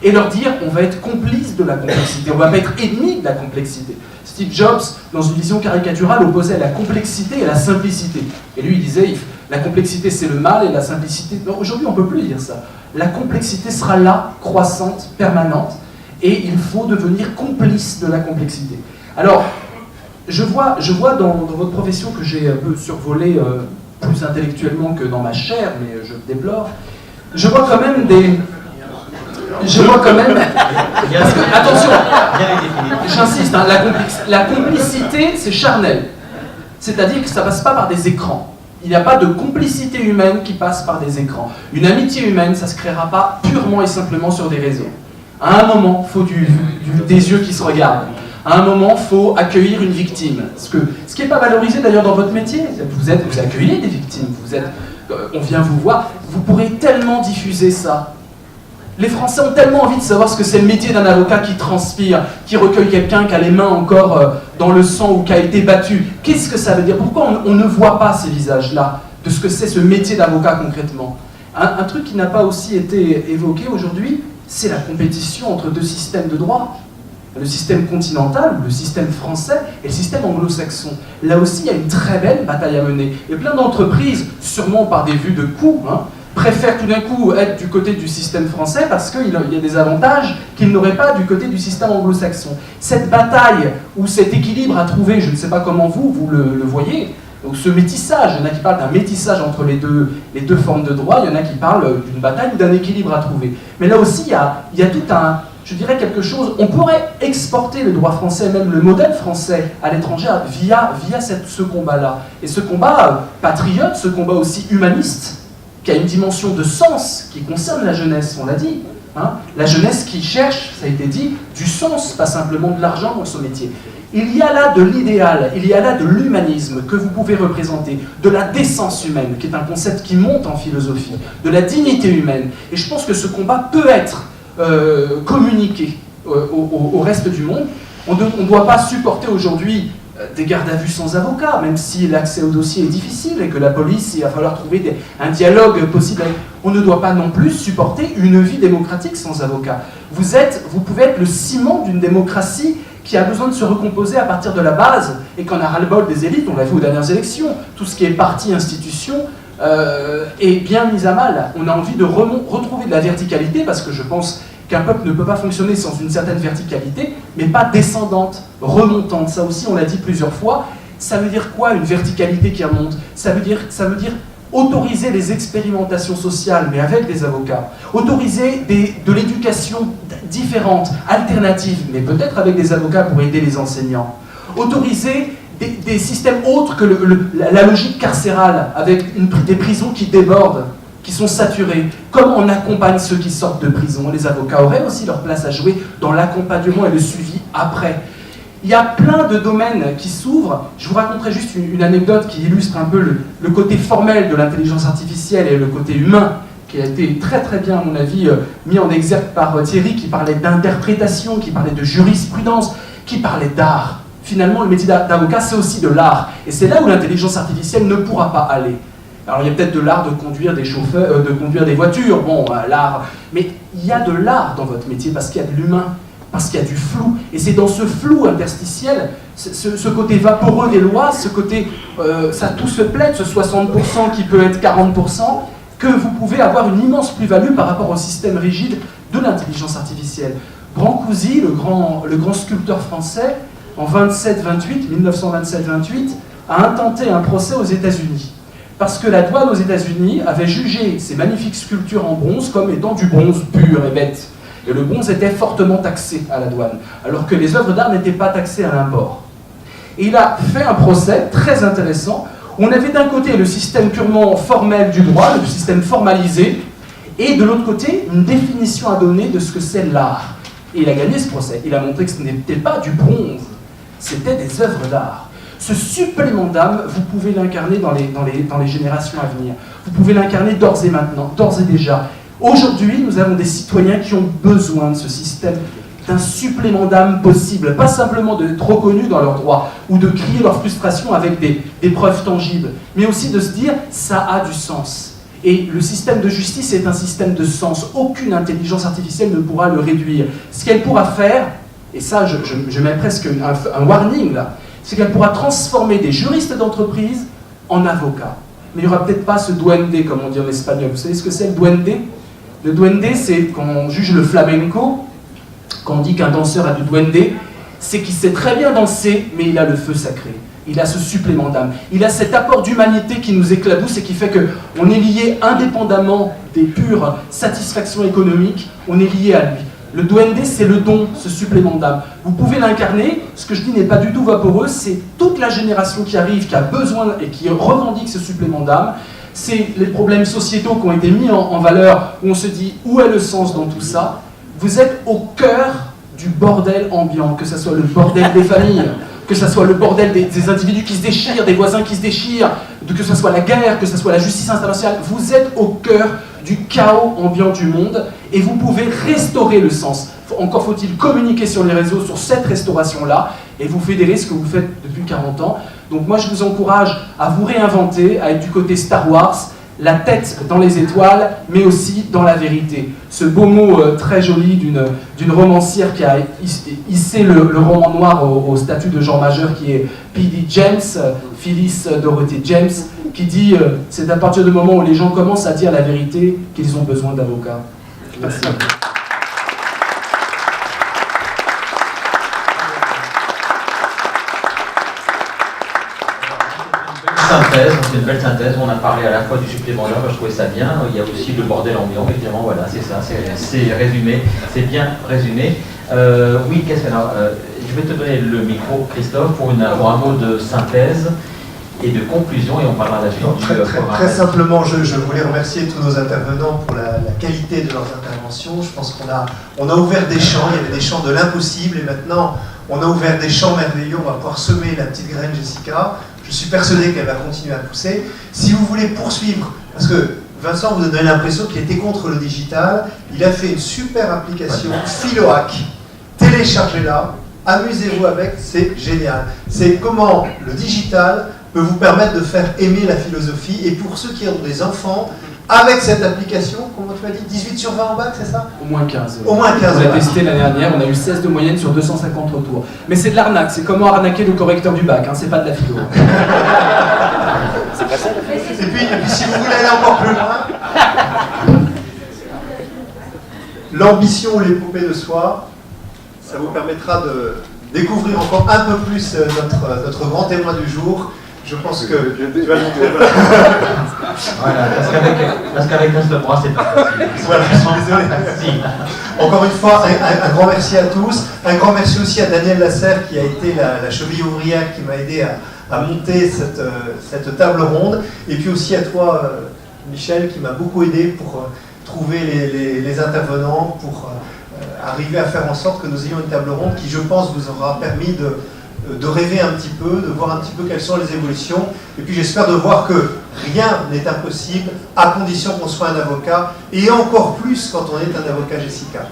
et leur dire on va être complice de la complexité, on va pas être ennemi de la complexité. Steve Jobs, dans une vision caricaturale, opposait la complexité et la simplicité. Et lui il disait la complexité c'est le mal et la simplicité... Aujourd'hui on ne peut plus dire ça. La complexité sera là, croissante, permanente, et il faut devenir complice de la complexité. Alors, je vois dans votre profession que j'ai un peu survolé plus intellectuellement que dans ma chair, mais je déplore. Je vois quand même parce que, attention, j'insiste, hein, la complicité, c'est charnel. C'est-à-dire que ça ne passe pas par des écrans. Il n'y a pas de complicité humaine qui passe par des écrans. Une amitié humaine, ça ne se créera pas purement et simplement sur des réseaux. À un moment, il faut des yeux qui se regardent. À un moment, il faut accueillir une victime. Ce qui n'est pas valorisé d'ailleurs dans votre métier. Vous accueillez des victimes, on vient vous voir. Vous pourrez tellement diffuser ça. Les Français ont tellement envie de savoir ce que c'est le métier d'un avocat qui transpire, qui recueille quelqu'un qui a les mains encore dans le sang ou qui a été battu. Qu'est-ce que ça veut dire? Pourquoi on ne voit pas ces visages-là de ce que c'est ce métier d'avocat concrètement? Un truc qui n'a pas aussi été évoqué aujourd'hui, c'est la compétition entre deux systèmes de droit. Le système continental, le système français et le système anglo-saxon. Là aussi, il y a une très belle bataille à mener. Et plein d'entreprises, sûrement par des vues de coût, préfèrent tout d'un coup être du côté du système français parce qu'il y a des avantages qu'ils n'auraient pas du côté du système anglo-saxon. Cette bataille ou cet équilibre à trouver, je ne sais pas comment vous le voyez, donc ce métissage, il y en a qui parlent d'un métissage entre les deux formes de droit, il y en a qui parlent d'une bataille ou d'un équilibre à trouver. Mais là aussi, il y a tout je dirais quelque chose, on pourrait exporter le droit français, même le modèle français à l'étranger via ce combat-là. Et ce combat patriote, ce combat aussi humaniste, qui a une dimension de sens qui concerne la jeunesse, on l'a dit. La jeunesse qui cherche, ça a été dit, du sens, pas simplement de l'argent dans son métier. Il y a là de l'idéal, il y a là de l'humanisme que vous pouvez représenter, de la décence humaine, qui est un concept qui monte en philosophie, de la dignité humaine. Et je pense que ce combat peut être communiqué au reste du monde. On ne doit pas supporter aujourd'hui des gardes à vue sans avocat, même si l'accès au dossier est difficile et que la police, il va falloir trouver un dialogue possible. On ne doit pas non plus supporter une vie démocratique sans avocat. Vous pouvez être le ciment d'une démocratie qui a besoin de se recomposer à partir de la base et qu'on a ras-le-bol des élites, on l'a vu aux dernières élections, tout ce qui est parti, institution, est bien mis à mal. On a envie de retrouver de la verticalité parce que je pense qu'un peuple ne peut pas fonctionner sans une certaine verticalité, mais pas descendante, remontante. Ça aussi, on l'a dit plusieurs fois. Ça veut dire quoi, une verticalité qui remonte? Ça veut dire autoriser les expérimentations sociales, mais avec des avocats. Autoriser de l'éducation différente, alternative, mais peut-être avec des avocats pour aider les enseignants. Autoriser des systèmes autres que la logique carcérale, avec des prisons qui débordent, qui sont saturées. Comment on accompagne ceux qui sortent de prison? Les avocats auraient aussi leur place à jouer dans l'accompagnement et le suivi après. Il y a plein de domaines qui s'ouvrent. Je vous raconterai juste une anecdote qui illustre un peu le côté formel de l'intelligence artificielle et le côté humain, qui a été très très bien, à mon avis, mis en exergue par Thierry, qui parlait d'interprétation, qui parlait de jurisprudence, qui parlait d'art. Finalement, le métier d'avocat, c'est aussi de l'art. Et c'est là où l'intelligence artificielle ne pourra pas aller. Alors, il y a peut-être de l'art de conduire des chauffeurs, de conduire des voitures, bon, l'art. Mais il y a de l'art dans votre métier parce qu'il y a de l'humain, parce qu'il y a du flou. Et c'est dans ce flou interstitiel, ce côté vaporeux des lois, ce côté, ça tout se plaide, ce 60% qui peut être 40%, que vous pouvez avoir une immense plus-value par rapport au système rigide de l'intelligence artificielle. Brancusi, le grand sculpteur français, en 1927-28, a intenté un procès aux États-Unis. Parce que la douane aux États-Unis avait jugé ces magnifiques sculptures en bronze comme étant du bronze pur et bête. Et le bronze était fortement taxé à la douane, alors que les œuvres d'art n'étaient pas taxées à l'import. Et il a fait un procès très intéressant, où on avait d'un côté le système purement formel du droit, le système formalisé, et de l'autre côté, une définition à donner de ce que c'est l'art. Et il a gagné ce procès. Il a montré que ce n'était pas du bronze, c'était des œuvres d'art. Ce supplément d'âme, vous pouvez l'incarner dans les générations à venir. Vous pouvez l'incarner d'ores et maintenant, d'ores et déjà. Aujourd'hui, nous avons des citoyens qui ont besoin de ce système, d'un supplément d'âme possible. Pas simplement d'être reconnus dans leurs droits ou de crier leur frustration avec des preuves tangibles, mais aussi de se dire « ça a du sens ». Et le système de justice est un système de sens. Aucune intelligence artificielle ne pourra le réduire. Ce qu'elle pourra faire, et ça je mets presque un warning là, c'est qu'elle pourra transformer des juristes d'entreprise en avocats. Mais il n'y aura peut-être pas ce duende, comme on dit en espagnol. Vous savez ce que c'est le duende? Le duende, c'est quand on juge le flamenco, quand on dit qu'un danseur a du duende, c'est qu'il sait très bien danser, mais il a le feu sacré. Il a ce supplément d'âme. Il a cet apport d'humanité qui nous éclabousse et qui fait qu'on est lié indépendamment des pures satisfactions économiques, on est lié à lui. Le duende, c'est le don, ce supplément d'âme. Vous pouvez l'incarner, ce que je dis n'est pas du tout vaporeux, c'est toute la génération qui arrive, qui a besoin et qui revendique ce supplément d'âme. C'est les problèmes sociétaux qui ont été mis en valeur, où on se dit où est le sens dans tout ça. Vous êtes au cœur du bordel ambiant, que ce soit le bordel des familles, que ce soit le bordel des individus qui se déchirent, des voisins qui se déchirent, que ce soit la guerre, que ce soit la justice internationale. Vous êtes au cœur du chaos ambiant du monde et vous pouvez restaurer le sens. Encore faut-il communiquer sur les réseaux sur cette restauration-là et vous fédérer ce que vous faites depuis 40 ans. Donc moi je vous encourage à vous réinventer, à être du côté Star Wars, la tête dans les étoiles, mais aussi dans la vérité. Ce beau mot très joli d'une romancière qui a hissé le roman noir au statut de genre majeur, qui est P.D. James, Phyllis Dorothée James, qui dit c'est à partir du moment où les gens commencent à dire la vérité qu'ils ont besoin d'avocats. Merci.
C'est une belle synthèse, on a parlé à la fois du supplément d'heure, je trouvais ça bien, il y a aussi le bordel ambiant, évidemment, voilà, c'est ça, c'est résumé, c'est bien résumé. Oui, qu'est-ce que je vais te donner le micro, Christophe, pour un mot de synthèse et de conclusion, et on parlera de la suite du programme.
Très simplement, je voulais remercier tous nos intervenants pour la qualité de leurs interventions. Je pense qu'on a ouvert des champs, il y avait des champs de l'impossible, et maintenant on a ouvert des champs merveilleux, on va pouvoir semer la petite graine Jessica. Je suis persuadé qu'elle va continuer à pousser. Si vous voulez poursuivre, parce que Vincent vous a donné l'impression qu'il était contre le digital, il a fait une super application, Philohack. Téléchargez-la, amusez-vous avec, c'est génial. C'est comment le digital peut vous permettre de faire aimer la philosophie. Et pour ceux qui ont des enfants, avec cette application, comment tu m'as dit, 18 sur 20 en bac, c'est ça?
Au moins 15.
Au moins 15.
On l'a testé l'année dernière, on a eu 16 de moyenne sur 250 retours. Mais c'est de l'arnaque, c'est comment arnaquer le correcteur du bac, hein, c'est pas de la philo.
C'est pas ça la philo. Et puis si vous voulez aller encore plus loin, l'ambition ou les poupées de soi, ça vous permettra de découvrir encore un peu plus notre grand témoin du jour. Je pense que tu vas le trouver.
Voilà, parce qu'avec un seul bras, c'est pas facile.
Voilà, je suis désolé. Encore une fois, un grand merci à tous. Un grand merci aussi à Daniel Lasserre qui a été la cheville ouvrière qui m'a aidé à monter cette table ronde. Et puis aussi à toi, Michel, qui m'a beaucoup aidé pour trouver les intervenants, pour arriver à faire en sorte que nous ayons une table ronde qui, je pense, vous aura permis de rêver un petit peu, de voir un petit peu quelles sont les évolutions. Et puis j'espère de voir que rien n'est impossible à condition qu'on soit un avocat, et encore plus quand on est un avocat Jessica.